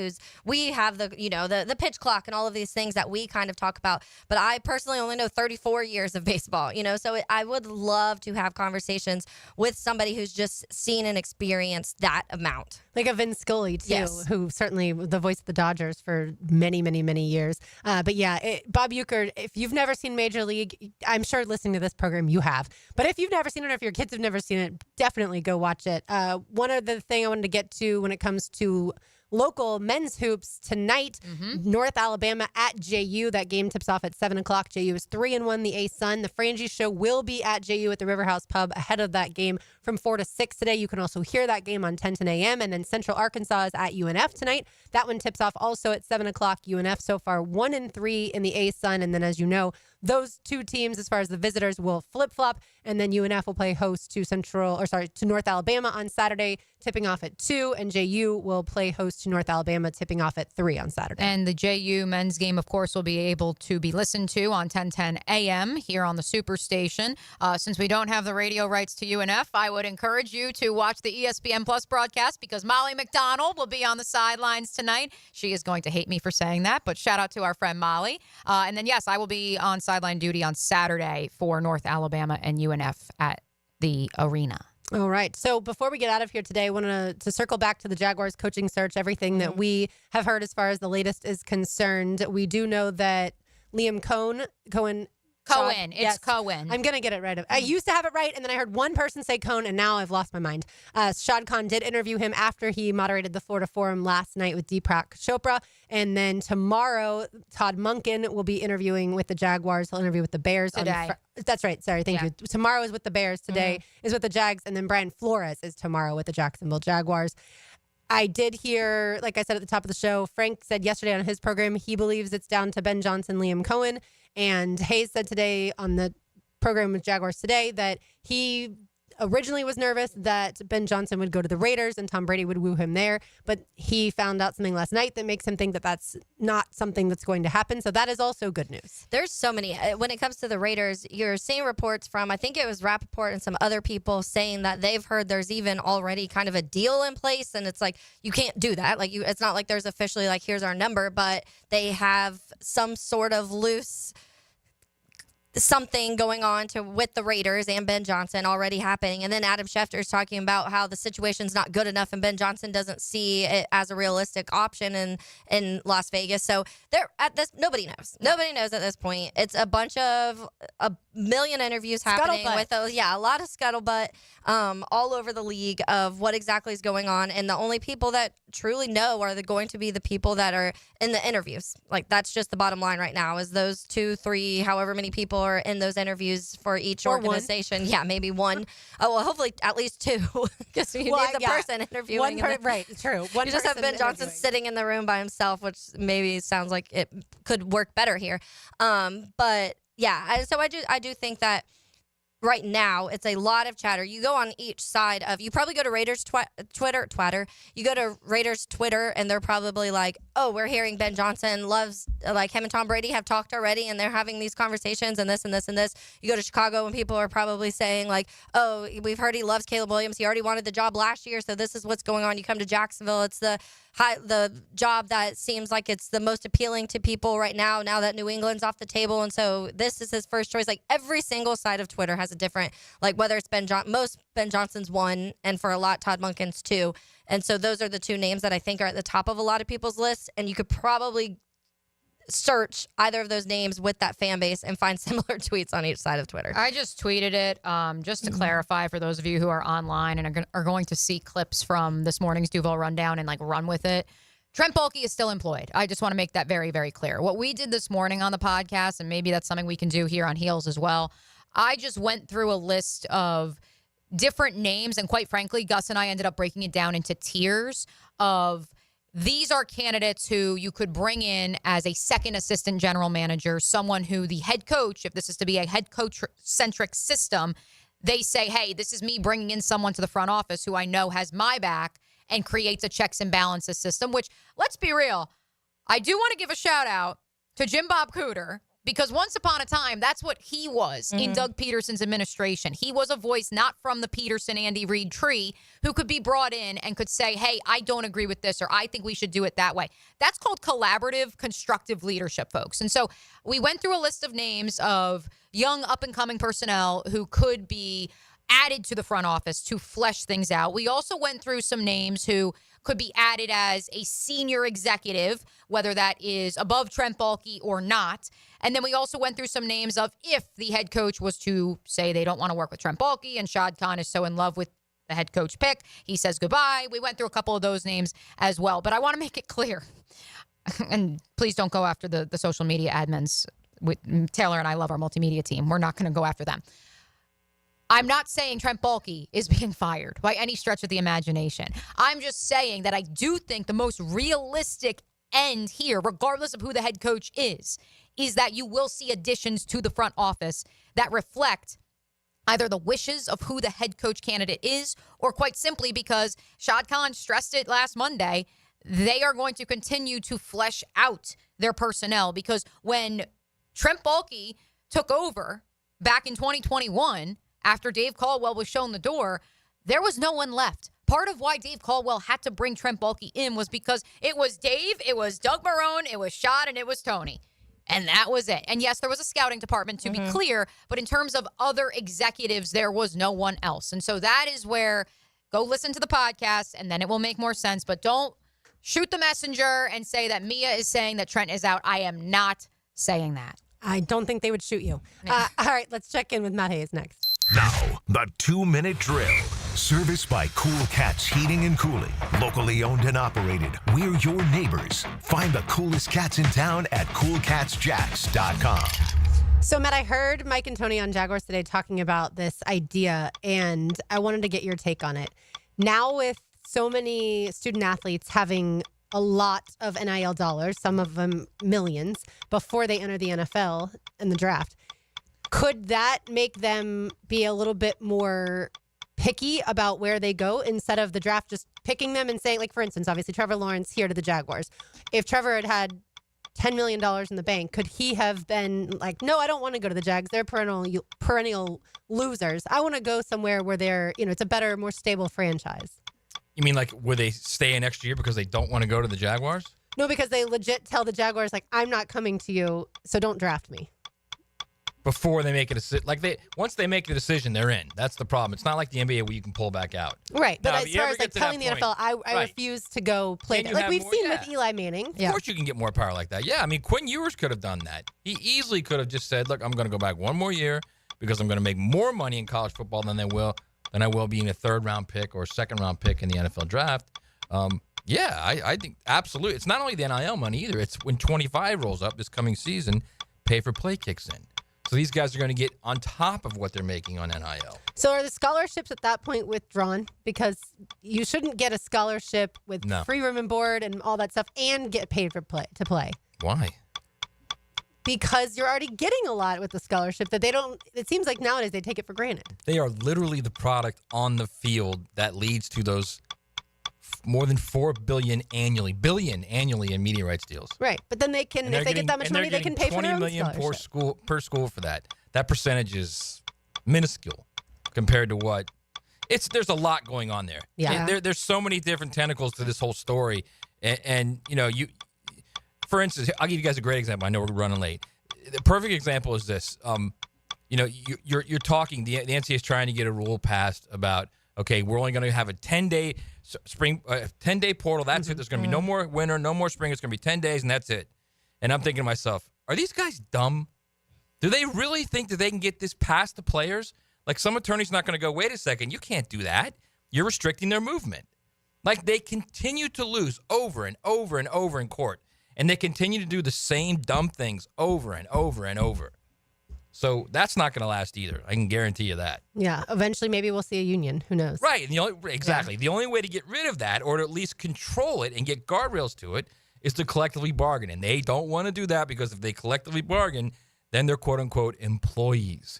we have the pitch clock and all of these things that we kind of talk about, but I personally only know 34 years of baseball, so I would love to have conversations with somebody who's just seen and experienced that amount. Like a Vin Scully, too, who certainly the voice of the Dodgers for many, many, many years. But yeah, Bob Uecker, if you've never seen Major League, I'm sure listening to this program you have. But if you've never seen it, or if your kids have never seen it, definitely go watch it. One other thing I wanted to get to when it comes to local men's hoops tonight, North Alabama at JU. That game tips off at 7 o'clock. JU is 3-1, the A-Sun. The Frangie Show will be at JU at the River House Pub ahead of that game from 4 to 6 today. You can also hear that game on 10 a.m. And then Central Arkansas is at UNF tonight. That one tips off also at 7 o'clock. UNF so far 1-3 in the A-Sun. And then, as you know, those two teams, as far as the visitors, will flip-flop, and then UNF will play host to North Alabama on Saturday, tipping off at 2, and JU will play host to North Alabama, tipping off at 3 on Saturday. And the JU men's game, of course, will be able to be listened to on 10:10 a.m. here on the Superstation. Since we don't have the radio rights to UNF, I would encourage you to watch the ESPN Plus broadcast because Molly McDonald will be on the sidelines tonight. She is going to hate me for saying that, but shout out to our friend Molly. And then, yes, I will be on sideline duty on Saturday for North Alabama and UNF at the arena. All right. So before we get out of here today, I want to circle back to the Jaguars coaching search, everything that we have heard as far as the latest is concerned. We do know that Liam Cohen. It's Cohen. I'm going to get it right. I used to have it right, and then I heard one person say Cohen, and now I've lost my mind. Shad Khan did interview him after he moderated the Florida Forum last night with Deepak Chopra. And then tomorrow, Todd Monken will be interviewing with the Jaguars. He'll interview with the Bears. Today. That's right. Sorry. Thank you. Tomorrow is with the Bears. Today is with the Jags. And then Brian Flores is tomorrow with the Jacksonville Jaguars. I did hear, like I said at the top of the show, Frank said yesterday on his program he believes it's down to Ben Johnson, Liam Cohen. And Hayes said today on the program with Jaguars Today that he originally was nervous that Ben Johnson would go to the Raiders and Tom Brady would woo him there. But he found out something last night that makes him think that that's not something that's going to happen. So that is also good news. There's so many. When it comes to the Raiders, you're seeing reports from, I think it was Rappaport and some other people saying that they've heard there's even already kind of a deal in place. And it's like, you can't do that. Like, it's not like there's officially like, here's our number, but they have some sort of loose something going on with the Raiders and Ben Johnson already happening. And then Adam Schefter is talking about how the situation's not good enough and Ben Johnson doesn't see it as a realistic option in Las Vegas. So nobody knows. Nobody knows at this point. It's a bunch of a million interviews happening with those. Yeah, a lot of scuttlebutt all over the league of what exactly is going on. And the only people that truly know are going to be the people that are in the interviews. Like, that's just the bottom line right now, is those 2, 3, however many people are in those interviews for each organization. One. Yeah, maybe one. Oh, well, hopefully at least 2, because you need the person interviewing. Right, true. You just have Ben Johnson sitting in the room by himself, which maybe sounds like it could work better here. But yeah, so I do think that right now it's a lot of chatter. You go on each side of, you probably go to Raiders Twitter. You go to Raiders Twitter and they're probably like, oh, we're hearing Ben Johnson loves, like, him and Tom Brady have talked already and they're having these conversations and this and this and this. You go to Chicago and people are probably saying like, oh, we've heard he loves Caleb Williams. He already wanted the job last year, so this is what's going on. You come to Jacksonville, it's the job that seems like it's the most appealing to people right now that New England's off the table, and so this is his first choice. Like, every single side of Twitter has a different, like, whether it's most Ben Johnson's one, and for a lot Todd Monken's 2, and so those are the 2 names that I think are at the top of a lot of people's lists, and you could probably search either of those names with that fan base and find similar tweets on each side of Twitter. I just tweeted it just to clarify for those of you who are online and are going to see clips from this morning's Duval Rundown and like run with it. Trent Baalke is still employed. I just want to make that very, very clear. What we did this morning on the podcast, and maybe that's something we can do here on Heels as well, I just went through a list of different names, and quite frankly, Gus and I ended up breaking it down into tiers of, these are candidates who you could bring in as a second assistant general manager, someone who the head coach, if this is to be a head coach-centric system, they say, hey, this is me bringing in someone to the front office who I know has my back and creates a checks and balances system, which, let's be real, I do want to give a shout-out to Jim Bob Cooter, because once upon a time, that's what he was in Doug Peterson's administration. He was a voice not from the Peterson-Andy Reid tree who could be brought in and could say, hey, I don't agree with this, or I think we should do it that way. That's called collaborative, constructive leadership, folks. And so we went through a list of names of young, up-and-coming personnel who could be added to the front office to flesh things out. We also went through some names who could be added as a senior executive, whether that is above Trent Baalke or not. And then we also went through some names of, if the head coach was to say they don't want to work with Trent Baalke and Shad Khan is so in love with the head coach pick, he says goodbye. We went through a couple of those names as well. But I want to make it clear, and please don't go after the social media admins. Taylor and I love our multimedia team. We're not going to go after them. I'm not saying Trent Baalke is being fired by any stretch of the imagination. I'm just saying that I do think the most realistic end here, regardless of who the head coach is that you will see additions to the front office that reflect either the wishes of who the head coach candidate is, or quite simply, because Shad Khan stressed it last Monday, they are going to continue to flesh out their personnel, because when Trent Baalke took over back in 2021, after Dave Caldwell was shown the door, there was no one left. Part of why Dave Caldwell had to bring Trent Baalke in was because it was Dave, it was Doug Marrone, it was Shad, and it was Tony. And that was it. And yes, there was a scouting department, to be clear, but in terms of other executives, there was no one else. And so that is where, go listen to the podcast, and then it will make more sense. But don't shoot the messenger and say that Mia is saying that Trent is out. I am not saying that. I don't think they would shoot you. All right, let's check in with Matt Hayes next. Now, the 2-minute drill. Serviced by Cool Cats Heating and Cooling. Locally owned and operated. We're your neighbors. Find the coolest cats in town at coolcatsjacks.com. So, Matt, I heard Mike and Tony on Jaguars today talking about this idea, and I wanted to get your take on it. Now, with so many student athletes having a lot of NIL dollars, some of them millions, before they enter the NFL and the draft, could that make them be a little bit more picky about where they go instead of the draft just picking them and saying, like, for instance, obviously Trevor Lawrence here to the Jaguars. If Trevor had $10 million in the bank, could he have been like, no, I don't want to go to the Jags. They're perennial losers. I want to go somewhere where they're, it's a better, more stable franchise. You mean like where they stay an extra year because they don't want to go to the Jaguars? No, because they legit tell the Jaguars, like, I'm not coming to you, so don't draft me. Before they make a decision. Once they make the decision, they're in. That's the problem. It's not like the NBA where you can pull back out. Right. But now, as far as like telling the NFL, I refuse to go play. Like we've seen with Eli Manning. Of course you can get more power like that. Yeah, I mean, Quinn Ewers could have done that. He easily could have just said, look, I'm going to go back one more year because I'm going to make more money in college football than I will being a third-round pick or a second-round pick in the NFL draft. I think absolutely. It's not only the NIL money either. It's when 25 rolls up this coming season, pay-for-play kicks in. So these guys are going to get on top of what they're making on NIL. So are the scholarships at that point withdrawn? Because you shouldn't get a scholarship with free room and board and all that stuff and get paid to play. Why? Because you're already getting a lot with the scholarship that they don't. It seems like nowadays they take it for granted. They are literally the product on the field that leads to those more than $4 billion annually in media rights deals. Right, but then they can, if they get that much money, they can pay for their own $20 million per school for that. That percentage is minuscule compared to what there's a lot going on there. Yeah, there's so many different tentacles to this whole story, and for instance, I'll give you guys a great example. I know we're running late. The perfect example is this. You're talking. The NCAA is trying to get a rule passed about. Okay, we're only going to have a 10-day spring, 10-day portal. That's it. There's going to be no more winter, no more spring. It's going to be 10 days, and that's it. And I'm thinking to myself, are these guys dumb? Do they really think that they can get this past the players? Like some attorney's not going to go, wait a second, you can't do that. You're restricting their movement. Like they continue to lose over and over and over in court, and they continue to do the same dumb things over and over and over. So that's not going to last either. I can guarantee you that. Yeah. Eventually, maybe we'll see a union. Who knows? Right. And the only way to get rid of that, or to at least control it and get guardrails to it, is to collectively bargain. And they don't want to do that because if they collectively bargain, then they're quote unquote employees.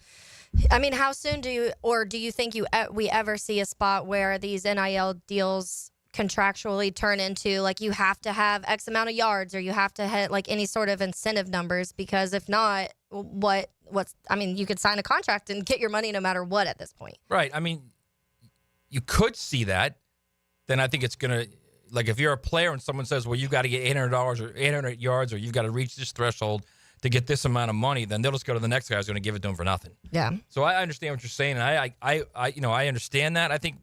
I mean, how soon do you think we ever see a spot where these NIL deals contractually turn into like you have to have X amount of yards or you have to hit like any sort of incentive numbers? Because if not, you could sign a contract and get your money no matter what at this point. Right. I mean, you could see that. Then I think it's going to, like if you're a player and someone says, well, you've got to get $800 or 800 yards or you've got to reach this threshold to get this amount of money, then they'll just go to the next guy who's going to give it to them for nothing. Yeah. So I understand what you're saying. And I understand that. I think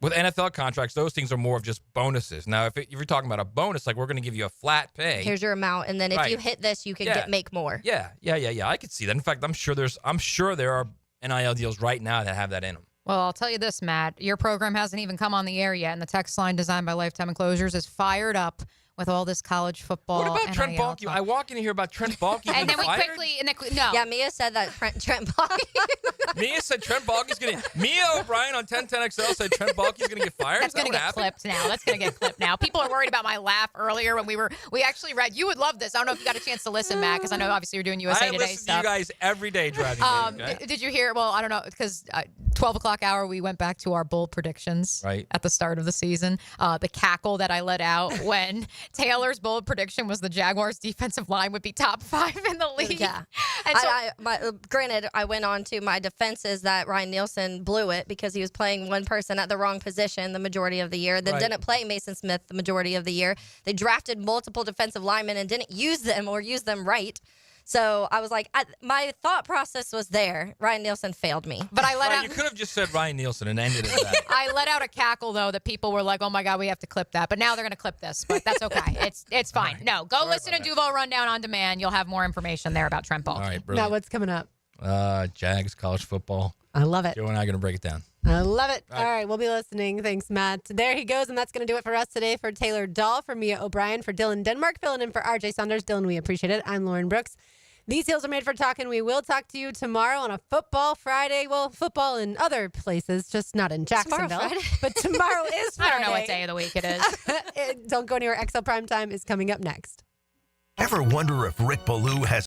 with NFL contracts, those things are more of just bonuses. Now, if you're talking about a bonus, like we're going to give you a flat pay. Here's your amount, and then if you hit this, you can make more. Yeah. I could see that. In fact, I'm sure there are NIL deals right now that have that in them. Well, I'll tell you this, Matt. Your program hasn't even come on the air yet, and the text line designed by Lifetime Enclosures is fired up with all this college football. What about Trent Baalke? I walk in here about Trent Baalke and then we fired? no. Yeah, Mia said that Trent Baalke. Mia said Trent Baalke's going to. Mia O'Brien on 1010XL said Trent Baalke's going to get fired. That's going to get clipped now. That's going to get clipped now. People are worried about my laugh earlier when we actually read. You would love this. I don't know if you got a chance to listen, Matt, because I know obviously you're doing USA Today stuff. I listen to you guys every day driving. Did you hear? Well, I don't know because 12 o'clock hour we went back to our bold predictions at the start of the season. The cackle that I let out when Taylor's bold prediction was the Jaguars' defensive line would be top 5 in the league. Yeah. And so, granted, I went on to my defenses that Ryan Nielsen blew it because he was playing one person at the wrong position the majority of the year. Then didn't play Mason Smith the majority of the year. They drafted multiple defensive linemen and didn't use them or use them right. So I was like, my thought process was there. Ryan Nielsen failed me. But I let out. You could have just said Ryan Nielsen and ended it at that. I let out a cackle though that people were like, "Oh my God, we have to clip that." But now they're going to clip this. But that's okay. It's fine. No, go listen to Duval Rundown on demand. You'll have more information there about Trent Baalke. All right, Now brilliant. what's coming up? Jags, college football. I love it. Joe and I are going to break it down. I love it. All right, we'll be listening. Thanks, Matt. There he goes, and that's going to do it for us today. For Taylor Dahl, for Mia O'Brien, for Dylan Denmark, filling in for RJ Saunders. Dylan, we appreciate it. I'm Lauren Brooks. These heels are made for talking. We will talk to you tomorrow on a Football Friday. Well, football in other places, just not in Jacksonville. But tomorrow is Friday. I don't know what day of the week it is. Don't go anywhere. XL Primetime is coming up next. Ever wonder if Rick Ballou has